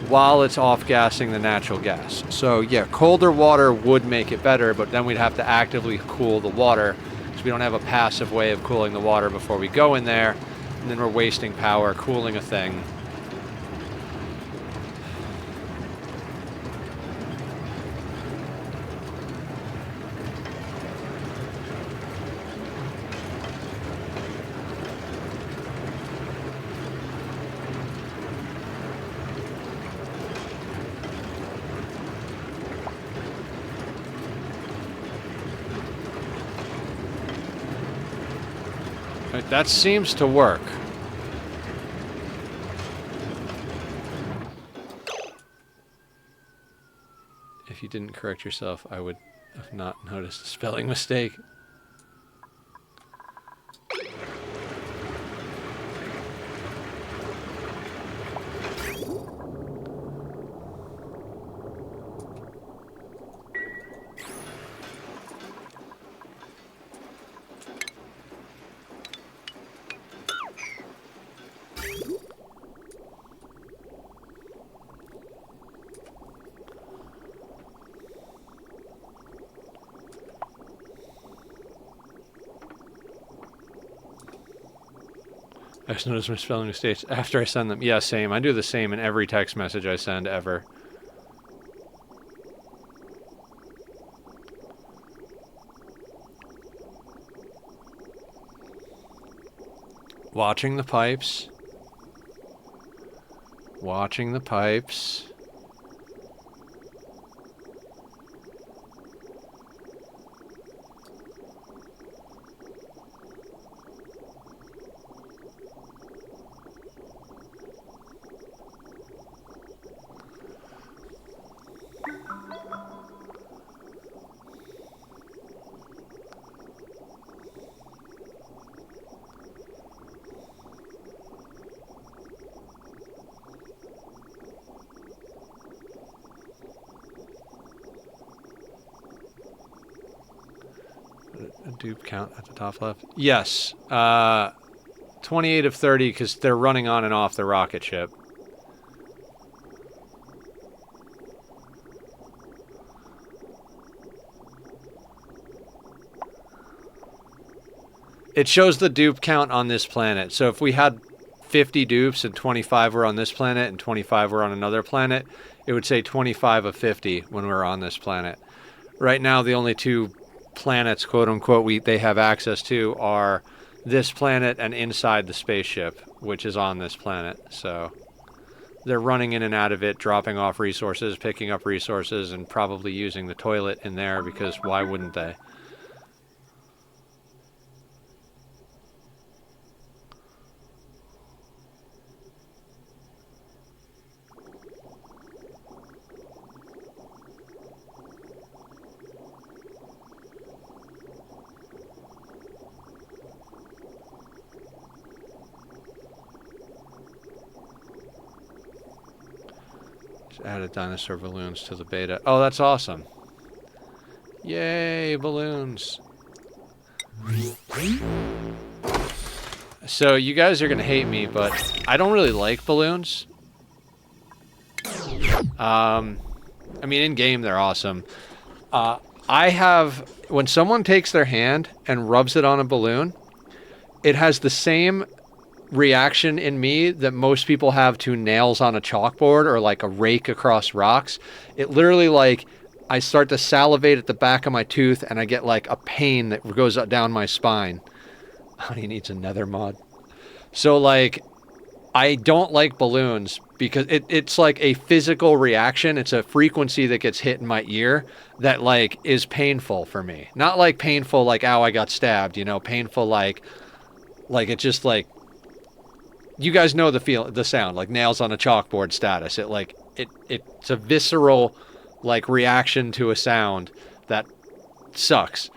while it's off-gassing the natural gas. So yeah, colder water would make it better, but then we'd have to actively cool the water because we don't have a passive way of cooling the water before we go in there, and then we're wasting power cooling a thing. That seems to work. If you didn't correct yourself, I would have not noticed a spelling mistake. I just noticed my spelling mistakes after I send them. Yeah, same. I do the same in every text message I send ever. Watching the pipes. Watching the pipes. A dupe count at the top left? Yes. 28 of 30 because they're running on and off the rocket ship. It shows the dupe count on this planet. So if we had 50 dupes and 25 were on this planet and 25 were on another planet, it would say 25 of 50 when we're on this planet. Right now, the only two planets, quote unquote, they have access to are this planet and inside the spaceship, which is on this planet. So they're running in and out of it, dropping off resources, picking up resources, and probably using the toilet in there because why wouldn't they? Added dinosaur balloons to the beta. Oh, that's awesome. Yay, balloons. So you guys are going to hate me, but I don't really like balloons. I mean, in-game, they're awesome. When someone takes their hand and rubs it on a balloon, it has the same reaction in me that most people have to nails on a chalkboard or like a rake across rocks. It literally, like, I start to salivate at the back of my tooth and I get like a pain that goes down my spine. Honey needs a nether mod. So like, I don't like balloons because it's like a physical reaction. It's a frequency that gets hit in my ear that like is painful for me. Not like painful like, ow, I got stabbed, you know, painful like it just like, you guys know the sound, like nails on a chalkboard status. It's a visceral, like, reaction to a sound that sucks.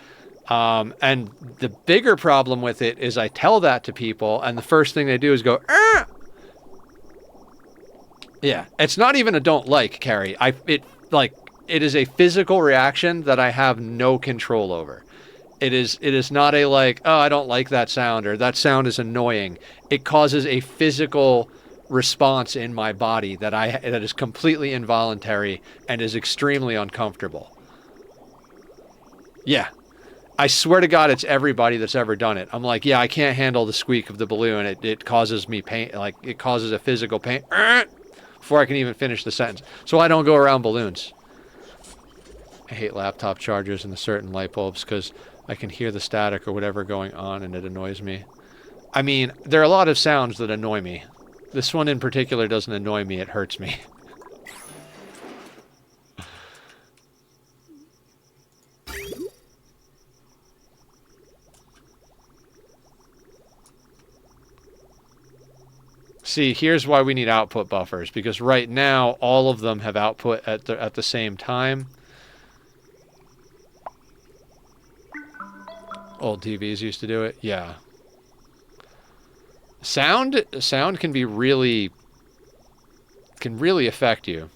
And the bigger problem with it is I tell that to people, and the first thing they do is go, "Ah!" Yeah, it's not even a don't like, Carrie. It is a physical reaction that I have no control over. It is not a like, oh, I don't like that sound or that sound is annoying. It causes a physical response in my body that is completely involuntary and is extremely uncomfortable. Yeah. I swear to God, it's everybody that's ever done it. I'm like, yeah, I can't handle the squeak of the balloon. It causes me pain, like it causes a physical pain before I can even finish the sentence. So I don't go around balloons. I hate laptop chargers and the certain light bulbs because I can hear the static or whatever going on and it annoys me. I mean, there are a lot of sounds that annoy me. This one in particular doesn't annoy me, it hurts me. See, here's why we need output buffers, because right now all of them have output at the same time. Old TVs used to do it. Yeah. Sound can be really affect you.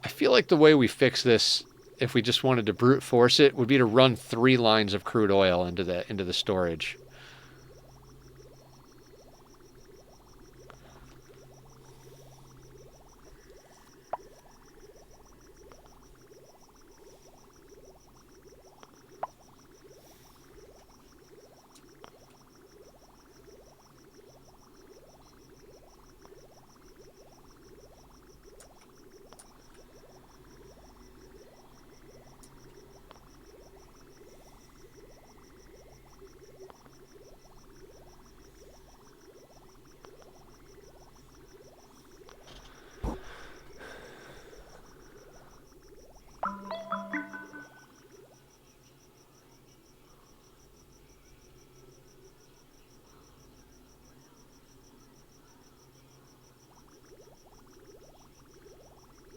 I feel like the way we fix this, if we just wanted to brute force it, would be to run 3 lines of crude oil into the storage.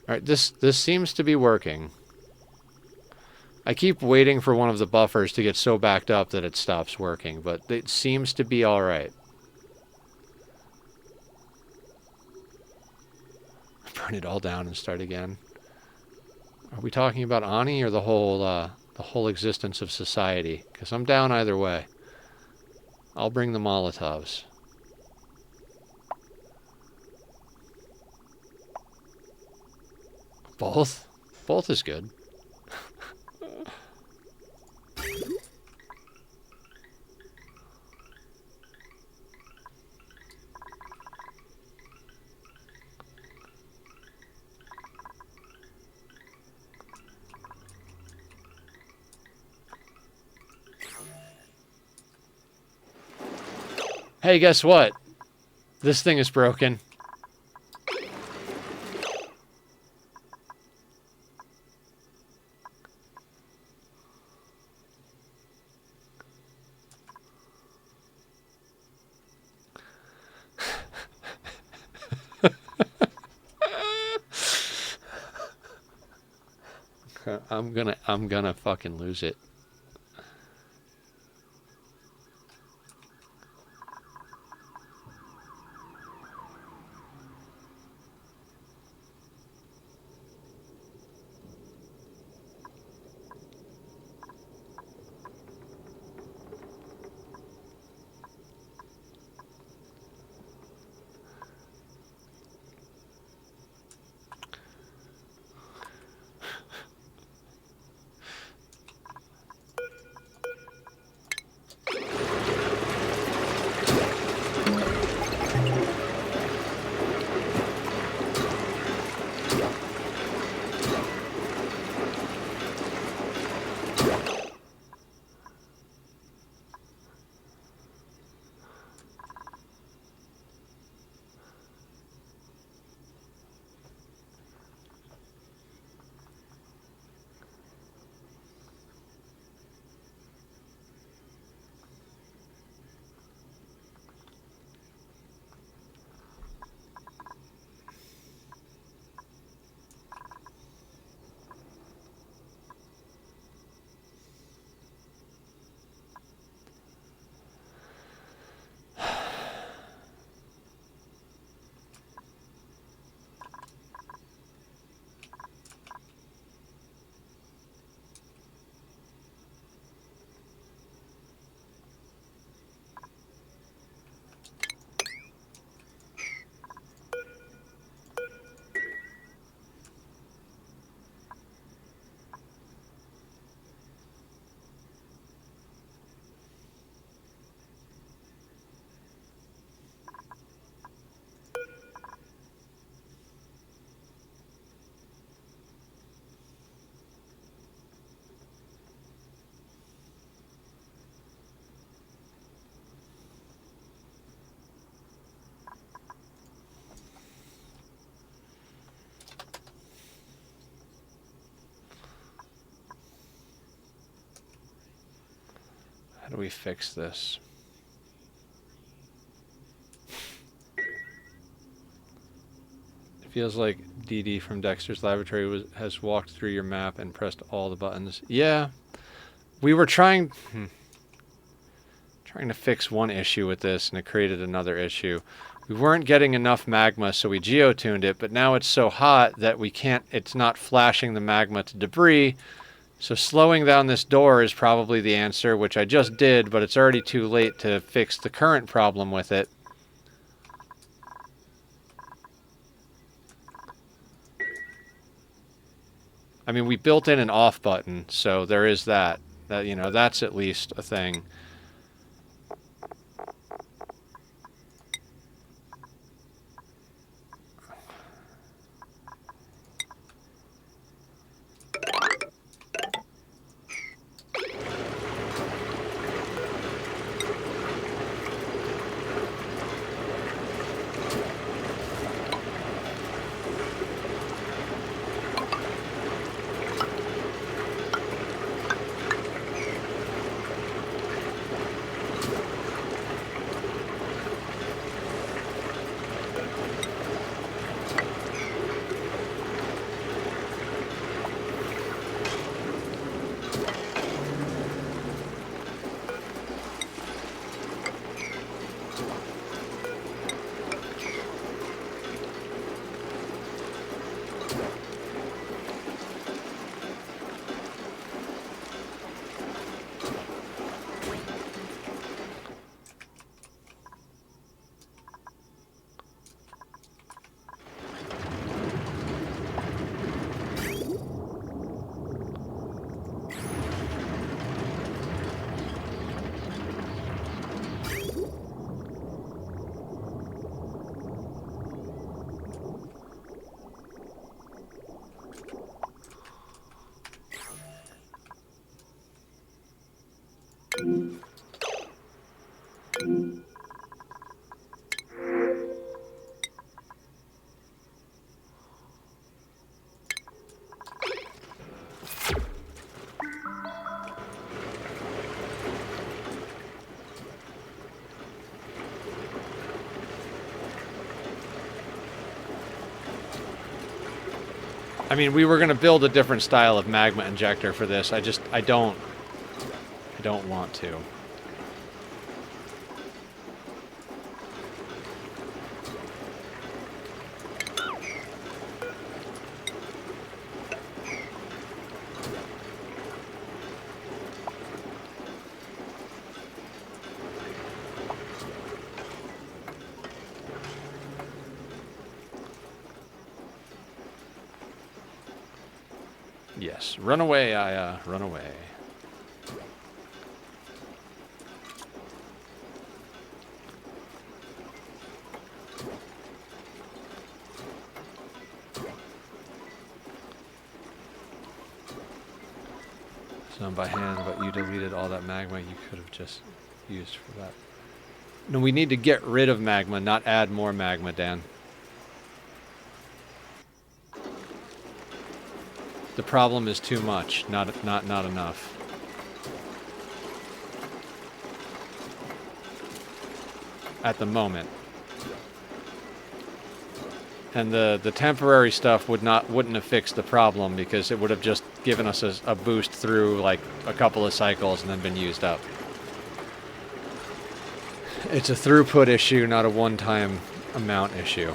Alright, this seems to be working. I keep waiting for one of the buffers to get so backed up that it stops working, but it seems to be alright. Burn it all down and start again. Are we talking about Ani or the whole existence of society? Because I'm down either way. I'll bring the Molotovs. Both? Both is good. Hey, guess what? This thing is broken. I'm gonna fucking lose it. How do we fix this? Feels like DD from Dexter's Laboratory has walked through your map and pressed all the buttons. Yeah, we were trying to fix one issue with this, and it created another issue. We weren't getting enough magma, so we geotuned it, but now it's so hot that we can't, it's not flashing the magma to debris. So slowing down this door is probably the answer, which I just did, but it's already too late to fix the current problem with it. I mean, we built in an off button, so there is that. That, you know, that's at least a thing. I mean, we were going to build a different style of magma injector for this. I don't want to. Yes, run away, Aya, run away. It's done by hand, but you deleted all that magma you could have just used for that. No, we need to get rid of magma, not add more magma, Dan. The problem is too much, not enough. At the moment. And the temporary stuff wouldn't have fixed the problem because it would have just given us a boost through like a couple of cycles and then been used up. It's a throughput issue, not a one-time amount issue.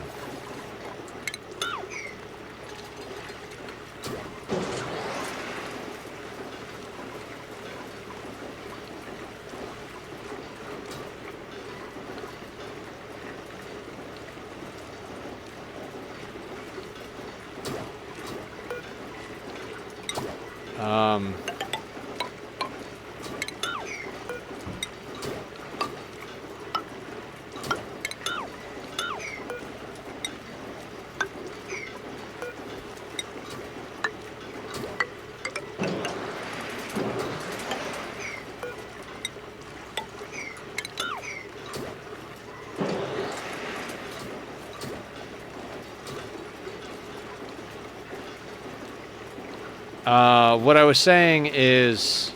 What I was saying is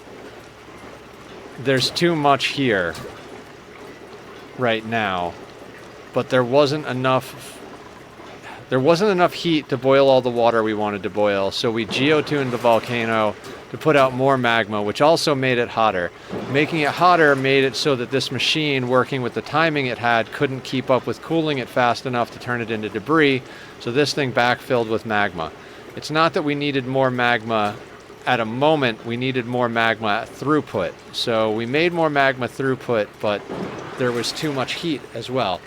there's too much here right now, but there wasn't enough. There wasn't enough heat to boil all the water we wanted to boil, so we geotuned the volcano to put out more magma, which also made it hotter. Making it hotter made it so that this machine, working with the timing it had, couldn't keep up with cooling it fast enough to turn it into debris, so this thing backfilled with magma. It's not that we needed more magma at a moment, we needed more magma at throughput. So we made more magma throughput, but there was too much heat as well.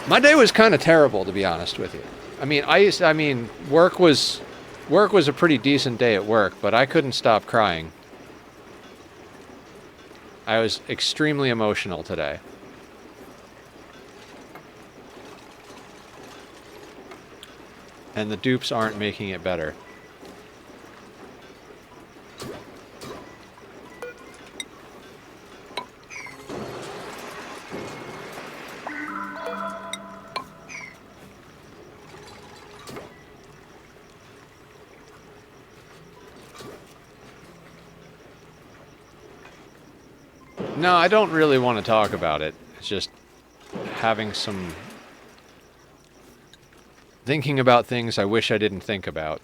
My day was kind of terrible, to be honest with you. I mean, work was a pretty decent day at work, but I couldn't stop crying. I was extremely emotional today. And the dupes aren't making it better. No, I don't really want to talk about it. It's just having some... thinking about things I wish I didn't think about.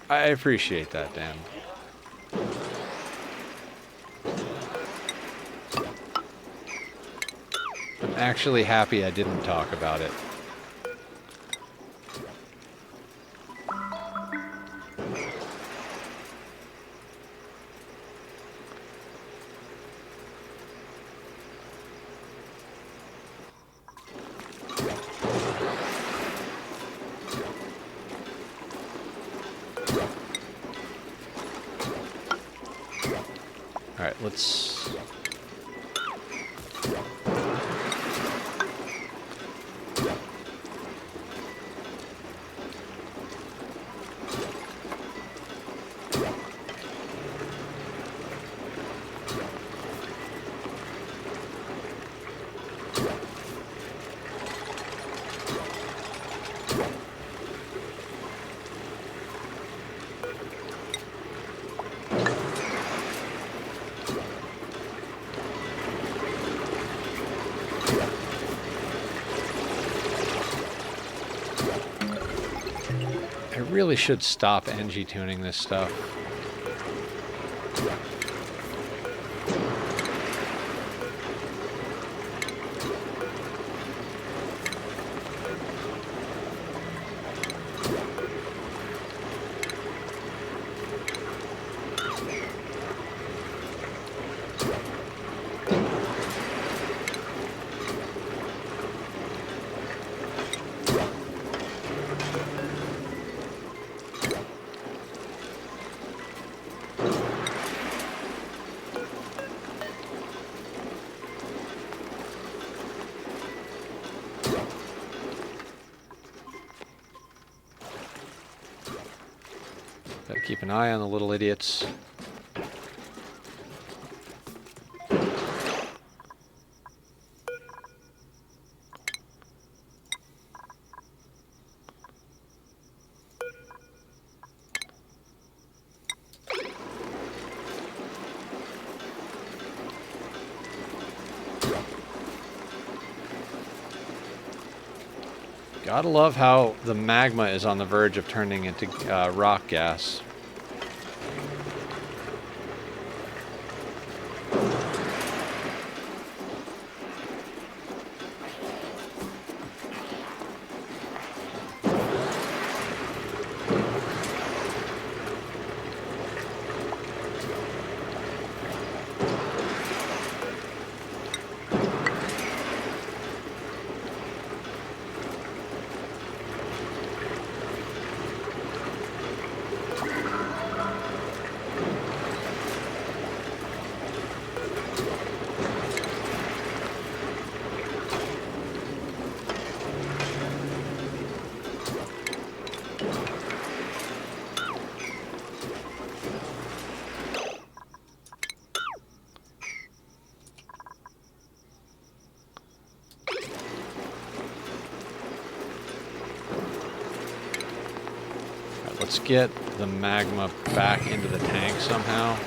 I appreciate that, Dan. I'm actually happy I didn't talk about it. Alright, let's... I really should stop NG tuning this stuff. Gotta keep an eye on the little idiots. Gotta love how the magma is on the verge of turning into rock gas. Let's get the magma back into the tank somehow.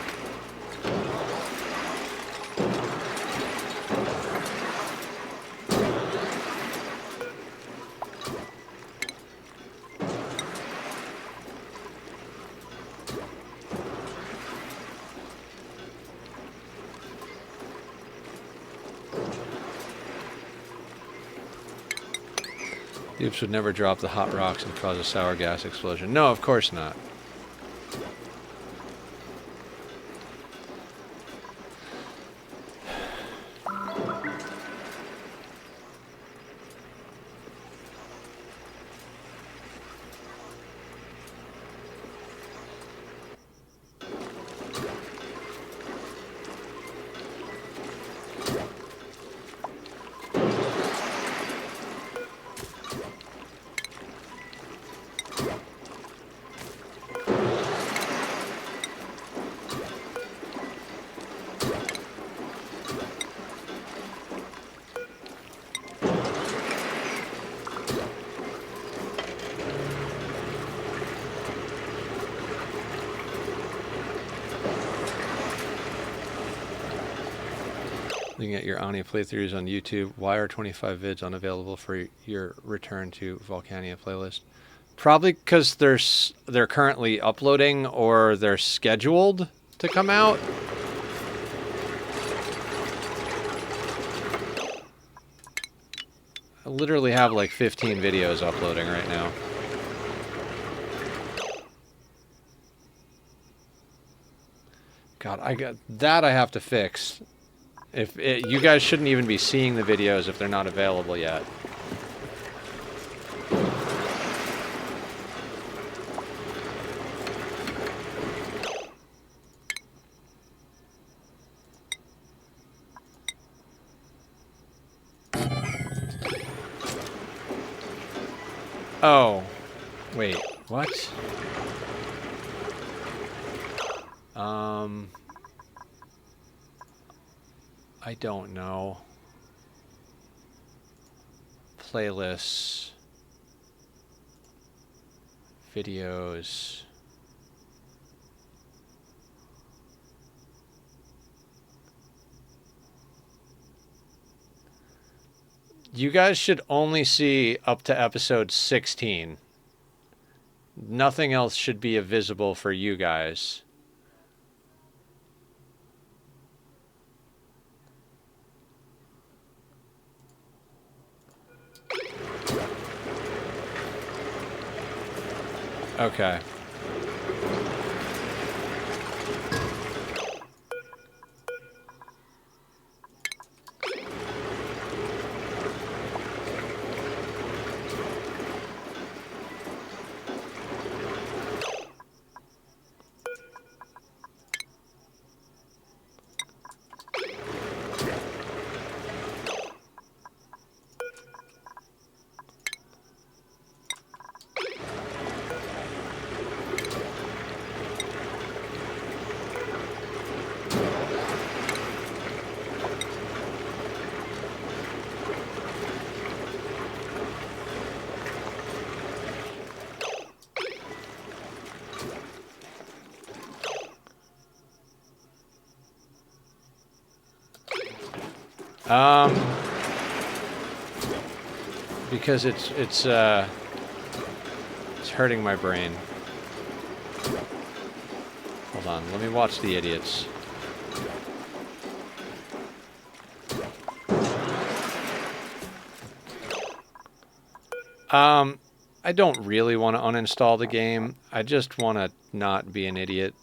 Dupes would never drop the hot rocks and cause a sour gas explosion. No, of course not. Looking at your Anya playthroughs on YouTube, why are 25 vids unavailable for your return to Volcanea playlist? Probably because they're currently uploading or they're scheduled to come out. I literally have like 15 videos uploading right now. God, I have to fix. You guys shouldn't even be seeing the videos if they're not available yet. Oh, wait, what? I don't know. Playlists. Videos. You guys should only see up to episode 16. Nothing else should be visible for you guys. Okay. Because it's hurting my brain. Hold on, let me watch the idiots. I don't really want to uninstall the game. I just want to not be an idiot.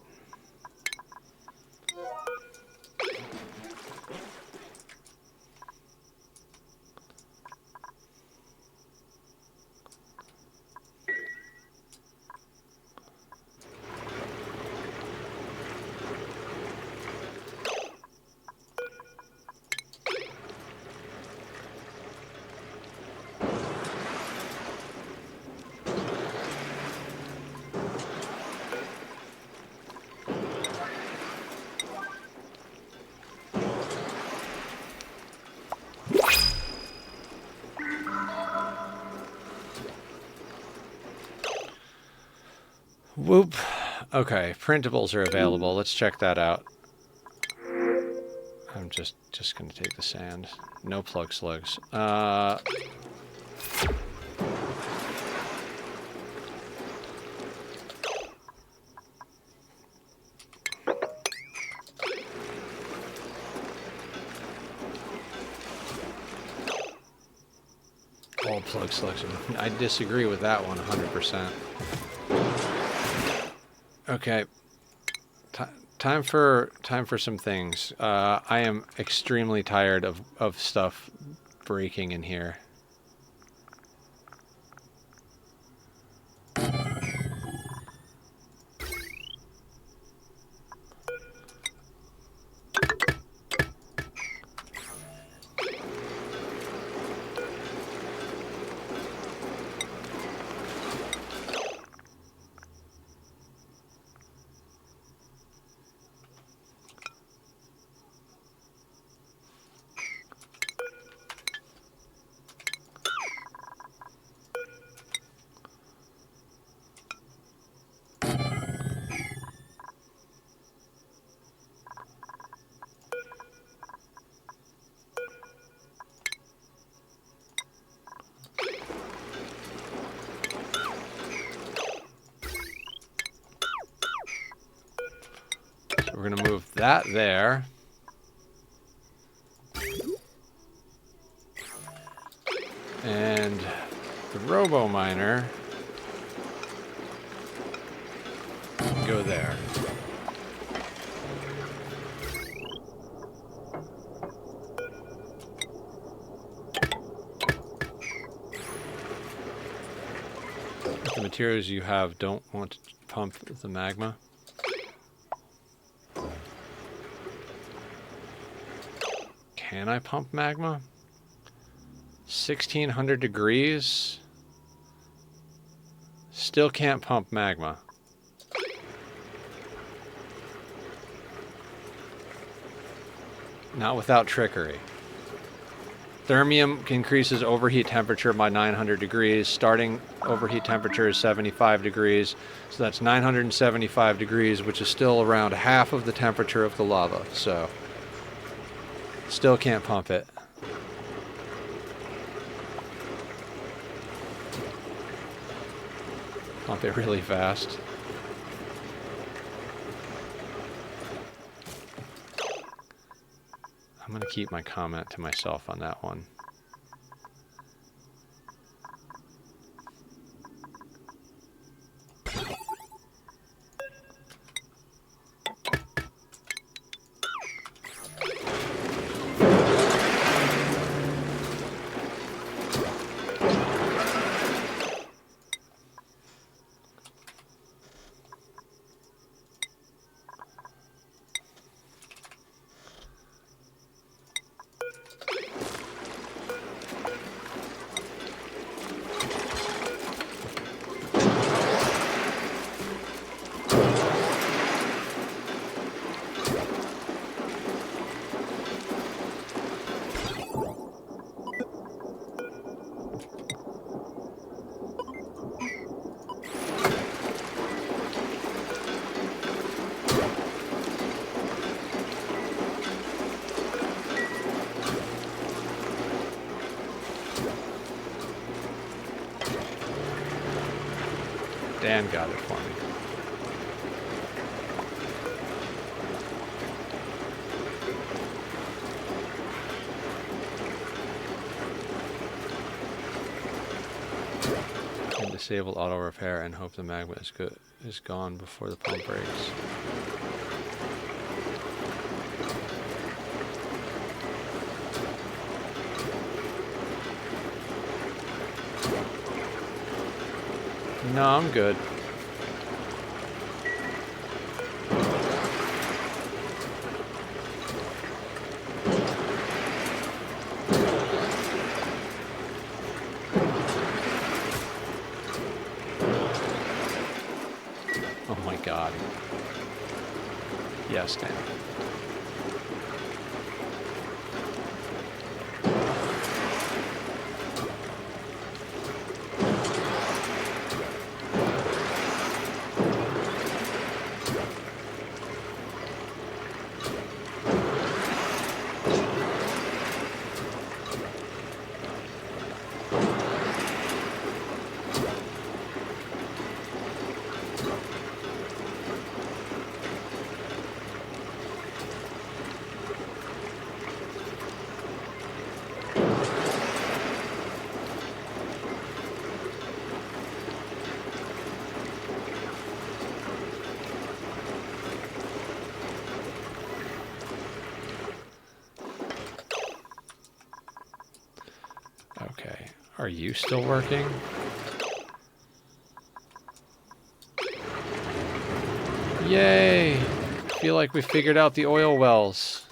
Whoop. Okay, printables are available. Let's check that out. I'm just gonna take the sand. No plug slugs. All plug slugs. I disagree with that one 100%. Okay. Time for some things. I am extremely tired of stuff breaking in here. We're going to move that there. And the robo miner go there. The materials you have don't want to pump the magma. Can I pump magma? 1600 degrees. Still can't pump magma. Not without trickery. Thermium increases overheat temperature by 900 degrees. Starting overheat temperature is 75 degrees. So that's 975 degrees, which is still around half of the temperature of the lava. So still can't pump it. Pump it really fast. I'm going to keep my comment to myself on that one. Dan got it for me. And disable auto repair and hope the magma is gone before the pump breaks. No, I'm good. Oh my God. Yes, Dan. Are you still working? Yay! Feel like we figured out the oil wells.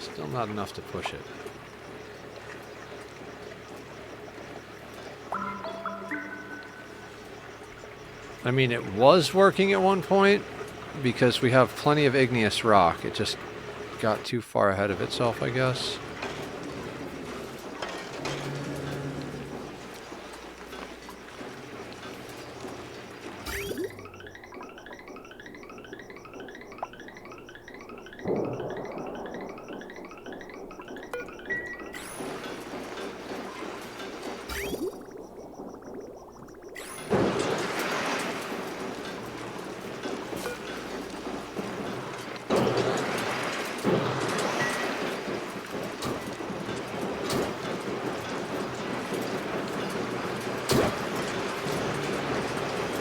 Still not enough to push it. I mean, it was working at one point because we have plenty of igneous rock. It just got too far ahead of itself, I guess.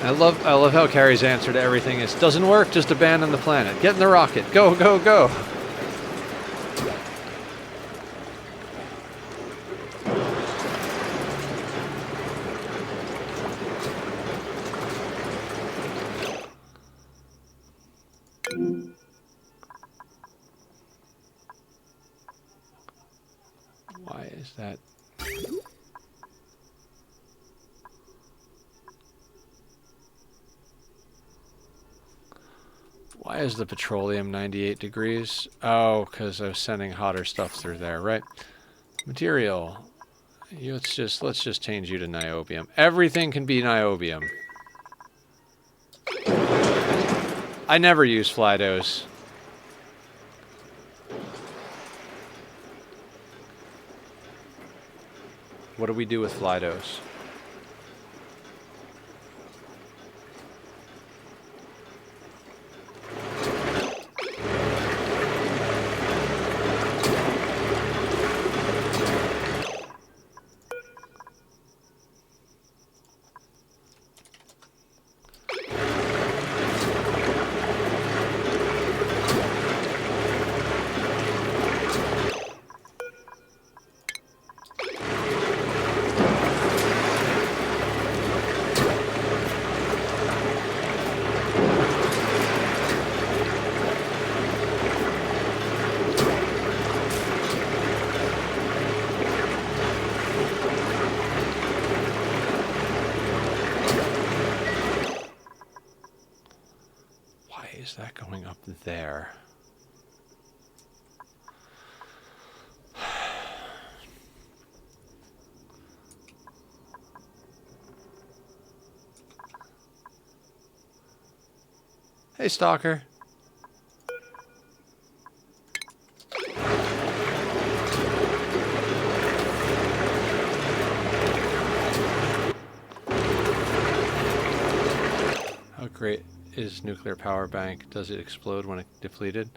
I love how Carrie's answer to everything is, doesn't work, just abandon the planet. Get in the rocket. Go, go, go. Why is that? Why is the petroleum 98 degrees? Oh, because I was sending hotter stuff through there, right? Material. Let's just change you to niobium. Everything can be niobium. I never use FLIDOs. What do we do with FLIDOs? Is that going up there? Hey, Stalker. How great is nuclear power bank? Does it explode when it depleted?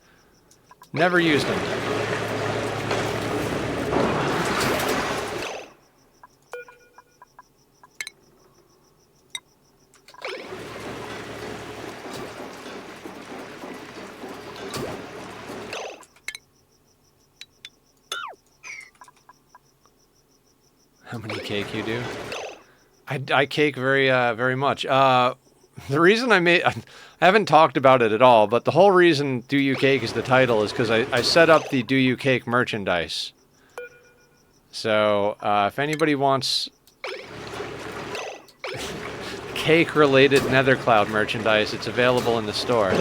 Never used them. How many cake you do? I cake very much. The reason I haven't talked about it at all, but the whole reason Do You Cake is the title is because I set up the Do You Cake merchandise. So, if anybody wants Cake-related Nether Cloud merchandise. It's available in the store.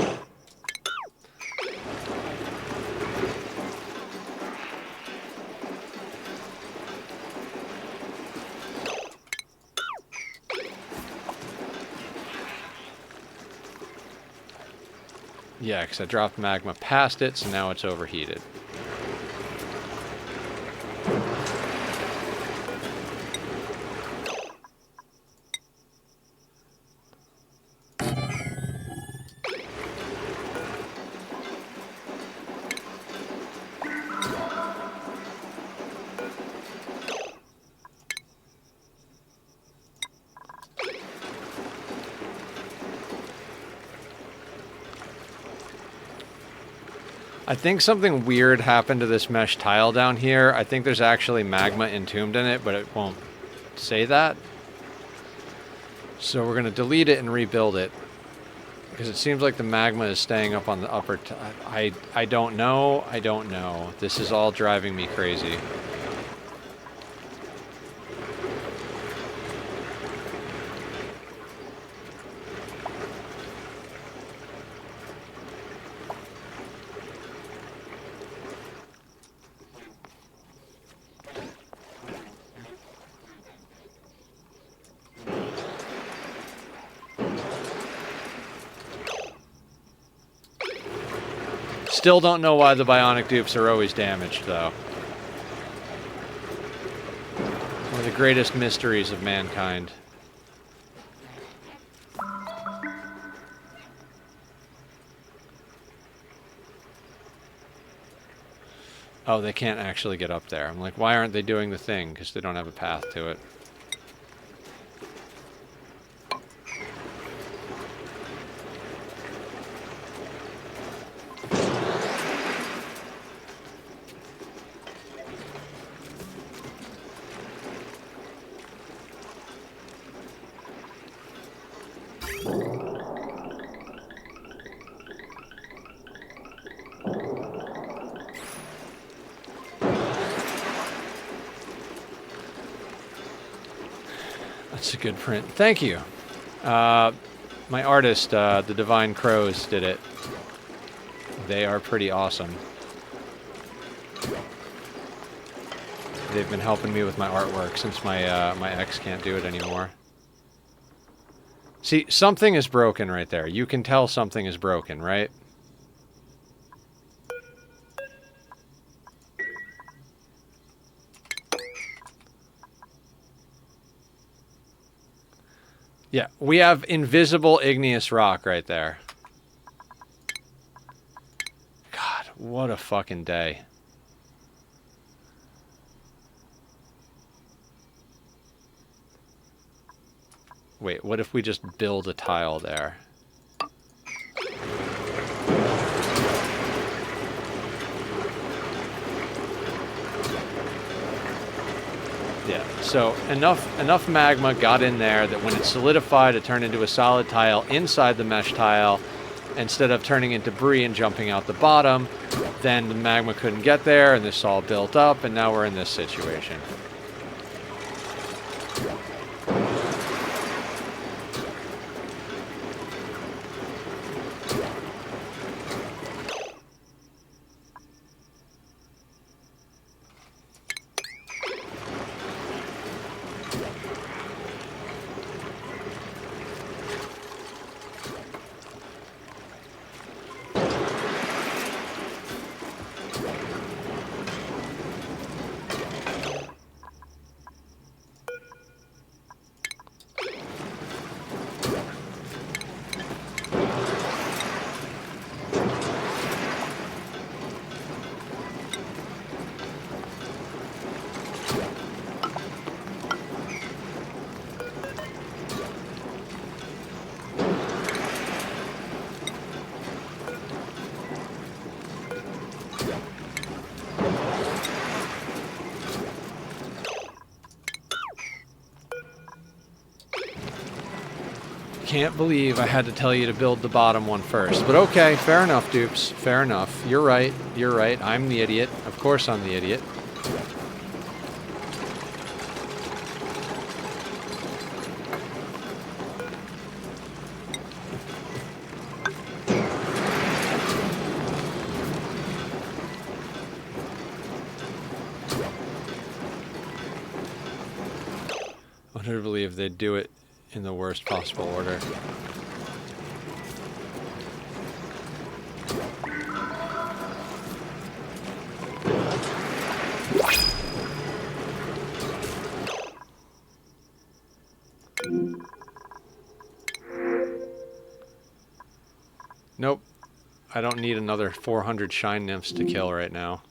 Yeah, because I dropped magma past it, so now it's overheated. I think something weird happened to this mesh tile down here. I think there's actually magma entombed in it, but it won't say that. So we're going to delete it and rebuild it. Because it seems like the magma is staying up on the upper... I don't know. I don't know. This is all driving me crazy. Still don't know why the bionic dupes are always damaged, though. One of the greatest mysteries of mankind. Oh, they can't actually get up there. I'm like, why aren't they doing the thing? Because they don't have a path to it. That's a good print. Thank you. My artist, the Divine Crows, did it. They are pretty awesome. They've been helping me with my artwork since my my ex can't do it anymore. See, something is broken right there. You can tell something is broken, right? Yeah, we have invisible igneous rock right there. God, what a fucking day. Wait, what if we just build a tile there? Yeah, so enough magma got in there that when it solidified, it turned into a solid tile inside the mesh tile. Instead of turning into debris and jumping out the bottom, then the magma couldn't get there, and this all built up, and now we're in this situation. Can't believe I had to tell you to build the bottom one first. But okay, fair enough, dupes. Fair enough. You're right. You're right. I'm the idiot. Of course I'm the idiot. I believe they do it in the worst possible order. Nope. I don't need another 400 shine nymphs to kill right now.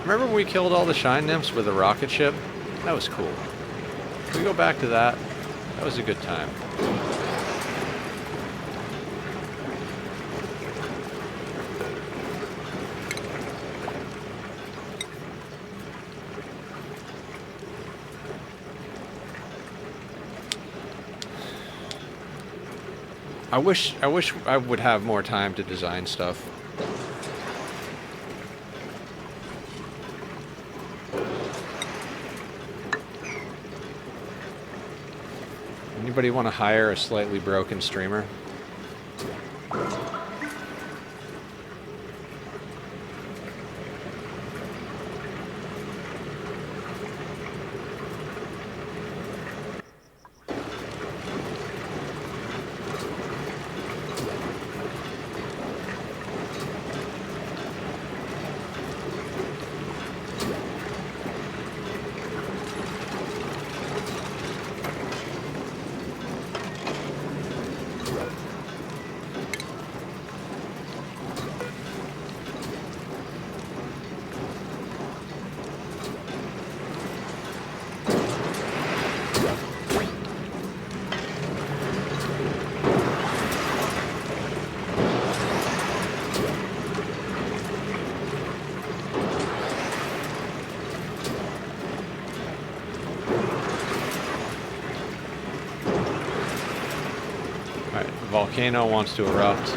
Remember when we killed all the shine nymphs with a rocket ship? That was cool. Can we go back to that? That was a good time. I wish I would have more time to design stuff. Anybody want to hire a slightly broken streamer? Volcano wants to erupt.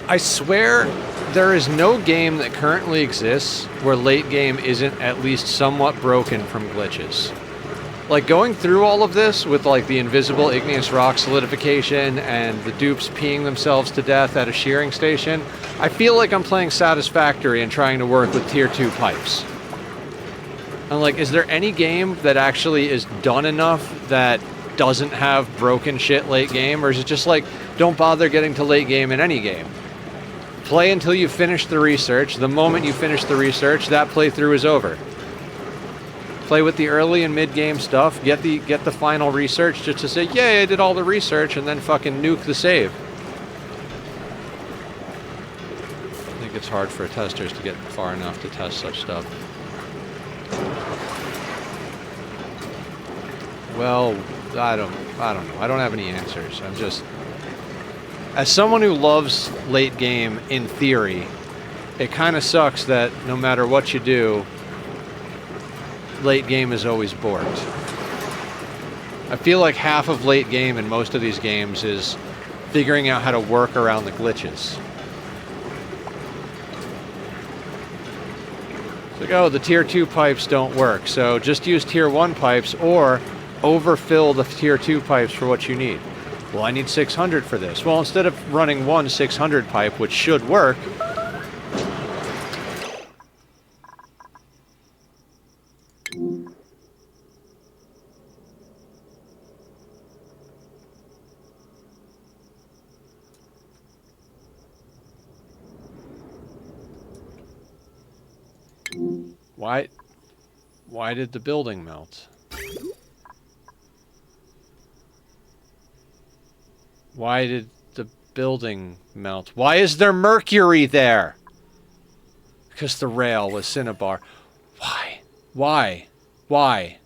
I swear there is no game that currently exists where late game isn't at least somewhat broken from glitches. Like going through all of this with like the invisible igneous rock solidification and the dupes peeing themselves to death at a shearing station, I feel like I'm playing Satisfactory and trying to work with tier 2 pipes. I'm like, is there any game that actually is done enough that doesn't have broken shit late game? Or is it just like, don't bother getting to late game in any game? Play until you finish the research. The moment you finish the research, that playthrough is over. Play with the early and mid-game stuff. Get the final research just to say, yay, I did all the research, and then fucking nuke the save. I think it's hard for testers to get far enough to test such stuff. Well, I don't know. I don't have any answers. I'm just... As someone who loves late game in theory, it kind of sucks that no matter what you do, late game is always borked. I feel like half of late game in most of these games is figuring out how to work around the glitches. It's like, oh, the tier 2 pipes don't work, so just use tier 1 pipes or overfill the tier 2 pipes for what you need. Well, I need 600 for this. Well, instead of running one 600 pipe, which should work, why did the building melt? Why did the building melt? Why is there mercury there? Because the rail was cinnabar. Why? Why? Why?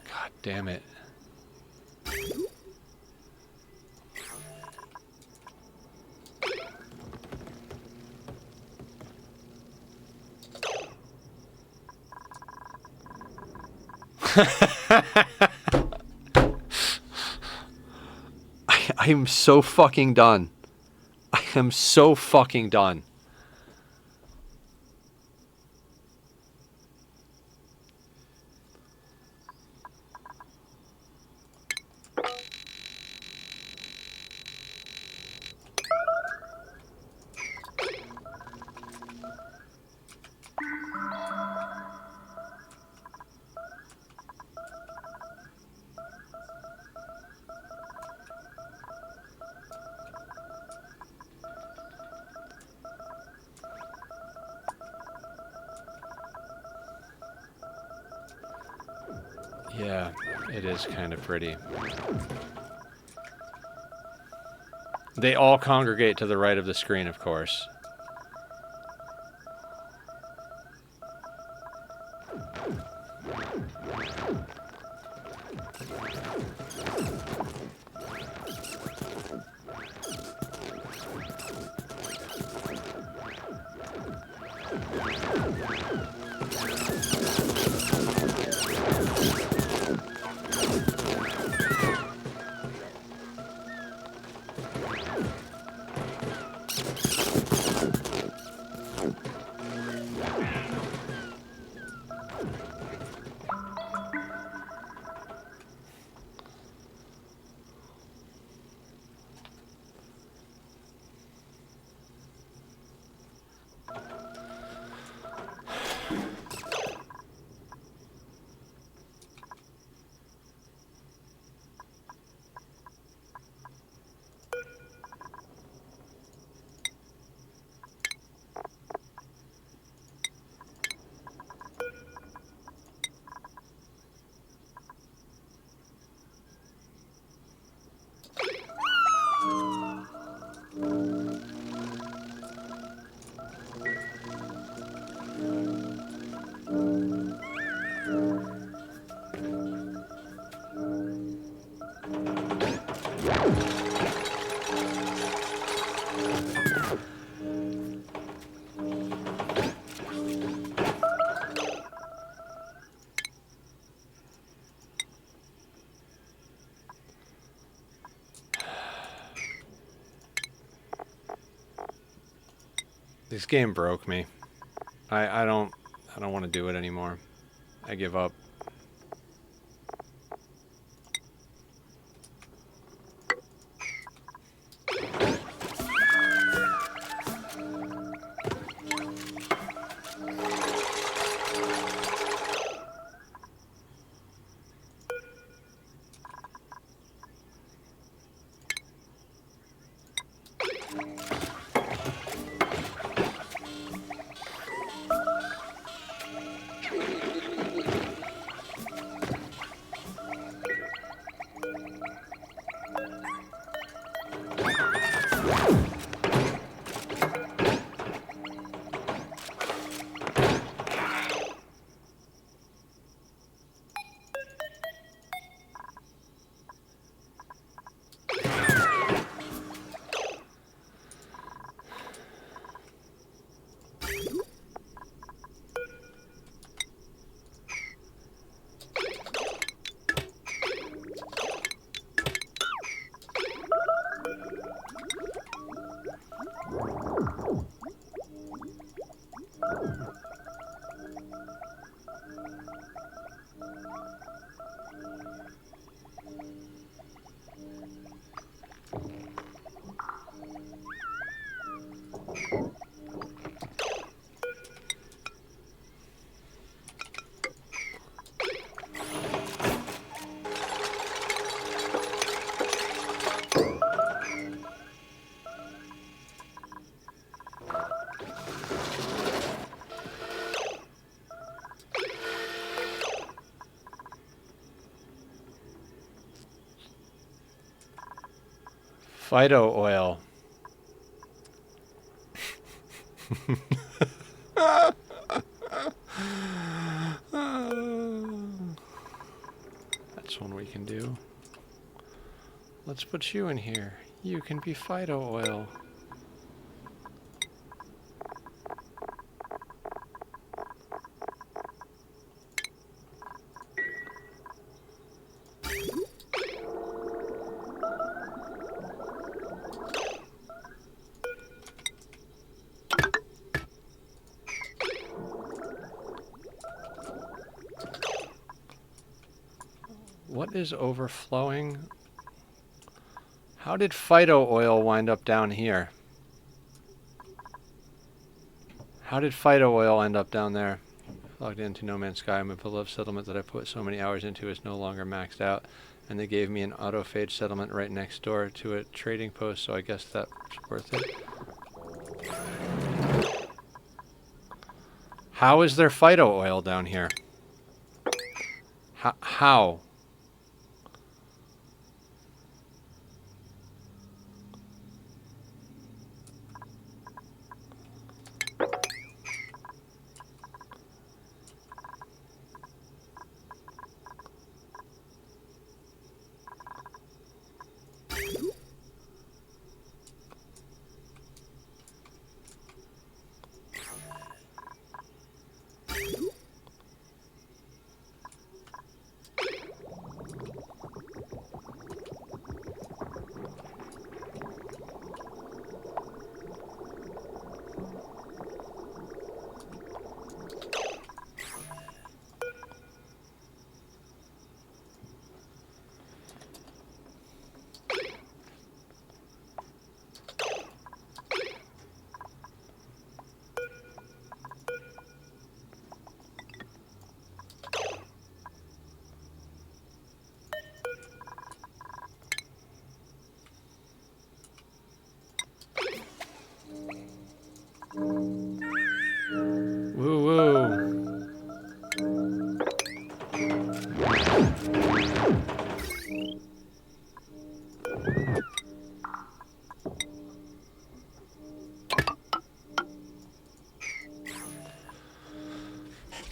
God damn it. I am so fucking done. I am so fucking done. Yeah, it is kind of pretty. They all congregate to the right of the screen, of course. This game broke me. I don't want to do it anymore. I give up. Phyto oil. That's one we can do. Let's put you in here. You can be phyto oil. What is overflowing? How did phyto oil wind up down here? How did phyto oil end up down there? Logged into No Man's Sky. My beloved settlement that I put so many hours into is no longer maxed out. And they gave me an autophage settlement right next door to a trading post, so I guess that's worth it. How is there phyto oil down here? How?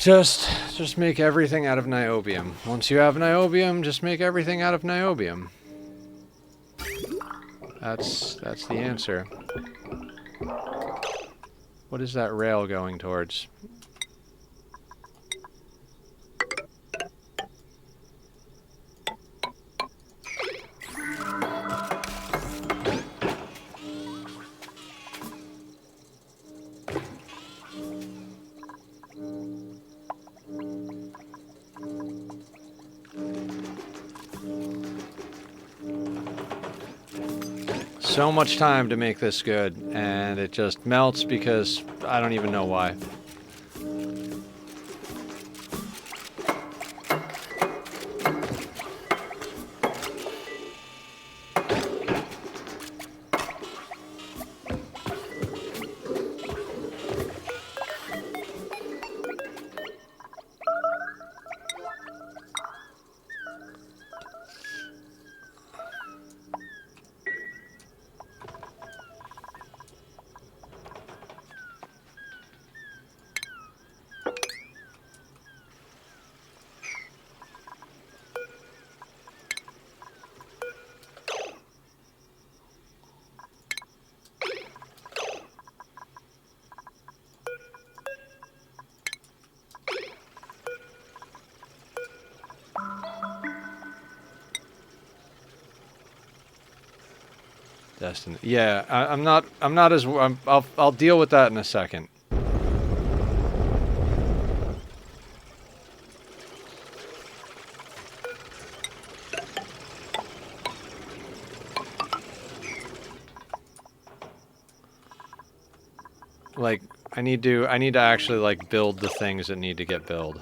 Just make everything out of niobium. Once you have niobium, just make everything out of niobium. That's the answer. What is that rail going towards? So much time to make this good, and it just melts because I don't even know why. Destiny. Yeah, I'm not as I'll deal with that in a second. Like I need to actually like build the things that need to get built.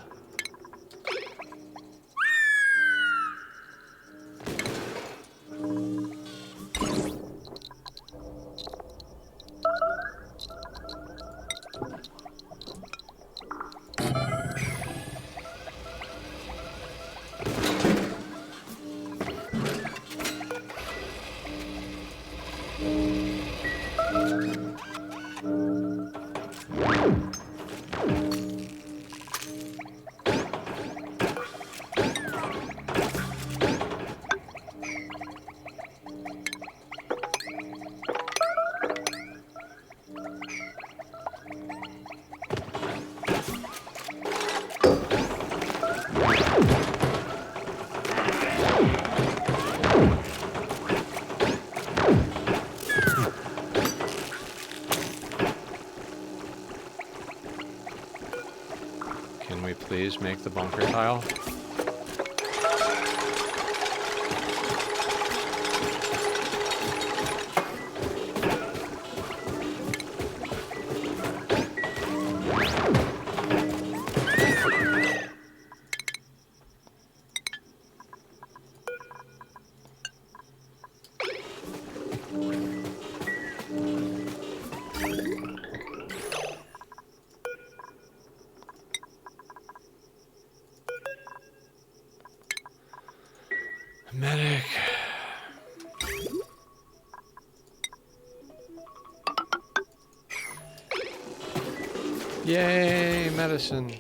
Make the bunker tile. Yay, medicine.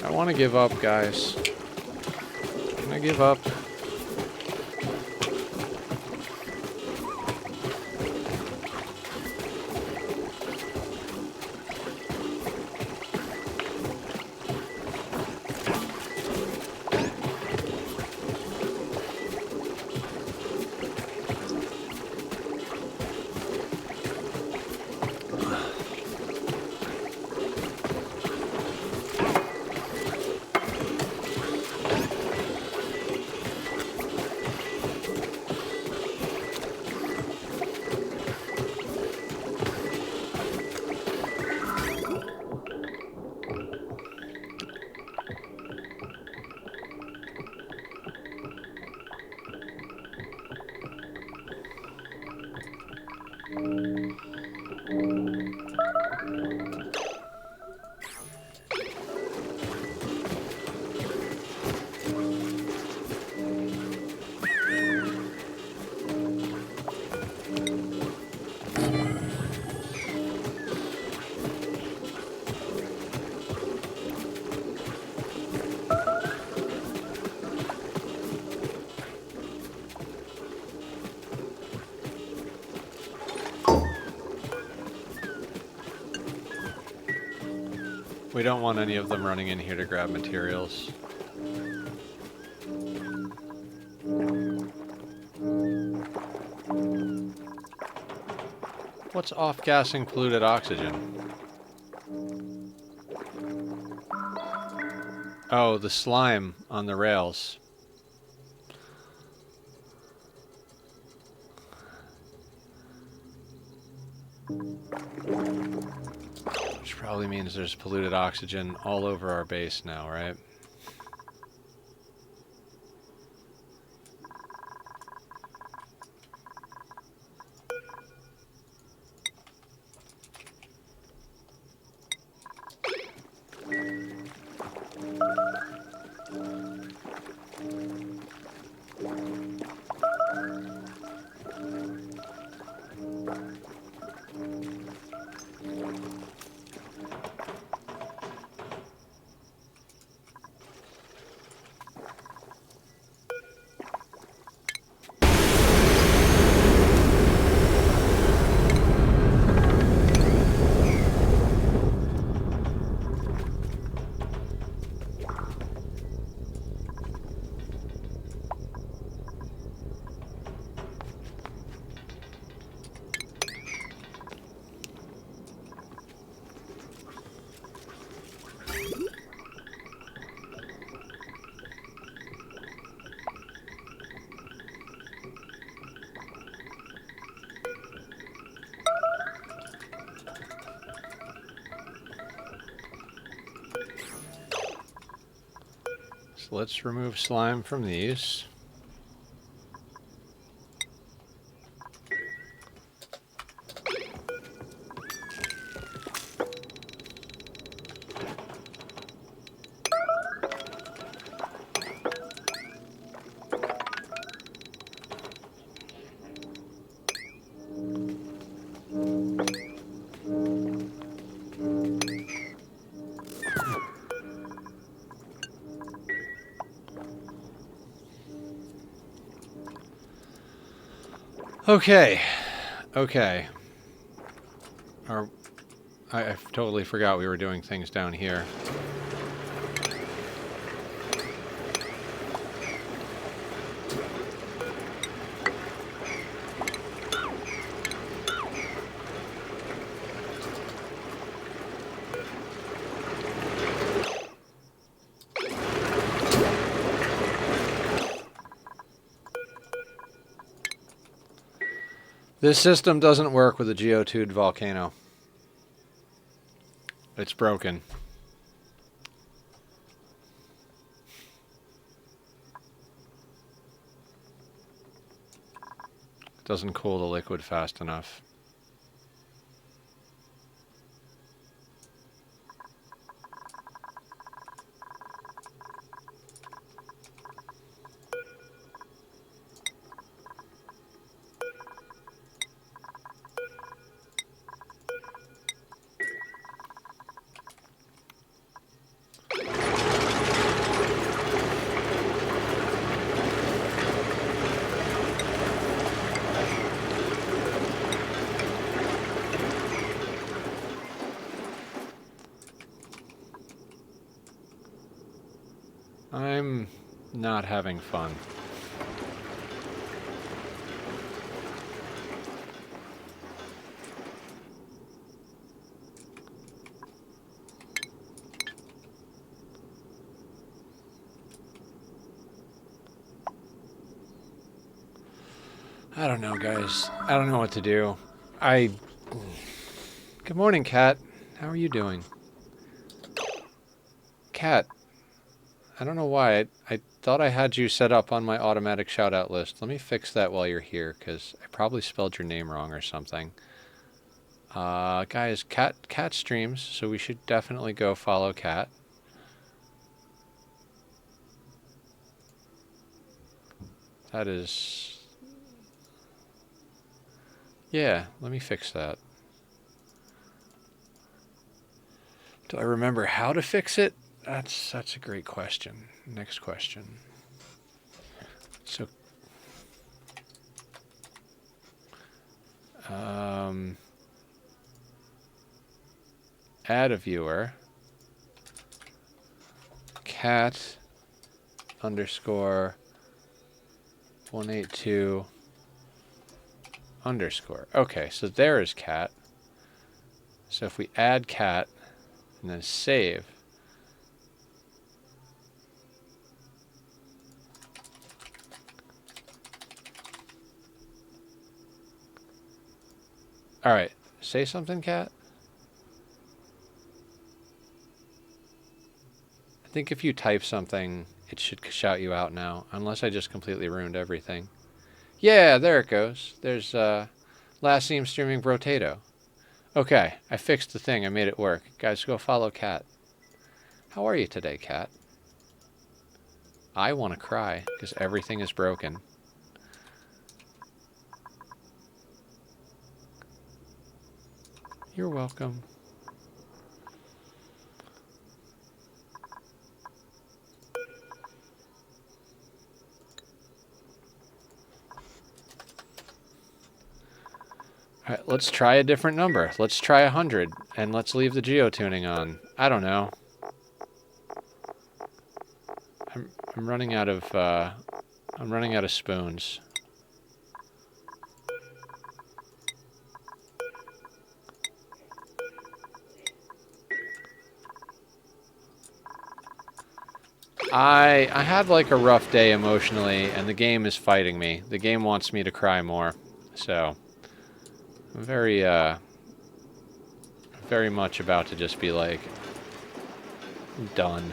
I want to give up, guys. Can I give up? We don't want any of them running in here to grab materials. What's off-gassing polluted oxygen? Oh, the slime on the rails. Which probably means there's polluted oxygen all over our base now, right? So let's remove slime from these. Okay, okay. I totally forgot we were doing things down here. This system doesn't work with a geodude volcano. It's broken. It doesn't cool the liquid fast enough. I'm not having fun. I don't know, guys. I don't know what to do. Good morning, Cat. How are you doing? Cat, I don't know why. I thought I had you set up on my automatic shout-out list. Let me fix that while you're here, because I probably spelled your name wrong or something. Guys, Cat streams, so we should definitely go follow Cat. That is... Yeah, let me fix that. Do I remember how to fix it? That's a great question. Next question. So, add a viewer. Cat underscore 182 underscore. Okay, so there is Cat. So if we add Cat and then save. All right, say something, Cat. I think if you type something, it should shout you out now, unless I just completely ruined everything. Yeah, there it goes. There's last seen streaming Brotato. Okay, I fixed the thing. I made it work. Guys, go follow Cat. How are you today, Cat? I want to cry because everything is broken. You're welcome. All right, let's try a different number. Let's try 100, and let's leave the geotuning on. I don't know. I'm running out of spoons. I had like a rough day emotionally, and the game is fighting me. The game wants me to cry more, so I'm very much about to just be like done.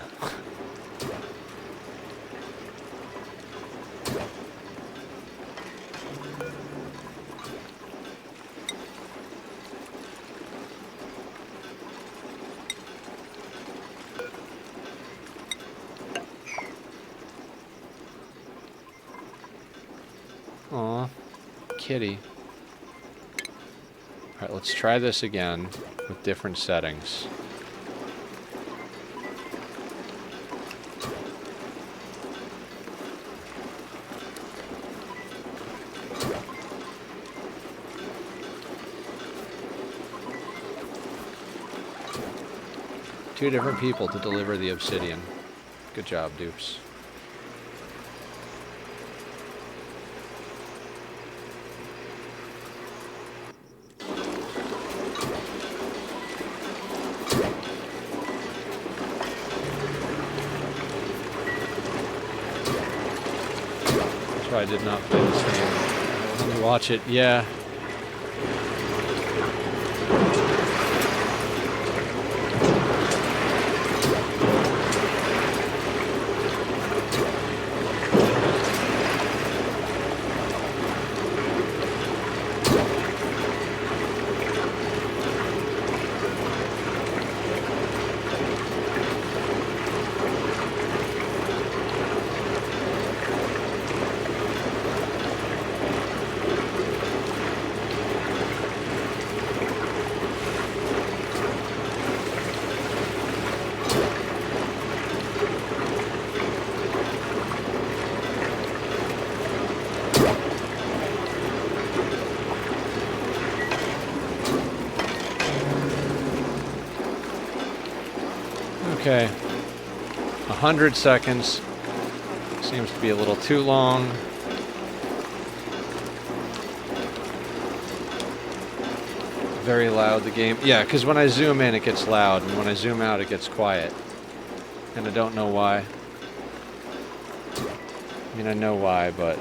Aw, kitty. Alright, let's try this again with different settings. Two different people to deliver the obsidian. Good job, dupes. I did not play this game. Let me watch it. Yeah. Okay. 100 seconds. Seems to be a little too long. Very loud, the game. Yeah, because when I zoom in, it gets loud, and when I zoom out, it gets quiet. And I don't know why. I mean, I know why, but...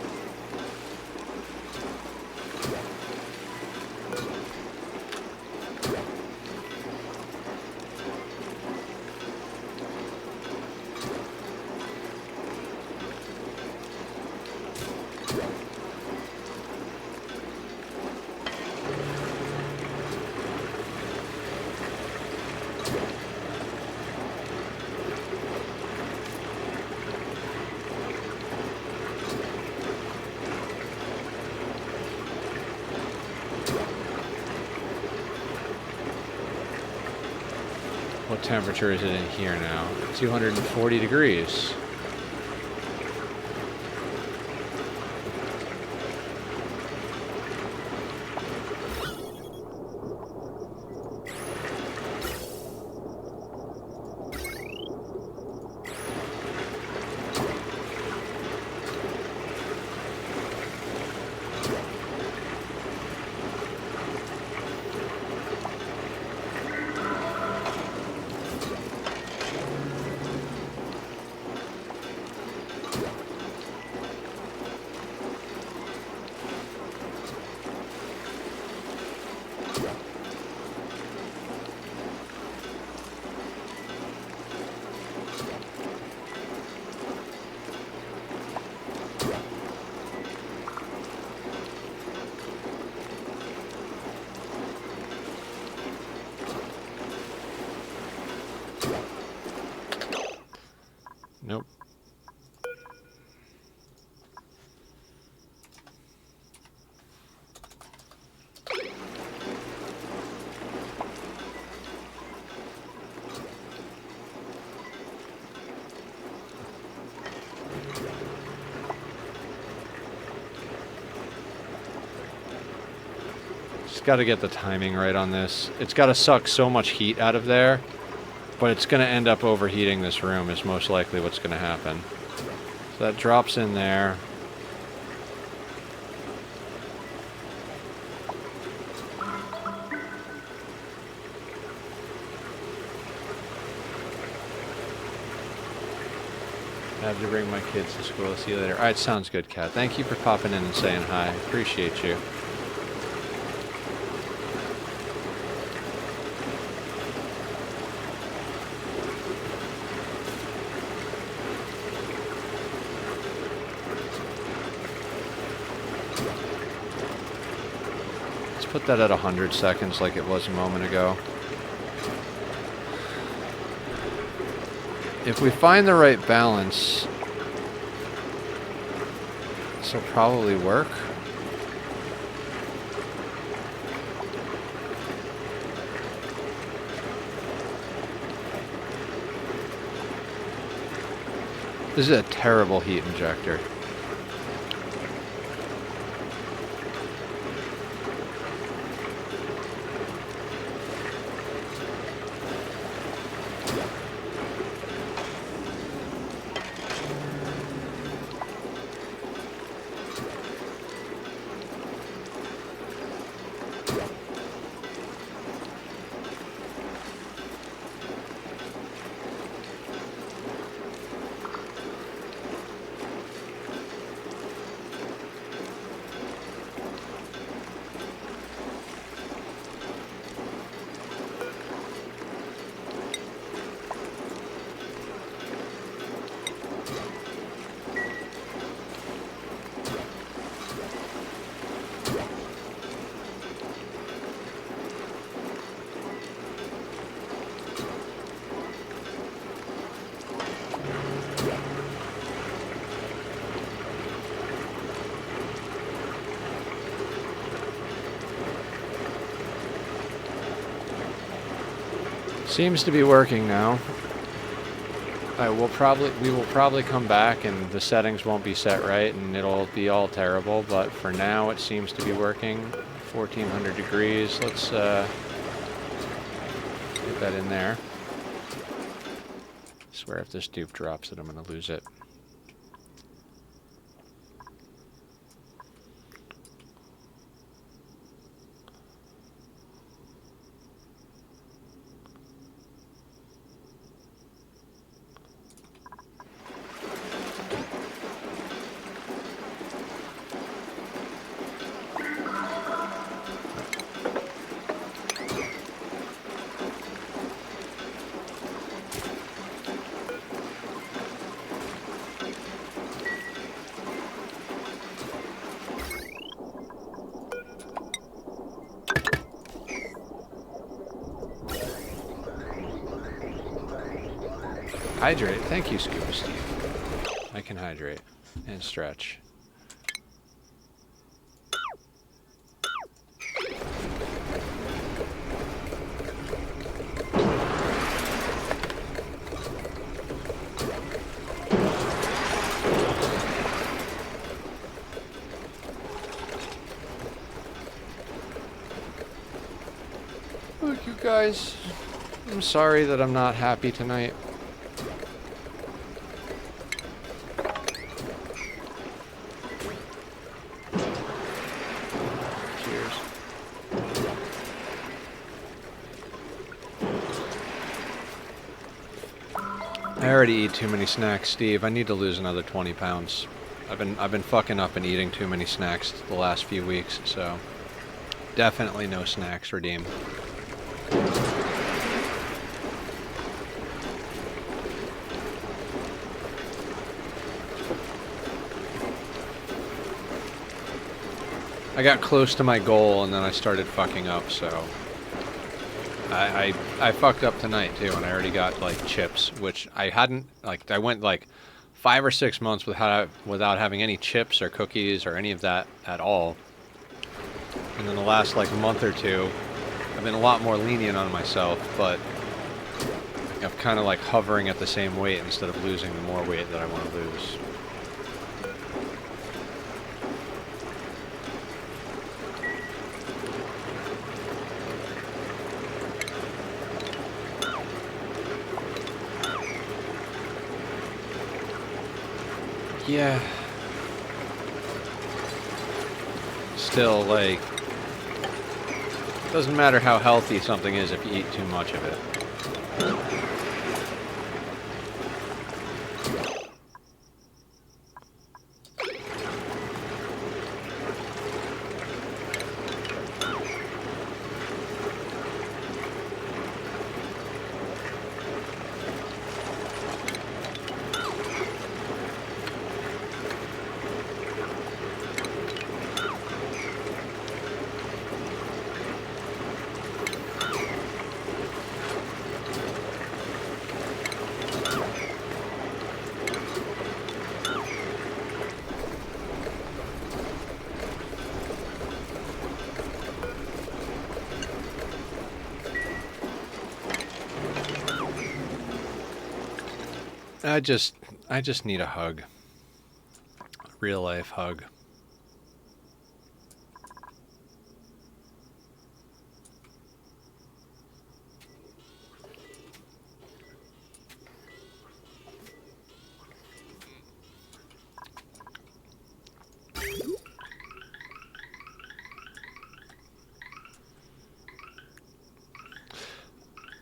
What temperature is it in here now? 240 degrees. Nope. Just got to get the timing right on this. It's got to suck so much heat out of there, but it's going to end up overheating this room is most likely what's going to happen. So that drops in there. I have to bring my kids to school. See you later. All right, sounds good, Kat. Thank you for popping in and saying hi. Appreciate you. Let's put that at 100 seconds like it was a moment ago. If we find the right balance, this will probably work. This is a terrible heat injector. Seems to be working now. We will probably come back and the settings won't be set right and it'll be all terrible, but for now it seems to be working. 1400 degrees. Let's get that in there. I swear if this dupe drops it, I'm gonna lose it. Hydrate. Thank you, Scuba Steve. I can hydrate and stretch. Look, you guys, I'm sorry that I'm not happy tonight. Cheers. I already eat too many snacks, Steve. I need to lose another 20 pounds. I've been fucking up and eating too many snacks the last few weeks, so definitely no snacks redeem. I got close to my goal and then I started fucking up, so I fucked up tonight too, and I already got like chips, which I hadn't, like, I went like 5 or 6 months without having any chips or cookies or any of that at all. And then the last like month or two, I've been a lot more lenient on myself, but I'm kind of like hovering at the same weight instead of losing the more weight that I want to lose. Yeah. Still, like, it doesn't matter how healthy something is if you eat too much of it. I just need a hug. A real life hug.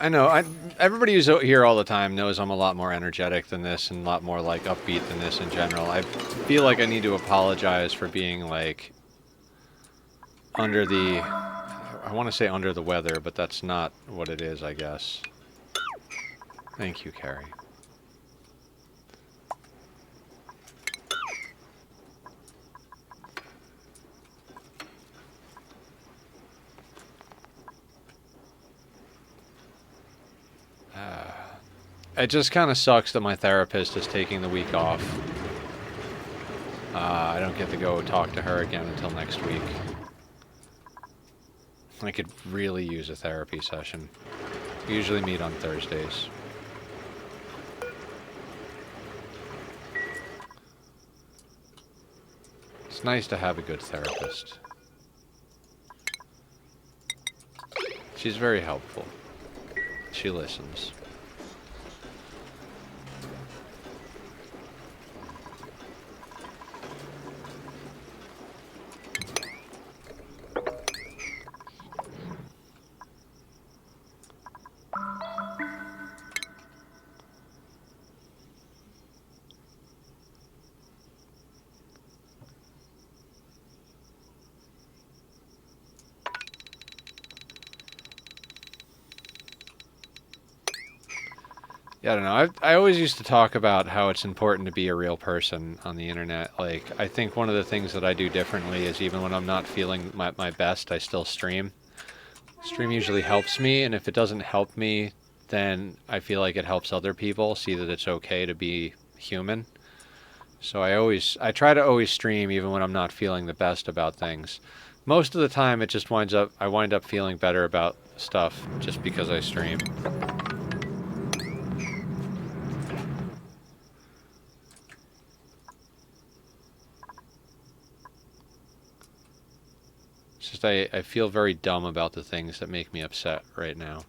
I know. Everybody who's here all the time knows I'm a lot more energetic than this and a lot more like upbeat than this in general. I feel like I need to apologize for being like under the, I want to say under the weather, but that's not what it is, I guess. Thank you, Carrie. It just kind of sucks that my therapist is taking the week off. I don't get to go talk to her again until next week. I could really use a therapy session. We usually meet on Thursdays. It's nice to have a good therapist. She's very helpful. She listens. Yeah, I don't know. I always used to talk about how it's important to be a real person on the internet. Like, I think one of the things that I do differently is even when I'm not feeling my best, I still stream. Stream usually helps me, and if it doesn't help me then I feel like it helps other people see that it's okay to be human. So I try to always stream even when I'm not feeling the best about things. Most of the time it just I wind up feeling better about stuff just because I stream. It's just I feel very dumb about the things that make me upset right now.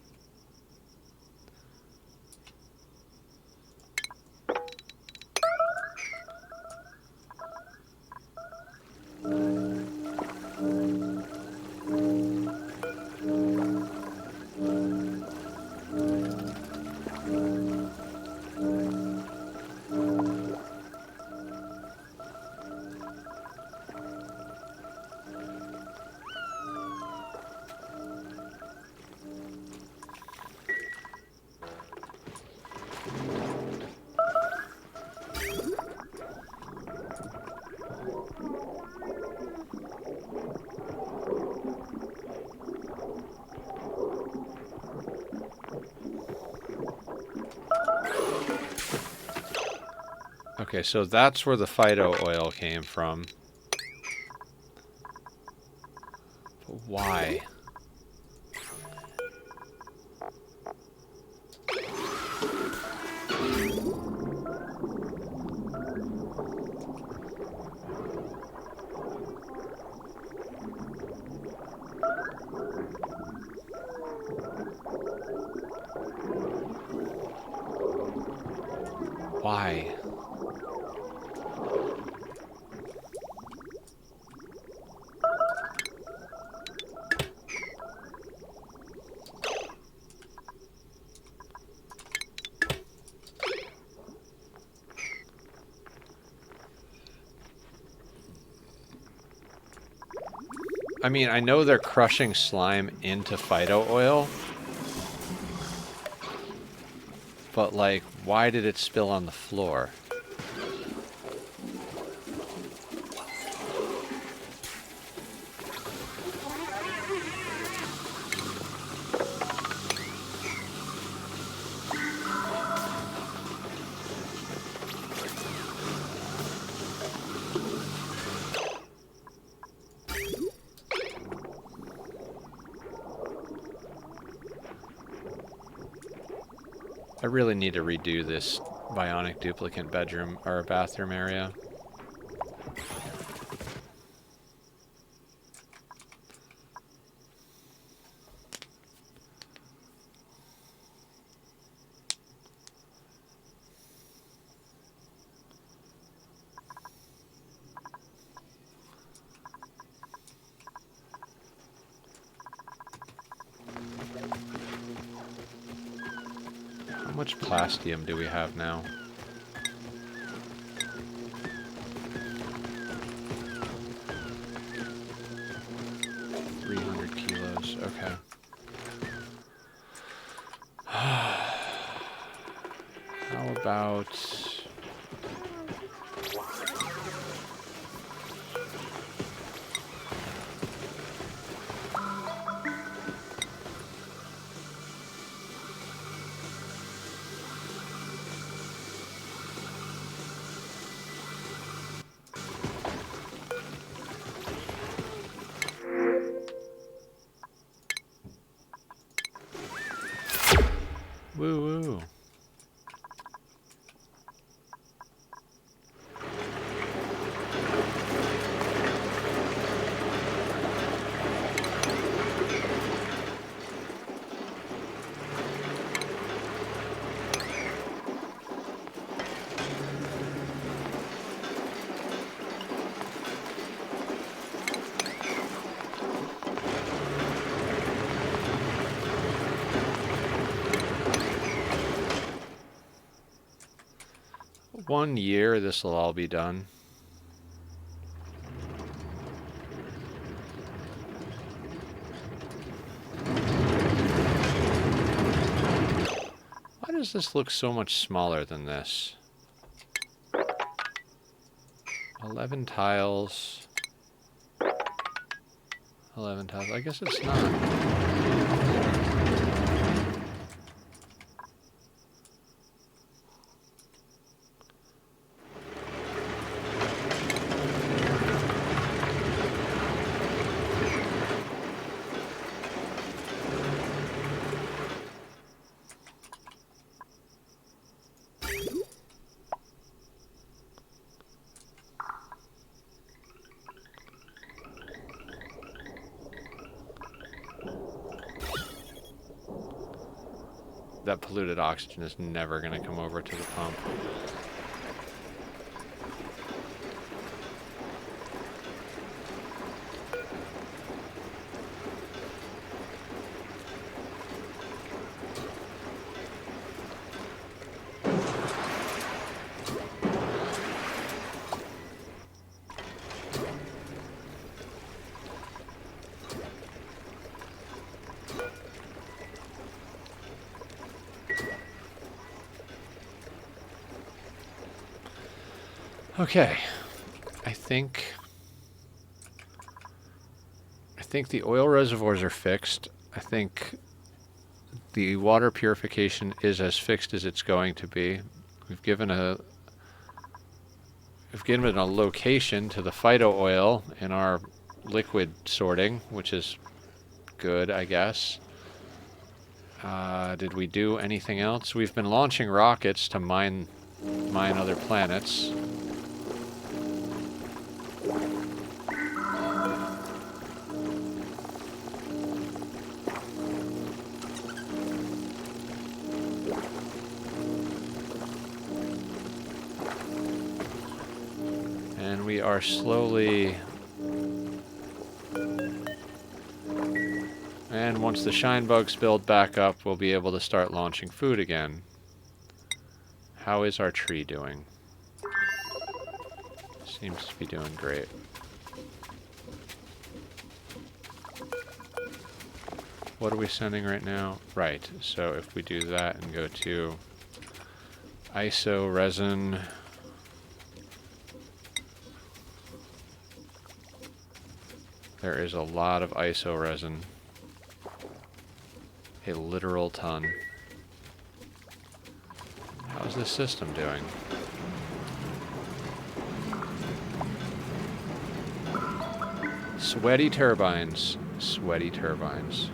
Okay, so that's where the phyto oil came from. But why? Why? I mean, I know they're crushing slime into phyto oil, but like, why did it spill on the floor? I really need to redo this Bionic duplicate bedroom or bathroom area. How much plastium do we have now? Kilos, okay. How about... Woo woo. One year, this will all be done. Why does this look so much smaller than this? 11 tiles. 11 tiles. I guess it's not. that polluted oxygen is never going to come over to the pump. Okay, I think the oil reservoirs are fixed. I think the water purification is as fixed as it's going to be. We've given a location to the phyto oil in our liquid sorting, which is good, I guess. Did we do anything else? We've been launching rockets to mine other planets. We are slowly, and once the shine bugs build back up, we'll be able to start launching food again. How is our tree doing? Seems to be doing great. What are we sending right now? Right, so if we do that and go to iso resin, there is a lot of iso resin. A literal ton. How's this system doing? Sweaty turbines. Sweaty turbines.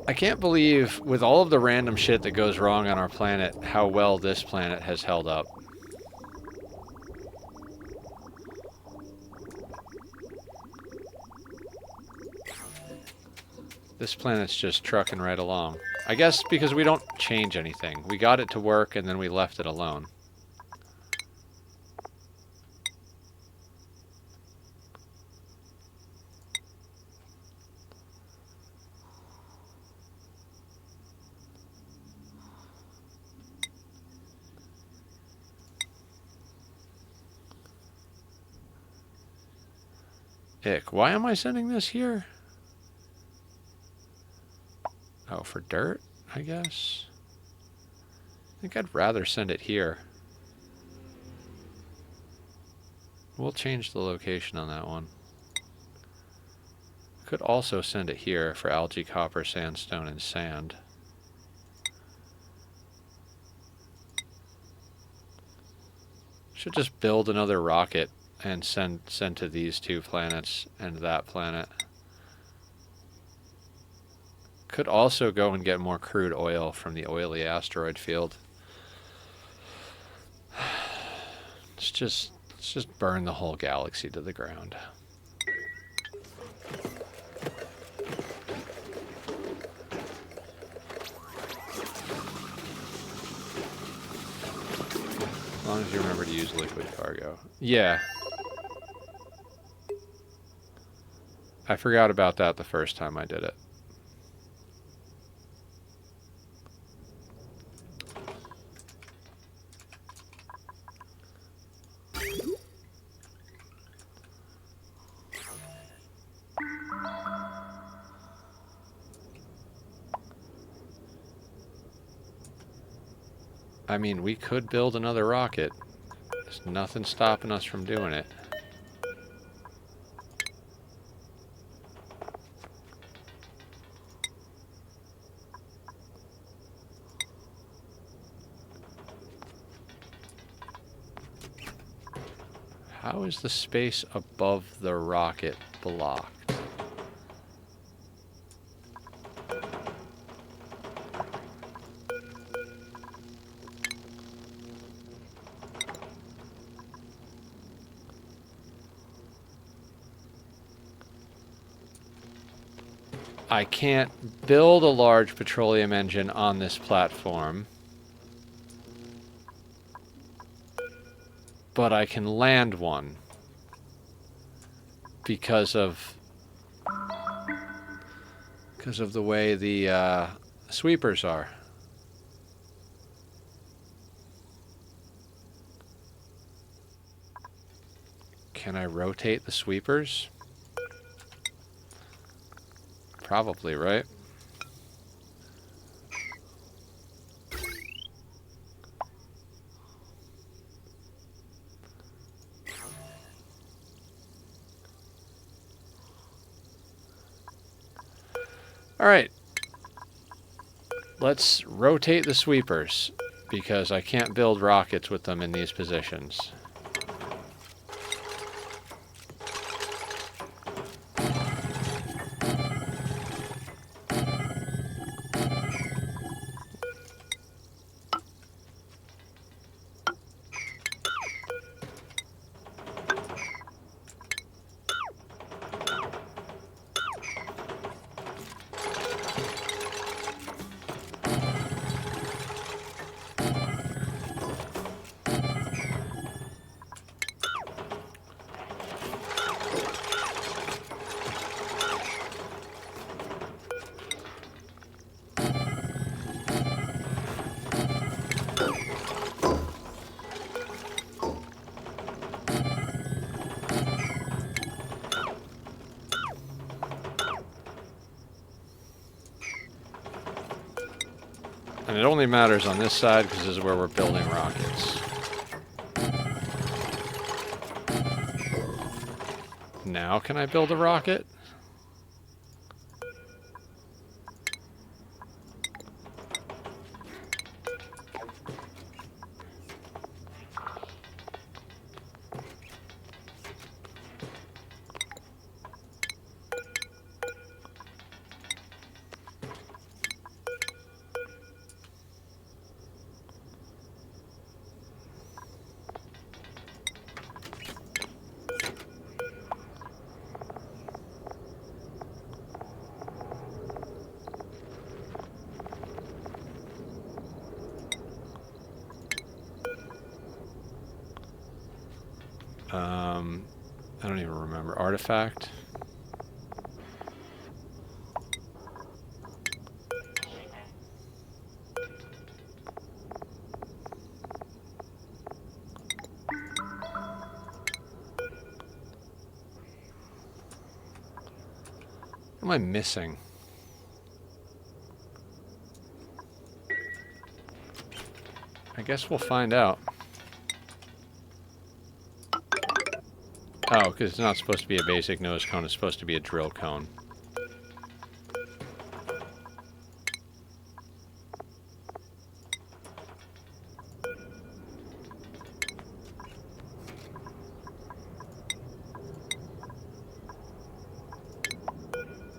I can't believe, with all of the random shit that goes wrong on our planet, how well this planet has held up. This planet's just trucking right along. I guess because we don't change anything. We got it to work and then we left it alone. Ick, why am I sending this here? Oh, for dirt, I guess? I think I'd rather send it here. We'll change the location on that one. Could also send it here for algae, copper, sandstone, and sand. Should just build another rocket and send to these two planets and that planet. Could also go and get more crude oil from the oily asteroid field. Let's just burn the whole galaxy to the ground. As long as you remember to use liquid cargo. Yeah. I forgot about that the first time I did it. I mean, we could build another rocket. There's nothing stopping us from doing it. How is the space above the rocket blocked? I can't build a large petroleum engine on this platform, but I can land one because of the way the sweepers are. Can I rotate the sweepers? Probably, right? All right. Let's rotate the sweepers because I can't build rockets with them in these positions. And it only matters on this side because this is where we're building rockets. Now can I build a rocket? I don't even remember. Artifact. What am I missing? I guess we'll find out. Oh, because it's not supposed to be a basic nose cone, it's supposed to be a drill cone.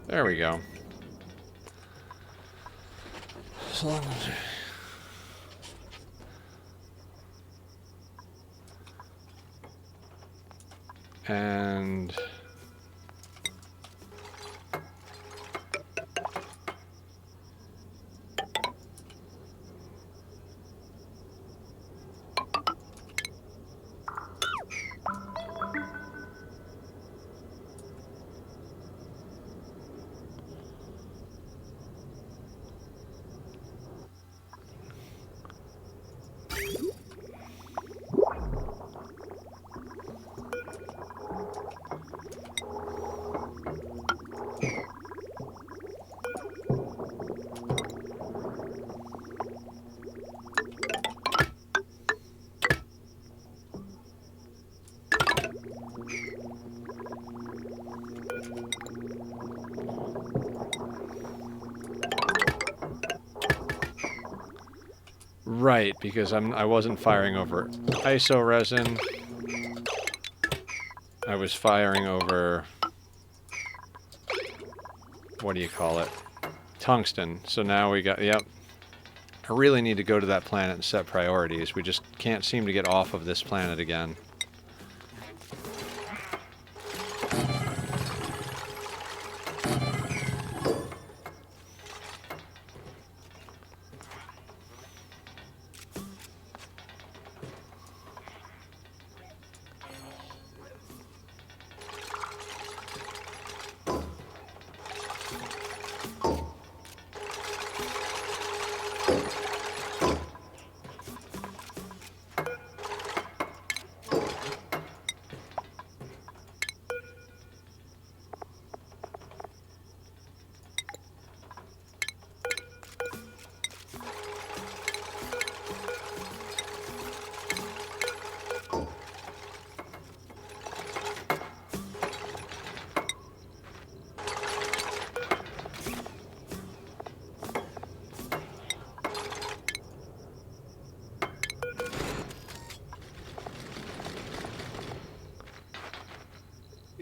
There we go. So long as... And... Right, because I wasn't firing over iso resin. I was firing over, what do you call it? Tungsten. So now we got, yep. I really need to go to that planet and set priorities. We just can't seem to get off of this planet again.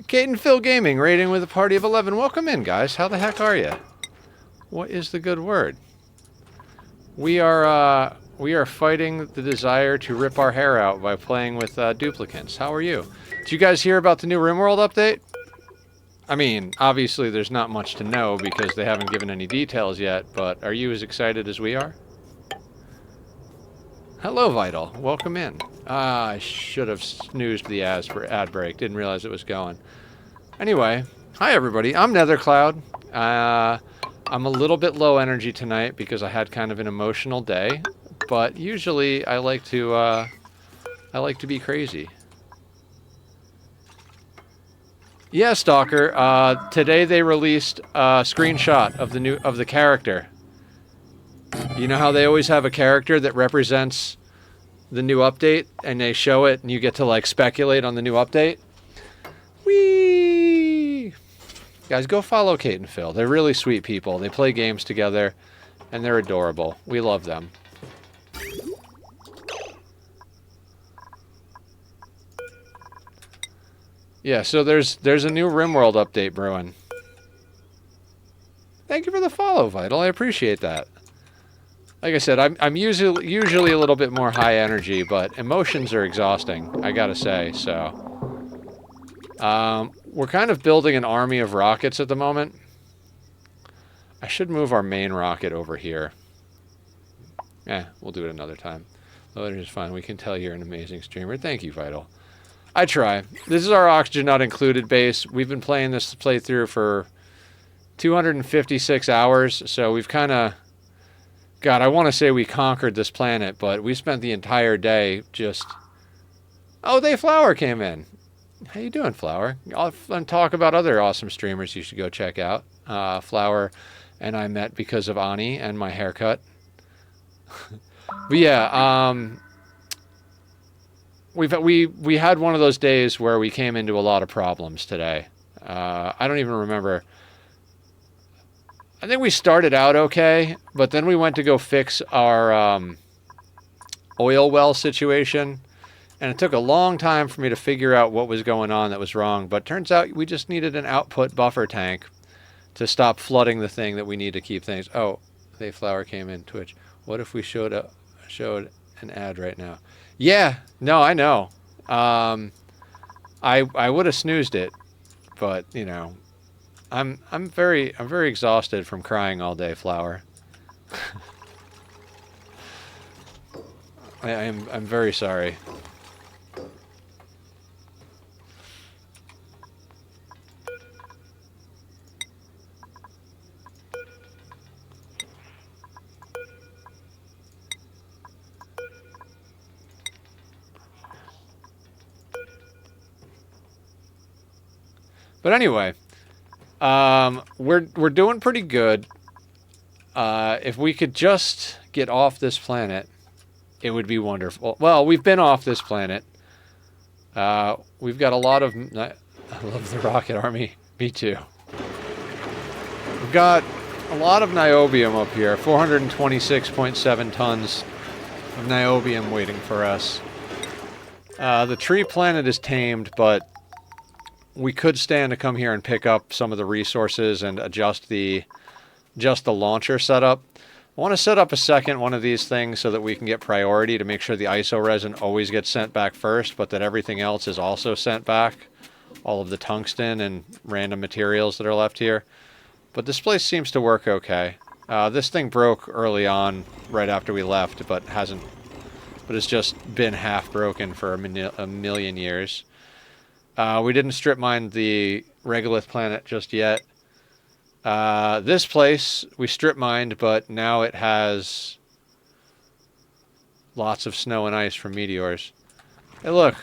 Kate and Phil Gaming, rating with a party of 11. Welcome in, guys. How the heck are you? What is the good word? We are fighting the desire to rip our hair out by playing with duplicants. How are you? Did you guys hear about the new RimWorld update? I mean, obviously there's not much to know because they haven't given any details yet, but are you as excited as we are? Hello, Vital. Welcome in. I should have snoozed the ad break. Didn't realize it was going. Anyway, hi everybody. I'm NetherCloud. I'm a little bit low energy tonight because I had kind of an emotional day, but usually I like to be crazy. Yeah, Stalker. Today they released a screenshot of the character. You know how they always have a character that represents the new update, and they show it, and you get to like speculate on the new update? Whee! Guys, go follow Kate and Phil. They're really sweet people. They play games together, and they're adorable. We love them. Yeah, so there's a new RimWorld update brewing. Thank you for the follow, Vital. I appreciate that. Like I said, I'm usually a little bit more high energy, but emotions are exhausting, I gotta say, so. We're kind of building an army of rockets at the moment. I should move our main rocket over here. We'll do it another time. Oh, it's fine. We can tell you're an amazing streamer. Thank you, Vital. I try. This is our oxygen not included base. We've been playing this playthrough for 256 hours, so we've kind of... God, I want to say we conquered this planet, but we spent the entire day just... Oh, Flower came in. How you doing, Flower? I'll talk about other awesome streamers you should go check out. Flower and I met because of Ani and my haircut. But yeah, we had one of those days where we came into a lot of problems today. I don't even remember. I think we started out okay, but then we went to go fix our oil well situation, and it took a long time for me to figure out what was going on that was wrong, but turns out we just needed an output buffer tank to stop flooding the thing that we need to keep things... Oh, Flower came in Twitch. What if we showed an ad right now? Yeah, no, I know. I would have snoozed it, but, you know... I'm very exhausted from crying all day, Flower. I'm very sorry. But anyway, we're doing pretty good. If we could just get off this planet, it would be wonderful. Well, we've been off this planet. We've got a lot of... I love the rocket army. Me too. We've got a lot of niobium up here. 426.7 tons of niobium waiting for us. The tree planet is tamed, but we could stand to come here and pick up some of the resources and adjust the launcher setup. I want to set up a second one of these things so that we can get priority to make sure the iso resin always gets sent back first, but that everything else is also sent back. All of the tungsten and random materials that are left here. But this place seems to work okay. This thing broke early on, right after we left, but it's just been half broken for a million years. We didn't strip mine the regolith planet just yet. This place we strip mined, but now it has lots of snow and ice from meteors. Hey, look,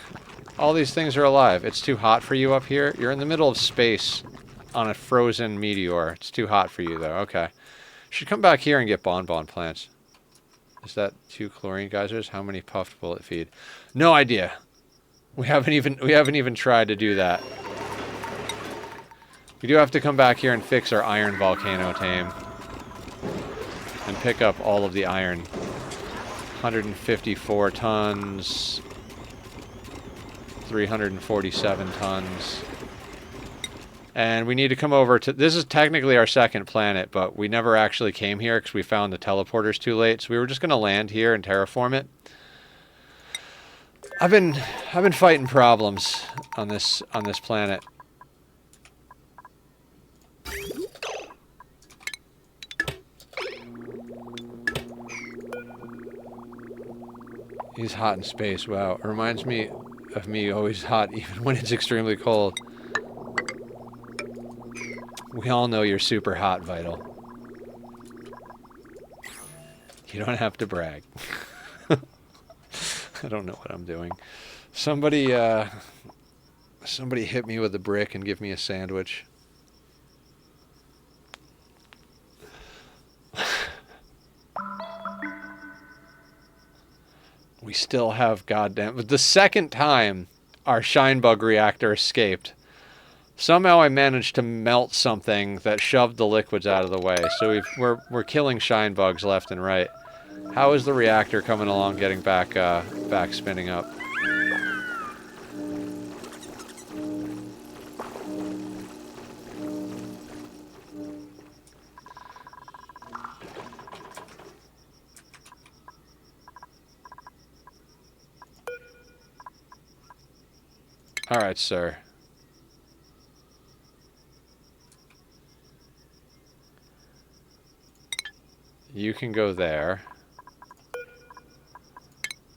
all these things are alive. It's too hot for you up here. You're in the middle of space on a frozen meteor. It's too hot for you, though. Okay, should come back here and get bonbon plants. Is that 2 chlorine geysers? How many puffed will it feed? No idea. We haven't even tried to do that. We do have to come back here and fix our iron volcano tame. And pick up all of the iron. 154 tons. 347 tons. And we need to come over to... This is technically our second planet, but we never actually came here because we found the teleporters too late. So we were just going to land here and terraform it. I've been fighting problems on this planet. He's hot in space. Wow, it reminds me of me always hot even when it's extremely cold. We all know you're super hot, Vital. You don't have to brag. I don't know what I'm doing. Somebody hit me with a brick and give me a sandwich. We still have goddamn... The second time our Shinebug reactor escaped, somehow I managed to melt something that shoved the liquids out of the way. So we're killing Shinebugs left and right. How is the reactor coming along, getting back spinning up? All right, sir. You can go there.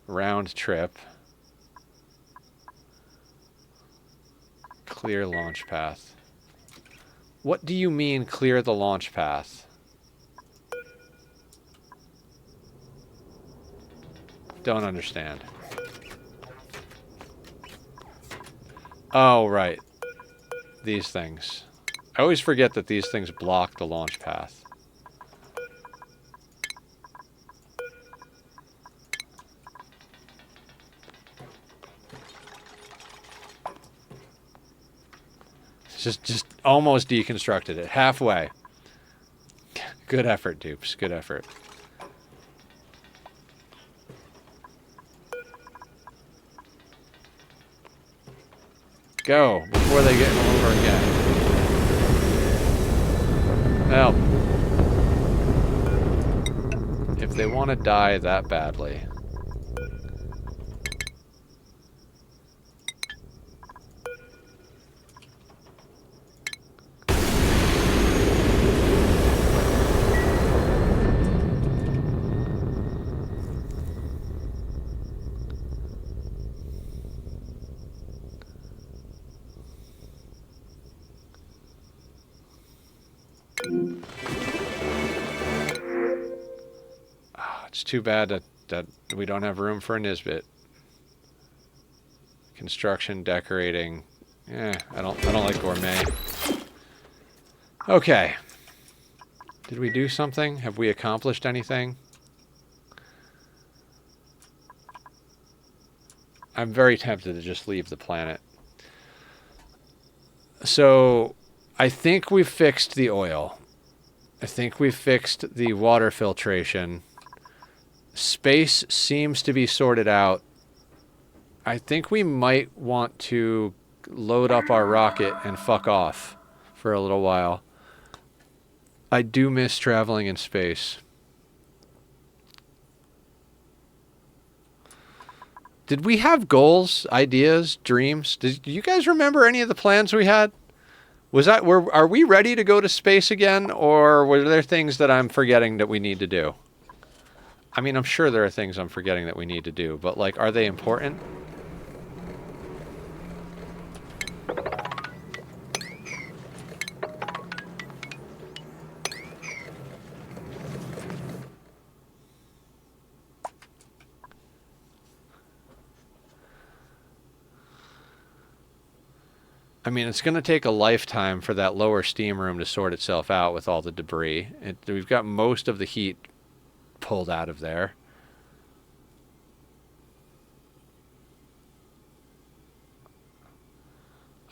Round trip. Clear launch path. What do you mean, clear the launch path? Don't understand. Oh, right. These things. I always forget that these things block the launch path. Just almost deconstructed it. Halfway. Good effort, dupes. Good effort. Go, before they get over again. Well, if they want to die that badly... It's too bad that we don't have room for a Nisbet. Construction, decorating. I don't like gourmet. Okay. Did we do something? Have we accomplished anything? I'm very tempted to just leave the planet. So, I think we've fixed the oil. I think we've fixed the water filtration. Space seems to be sorted out. I think we might want to load up our rocket and fuck off for a little while. I do miss traveling in space. Did we have goals, ideas, dreams? Do you guys remember any of the plans we had? Are we ready to go to space again, or were there things that I'm forgetting that we need to do? I mean, I'm sure there are things I'm forgetting that we need to do, but like, are they important? I mean, it's going to take a lifetime for that lower steam room to sort itself out with all the debris. We've got most of the heat pulled out of there.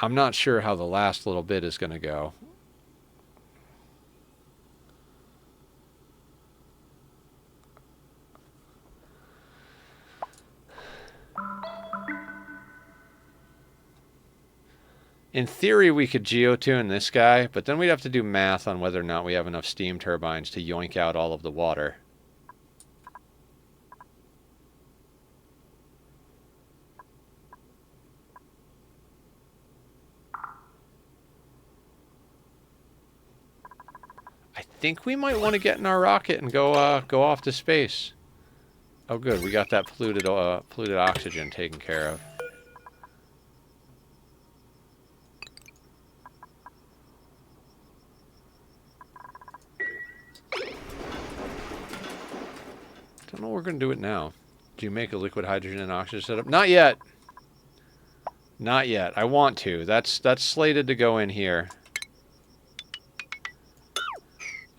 I'm not sure how the last little bit is going to go. In theory, we could geotune this guy, but then we'd have to do math on whether or not we have enough steam turbines to yoink out all of the water. I think we might want to get in our rocket and go off to space. Oh, good. We got that polluted oxygen taken care of. Don't know what we're going to do it now. Do you make a liquid hydrogen and oxygen setup? Not yet. Not yet. I want to. That's slated to go in here.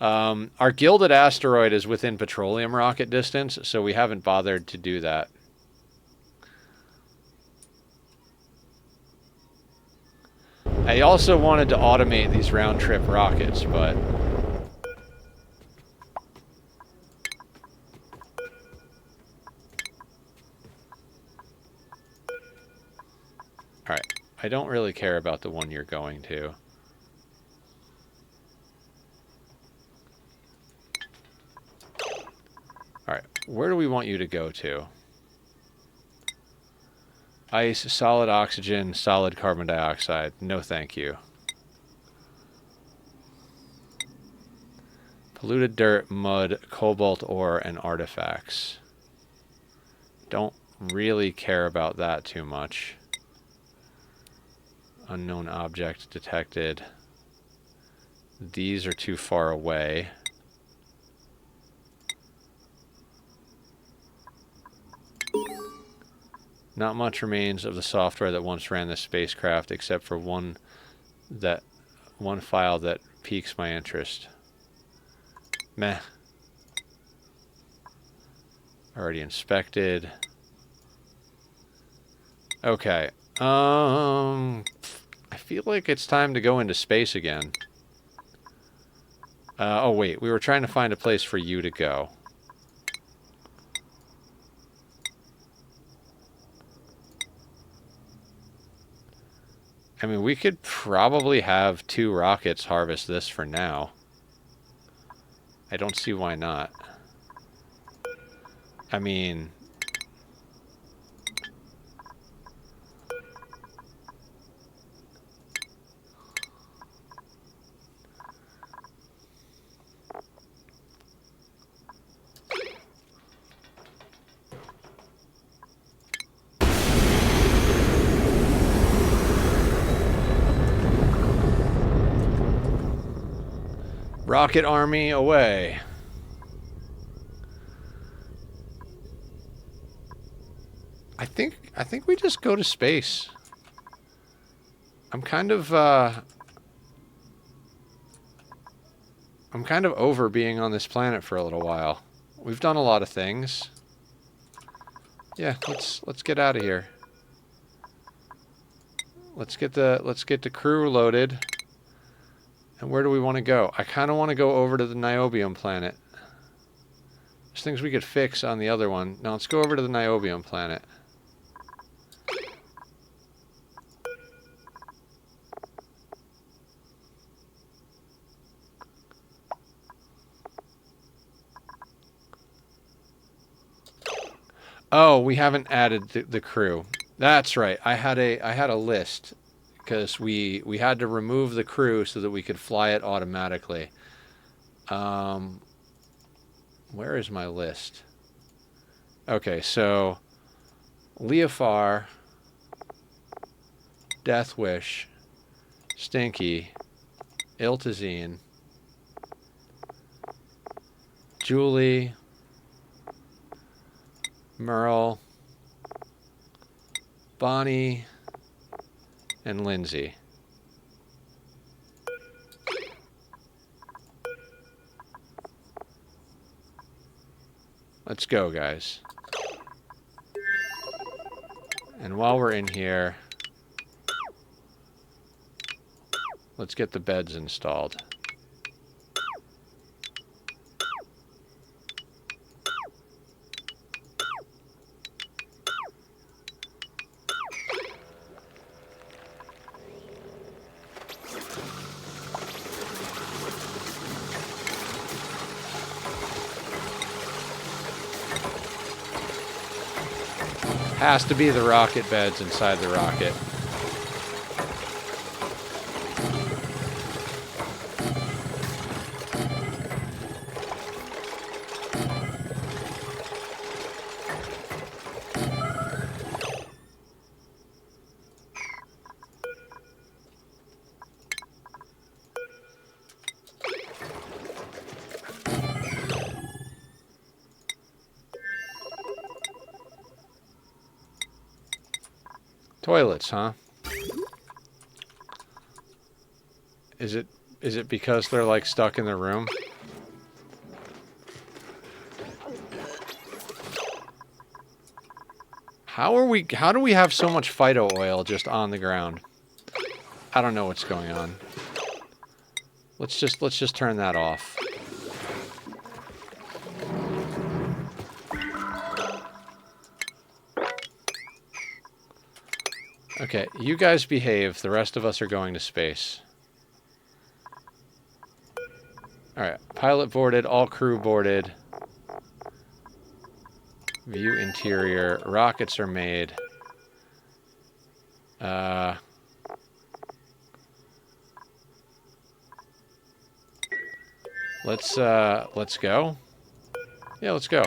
Our gilded asteroid is within petroleum rocket distance, so we haven't bothered to do that. I also wanted to automate these round-trip rockets, but... Alright, I don't really care about the one you're going to. Alright, where do we want you to go to? Ice, solid oxygen, solid carbon dioxide. No thank you. Polluted dirt, mud, cobalt ore, and artifacts. Don't really care about that too much. Unknown object detected. These are too far away. Not much remains of the software that once ran this spacecraft, except for one file that piques my interest. Meh. Already inspected. Okay. I feel like it's time to go into space again. Oh wait, we were trying to find a place for you to go. I mean, we could probably have 2 rockets harvest this for now. I don't see why not. I mean... Rocket army away. I think we just go to space. I'm kind of over being on this planet for a little while. We've done a lot of things. Yeah, let's get out of here. Let's get the crew loaded. And where do we want to go? I kind of want to go over to the niobium planet. There's things we could fix on the other one. Now let's go over to the niobium planet. Oh, we haven't added the crew. That's right. I had a list because we had to remove the crew so that we could fly it automatically. Where is my list? Okay, so Leofar, Deathwish, Stinky, Iltazine, Julie, Merle, Bonnie, and Lindsay. Let's go, guys. And while we're in here, let's get the beds installed. Has to be the rocket beds inside the rocket. Toilets, huh? Is it because they're like stuck in the room? How do we have so much phyto oil just on the ground? I don't know what's going on. Let's just turn that off. Okay, you guys behave. The rest of us are going to space. Alright, pilot boarded, all crew boarded. View interior. Rockets are made. Let's go. Yeah, let's go.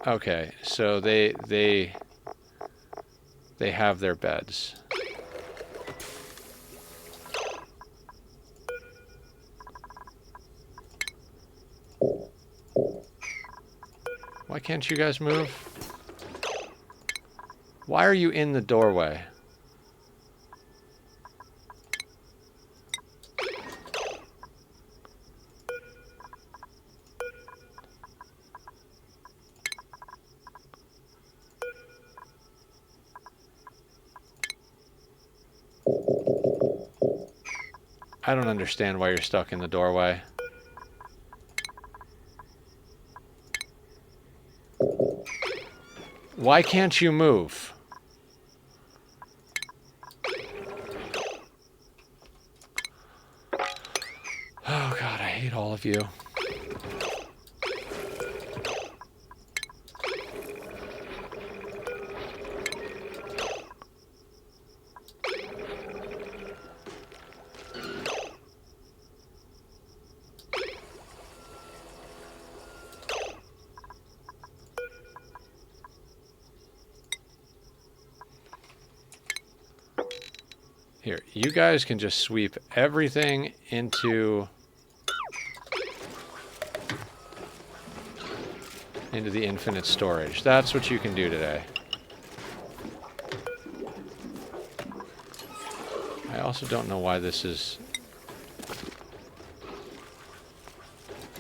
Okay, so they have their beds. Why can't you guys move? Why are you in the doorway? I don't understand why you're stuck in the doorway. Why can't you move? Oh God, I hate all of you. Here, you guys can just sweep everything into the infinite storage. That's what you can do today. I also don't know why this is...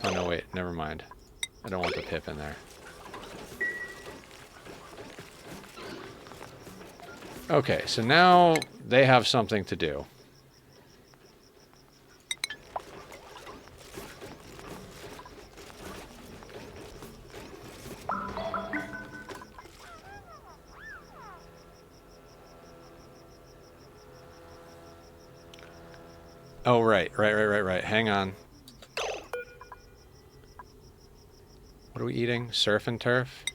Oh, no, wait. Never mind. I don't want the pip in there. Okay, so now they have something to do. Oh, right. Hang on. What are we eating? Surf and turf?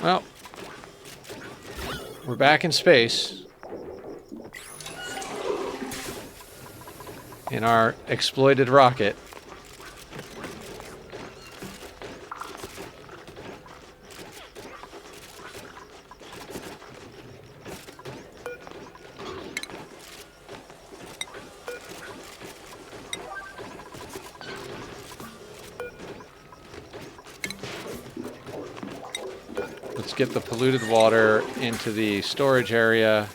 Well, we're back in space. In our exploited rocket. Let's get the polluted water into the storage area.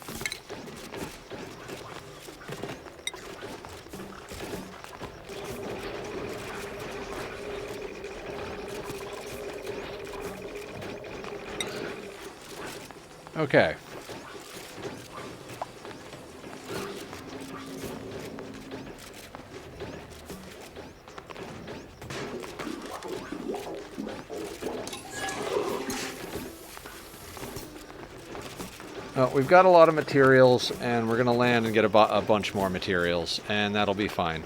Okay. Well, we've got a lot of materials, and we're going to land and get a bunch more materials, and that'll be fine.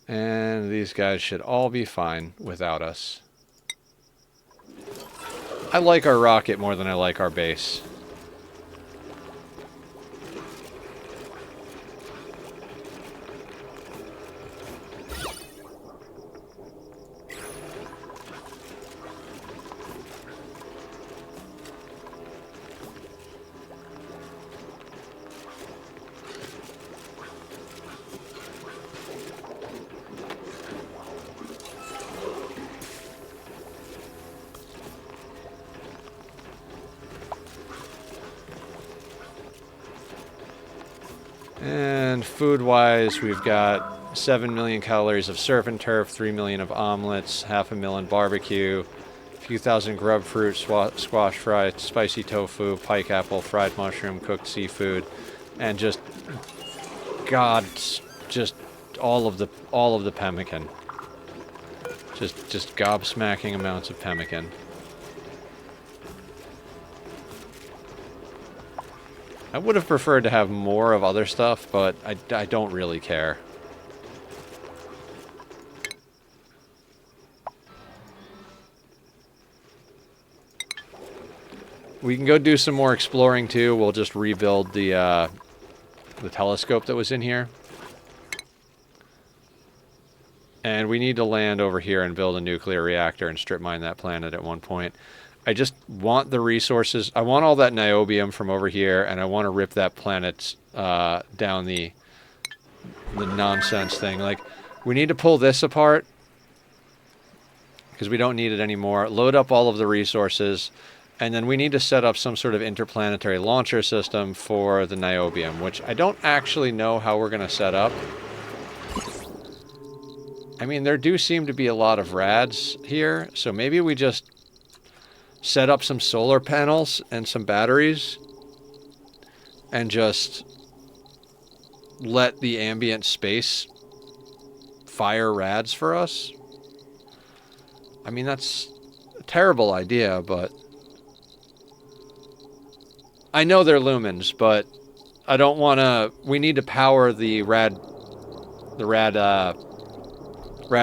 And these guys should all be fine without us. I like our rocket more than I like our base. And food-wise, we've got 7 million calories of surf and turf, 3 million of omelets, 500,000 barbecue, a few thousand grub fruit, squash fry, spicy tofu, pike apple, fried mushroom, cooked seafood, and just all of the pemmican. Just gobsmacking amounts of pemmican. I would have preferred to have more of other stuff, but I don't really care. We can go do some more exploring too. We'll just rebuild the telescope that was in here. And we need to land over here and build a nuclear reactor and strip mine that planet at one point. I just want the resources. I want all that niobium from over here, and I want to rip that planet down the nonsense thing. Like, we need to pull this apart because we don't need it anymore. Load up all of the resources, and then we need to set up some sort of interplanetary launcher system for the niobium, which I don't actually know how we're going to set up. I mean, there do seem to be a lot of rads here, so maybe we just set up some solar panels and some batteries and just let the ambient space fire rads for us. I mean, that's a terrible idea, but I know they're lumens, but I don't want to... We need to power the rad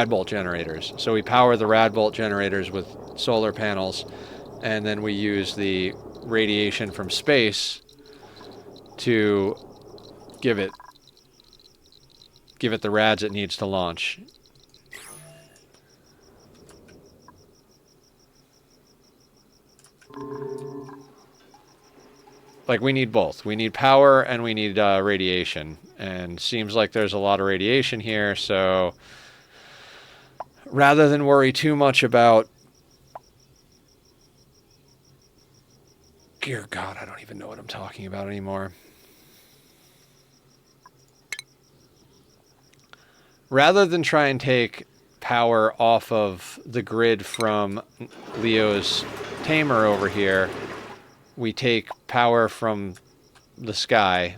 bolt generators. So we power the rad bolt generators with solar panels, and then we use the radiation from space to give it the rads it needs to launch. Like, we need both. We need power and we need radiation. And seems like there's a lot of radiation here, so rather than worry too much about... Dear God, I don't even know what I'm talking about anymore. Rather than try and take power off of the grid from Leo's tamer over here, we take power from the sky.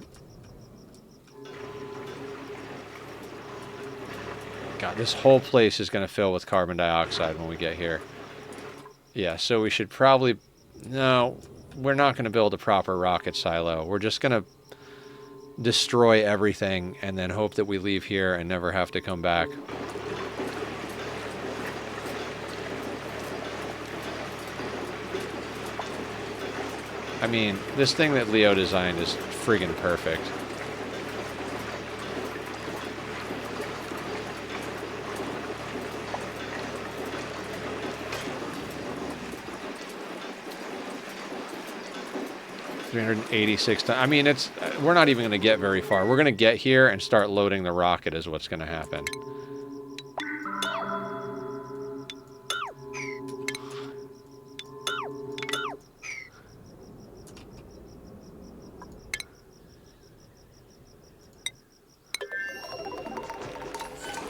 God, this whole place is going to fill with carbon dioxide when we get here. Yeah, so we should probably... No, we're not going to build a proper rocket silo. We're just going to destroy everything and then hope that we leave here and never have to come back. I mean, this thing that Leo designed is friggin' perfect. $386. I mean, it's... We're not even going to get very far. We're going to get here and start loading the rocket is what's going to happen.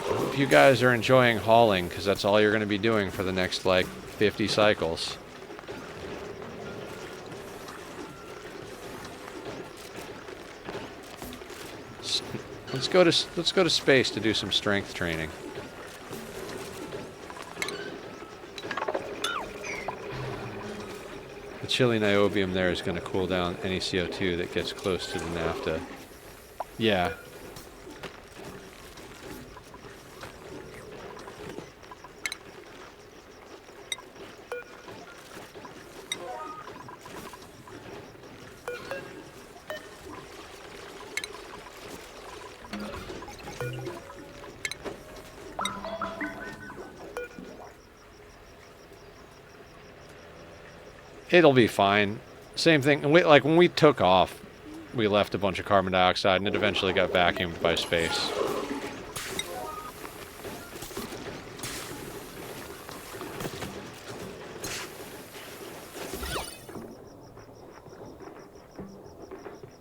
Hope you guys are enjoying hauling, because that's all you're going to be doing for the next, like, 50 cycles. Let's go to space to do some strength training. The chilly niobium there is going to cool down any CO2 that gets close to the naphtha. Yeah. It'll be fine. Same thing. Like when we took off, we left a bunch of carbon dioxide, and it eventually got vacuumed by space.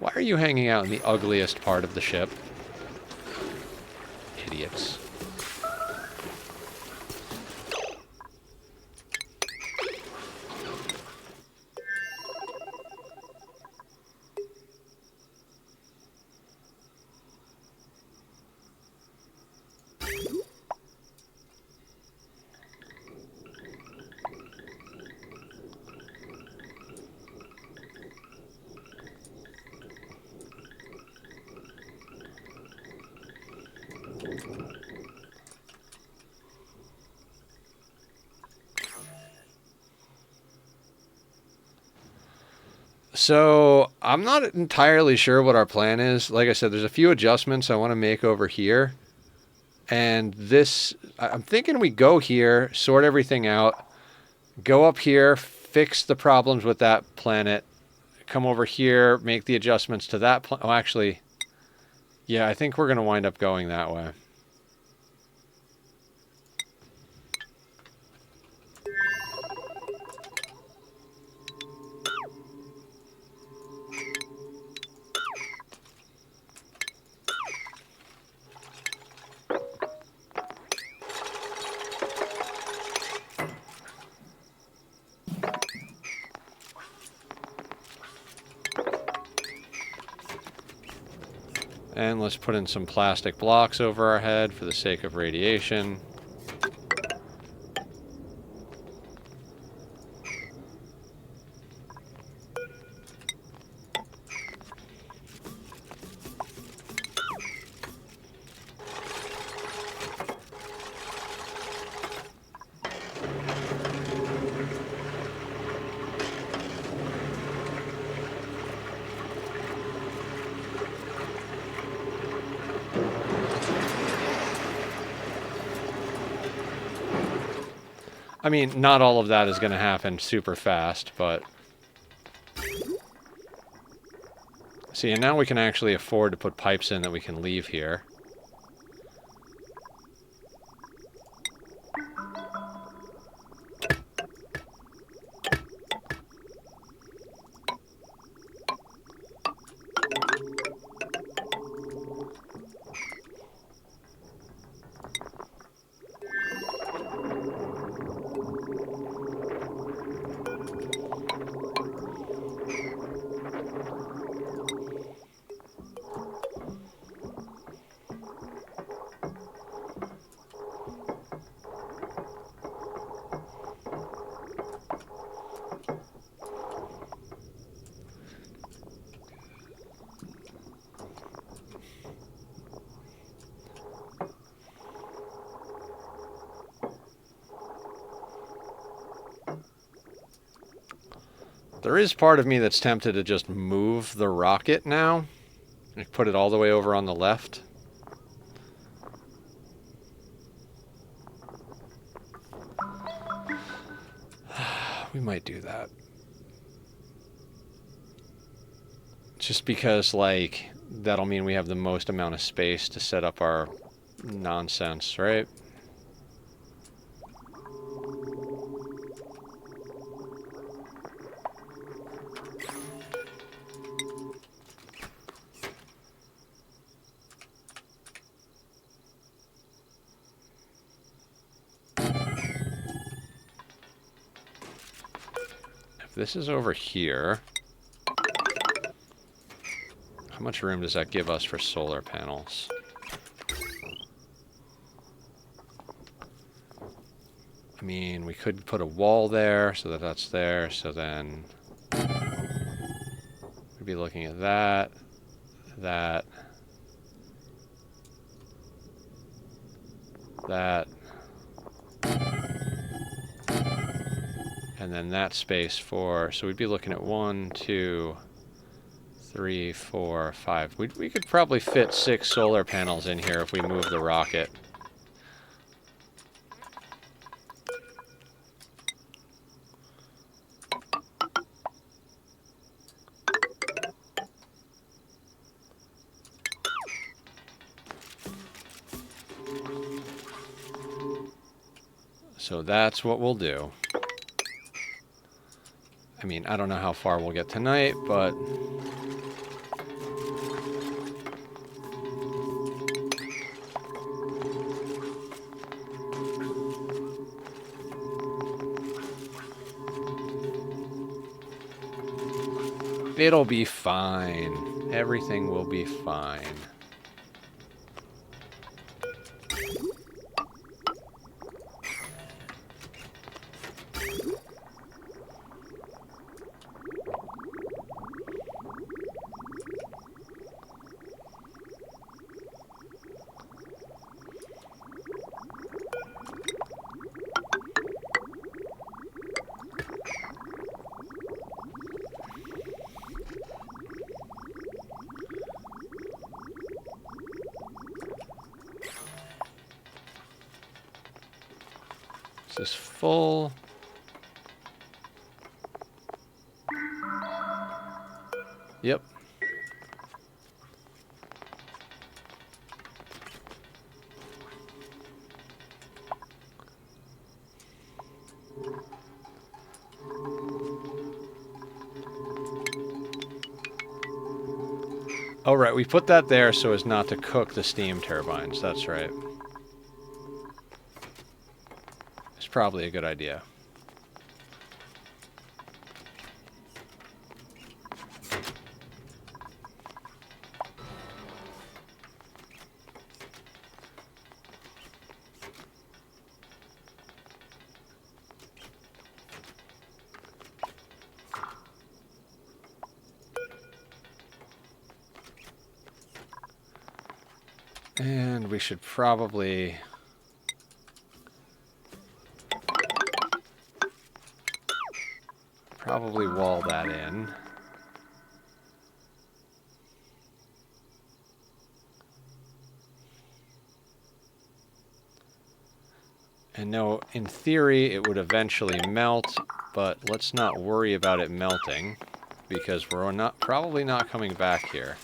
Why are you hanging out in the ugliest part of the ship? Idiots. So, I'm not entirely sure what our plan is. Like I said, there's a few adjustments I want to make over here. And this, I'm thinking we go here, sort everything out, go up here, fix the problems with that planet, come over here, make the adjustments to that planet. Oh, actually, yeah, I think we're going to wind up going that way. And let's put in some plastic blocks over our head for the sake of radiation. I mean, not all of that is going to happen super fast, but... See, and now we can actually afford to put pipes in that we can leave here. There is part of me that's tempted to just move the rocket now. And put it all the way over on the left. We might do that. Just because, like, that'll mean we have the most amount of space to set up our nonsense, right? If this is over here... How much room does that give us for solar panels? I mean, we could put a wall there so that that's there, so then we'd be looking at that, that, that, and then that space for, so we'd be looking at 1, 2, 3, 4, 5. We could probably fit 6 solar panels in here if we move the rocket. So that's what we'll do. I mean, I don't know how far we'll get tonight, but... It'll be fine. Everything will be fine. Is this full? Yep. Oh, right, we put that there so as not to cook the steam turbines. That's right. It's probably a good idea. And we should probably wall that in. And no, in theory, it would eventually melt, but let's not worry about it melting, because we're probably not coming back here.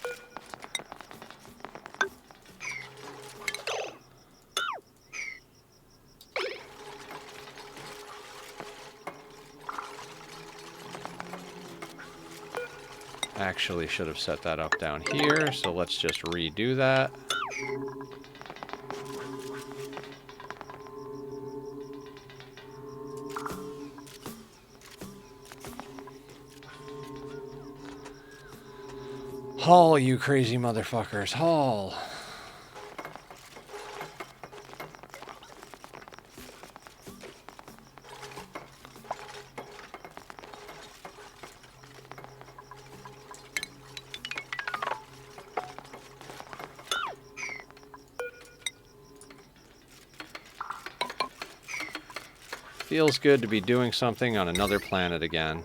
Actually should have set that up down here, so let's just redo that. Haul, you crazy motherfuckers, haul! Feels good to be doing something on another planet again.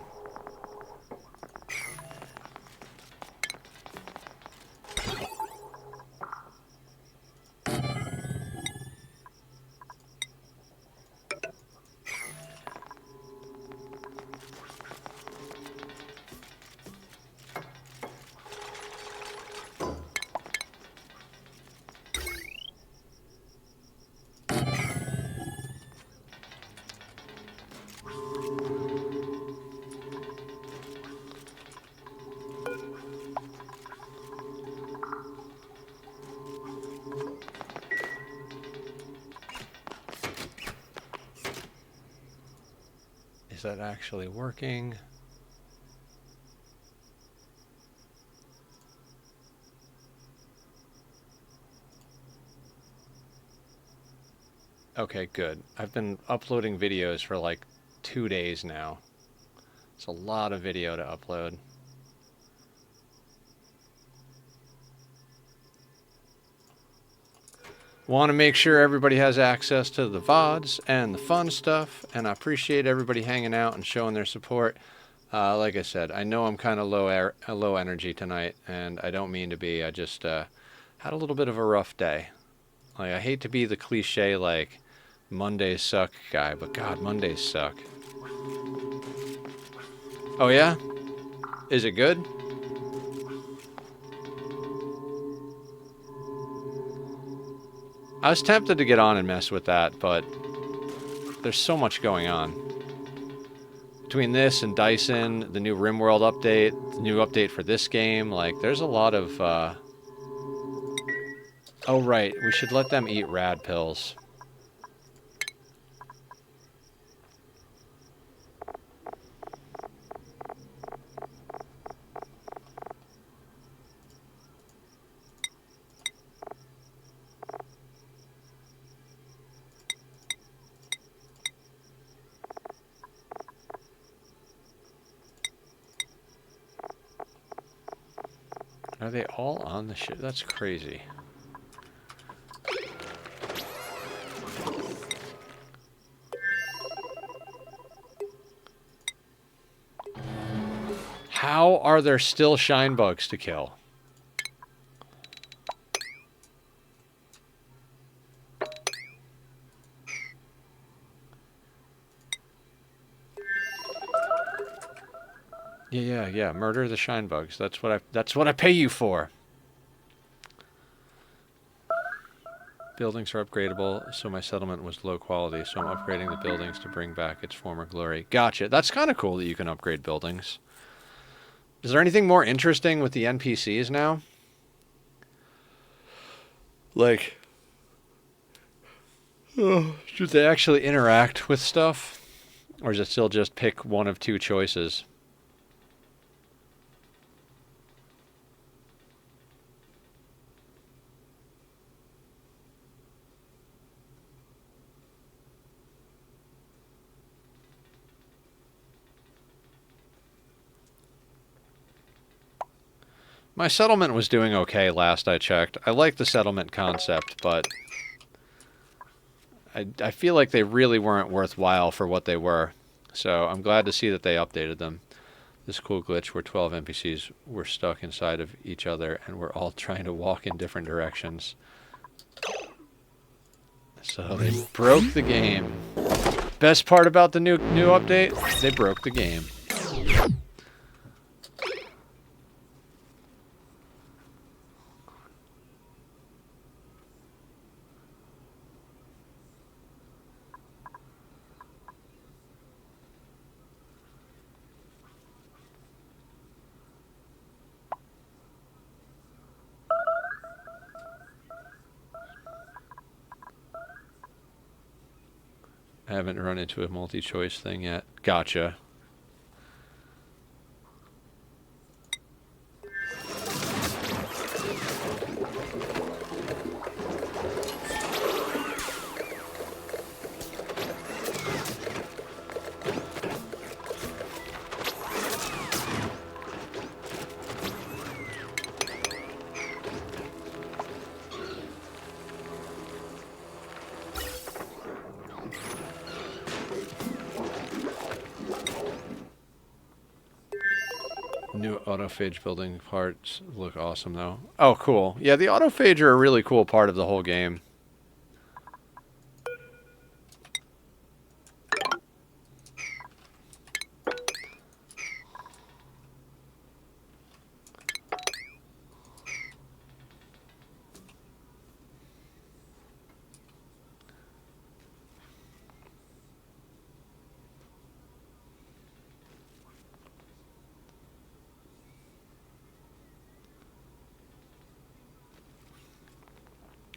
Is that actually working? Okay, good. I've been uploading videos for like 2 days now. It's a lot of video to upload. Want to make sure everybody has access to the VODs and the fun stuff, and I appreciate everybody hanging out and showing their support. Like I said, I know I'm kind of low energy tonight, and I don't mean to be. I just had a little bit of a rough day. Like, I hate to be the cliche, like, Mondays suck guy, but God, Mondays suck. Oh yeah? Is it good? I was tempted to get on and mess with that, but there's so much going on. Between this and Dyson, the new RimWorld update, the new update for this game, like, there's a lot of, Oh, right, we should let them eat rad pills. Are they all on the ship? That's crazy. How are there still shine bugs to kill? Yeah. Murder the shine bugs. That's what I pay you for. Buildings are upgradable, so my settlement was low quality, so I'm upgrading the buildings to bring back its former glory. Gotcha. That's kind of cool that you can upgrade buildings. Is there anything more interesting with the NPCs now? Like, should they actually interact with stuff? Or is it still just pick one of two choices? My settlement was doing okay last I checked. I like the settlement concept, but I feel like they really weren't worthwhile for what they were. So I'm glad to see that they updated them. This cool glitch where 12 NPCs were stuck inside of each other and we're all trying to walk in different directions. So they broke the game. Best part about the new update, they broke the game. I haven't run into a multi-choice thing yet. Gotcha. New autophage building parts look awesome though. Oh, cool. Yeah, the autophage are a really cool part of the whole game.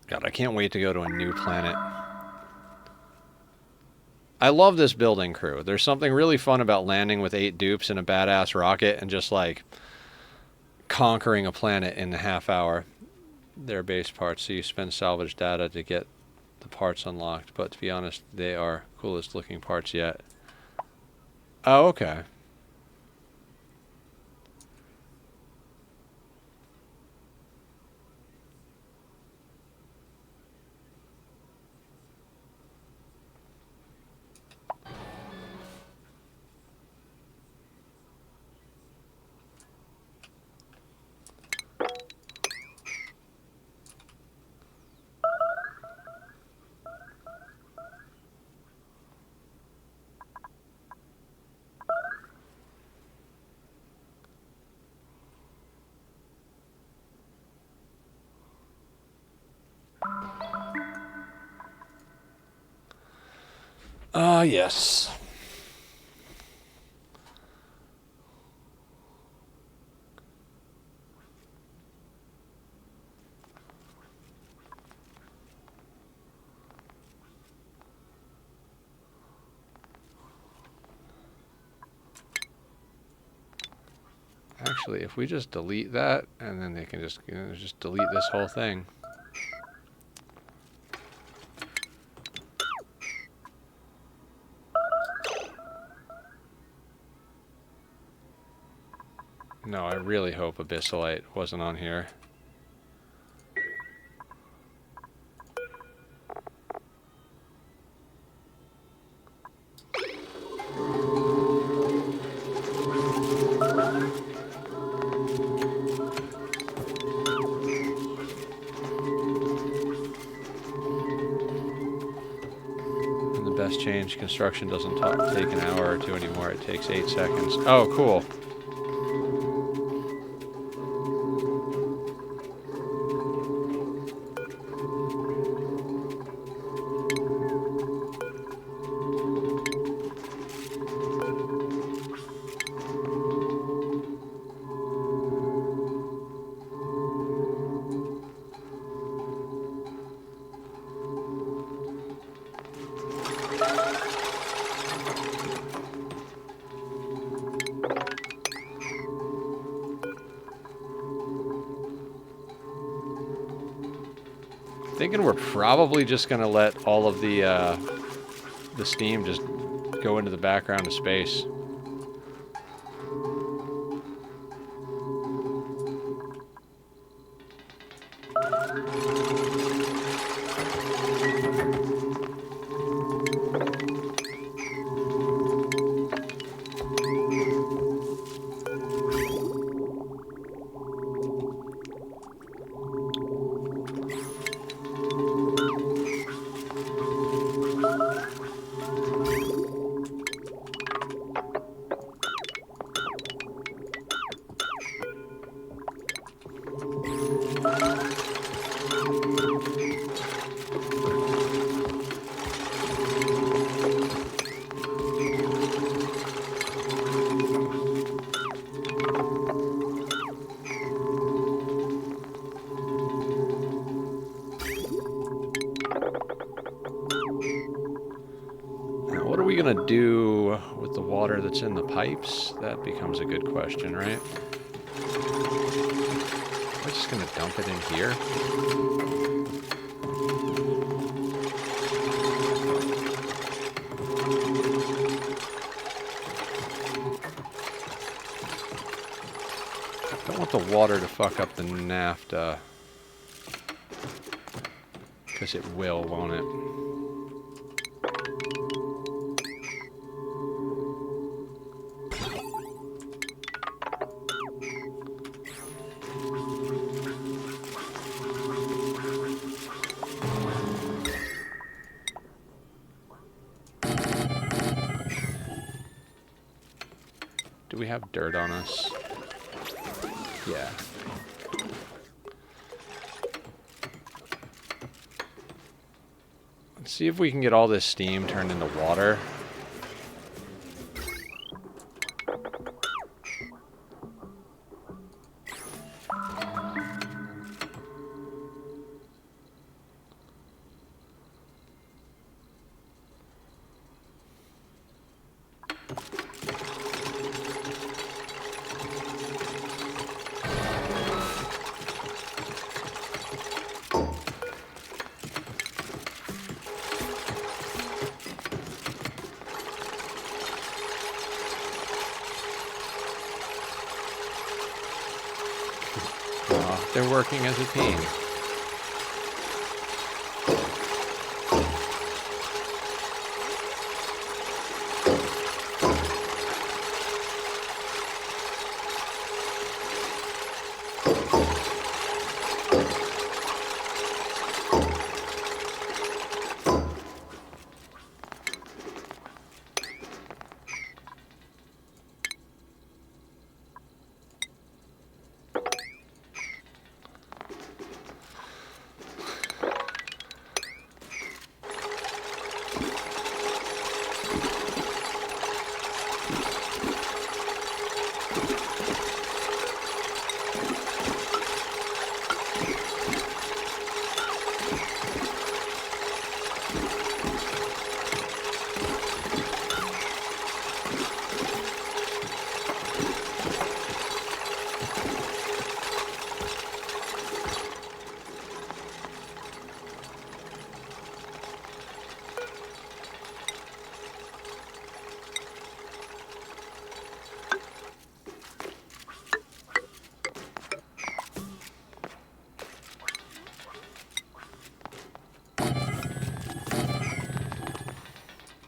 God, I can't wait to go to a new planet. I love this building crew. There's something really fun about landing with 8 dupes in a badass rocket and just like conquering a planet in a half hour. Their base parts, so you spend salvage data to get the parts unlocked, but to be honest, they are coolest looking parts yet. Oh, okay. Yes. Actually, if we just delete that, and then they can just, just delete this whole thing. No, I really hope Abyssalite wasn't on here. And the best change, construction doesn't take an hour or 2 anymore, it takes 8 seconds. Oh, cool. Thinking we're probably just gonna let all of the steam just go into the background of space. want to do with the water that's in the pipes? That becomes a good question, right? Am I just going to dump it in here? I don't want the water to fuck up the naphtha. Because it will, won't it? Do we have dirt on us? Yeah. Let's see if we can get all this steam turned into water. They're working as a team.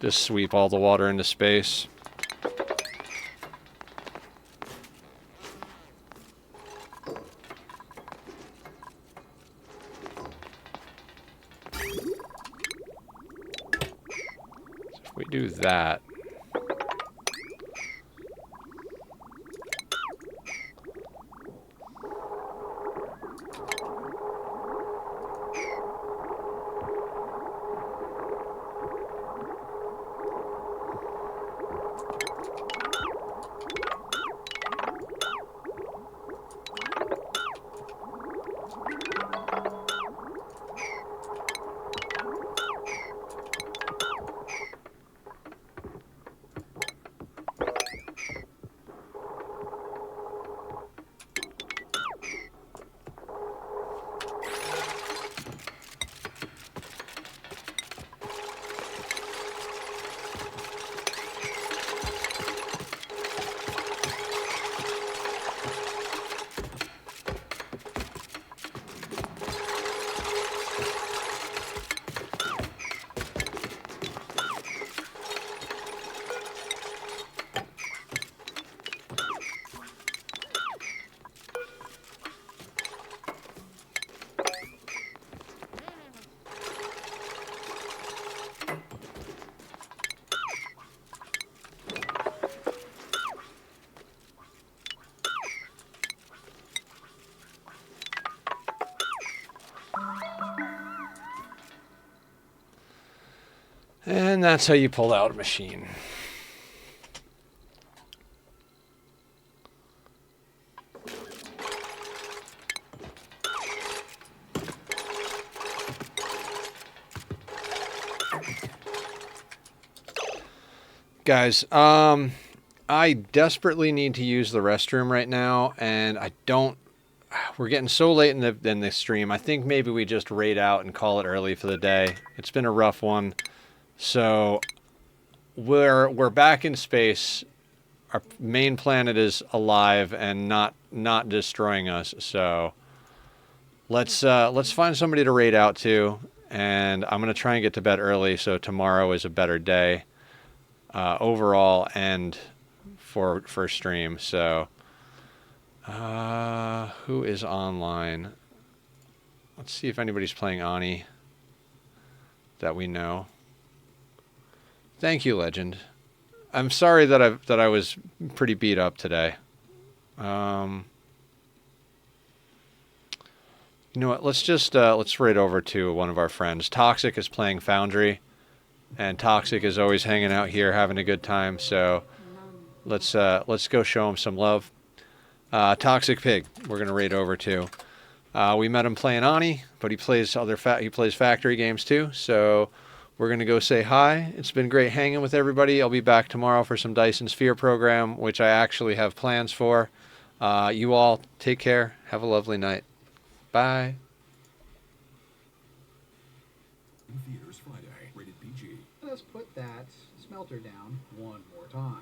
Just sweep all the water into space. So if we do that, and that's how you pull out a machine. Guys, I desperately need to use the restroom right now, and I don't. We're getting so late in the stream. I think maybe we just raid out and call it early for the day. It's been a rough one, so we're back in space. Our main planet is alive and not destroying us. So let's find somebody to raid out to, and I'm gonna try and get to bed early so tomorrow is a better day overall and for stream. So who is online? Let's see if anybody's playing Ani that we know. Thank you, Legend. I'm sorry that I was pretty beat up today. You know what? Let's raid over to one of our friends. Toxic is playing Foundry, and Toxic is always hanging out here having a good time. So let's go show him some love. Toxic Pig, we're gonna raid over to. We met him playing Ani, but he plays factory games too. So we're gonna go say hi. It's been great hanging with everybody. I'll be back tomorrow for some Dyson Sphere program, which I actually have plans for. You all take care. Have a lovely night. Bye. In theaters Friday, rated PG. Let's put that smelter down one more time.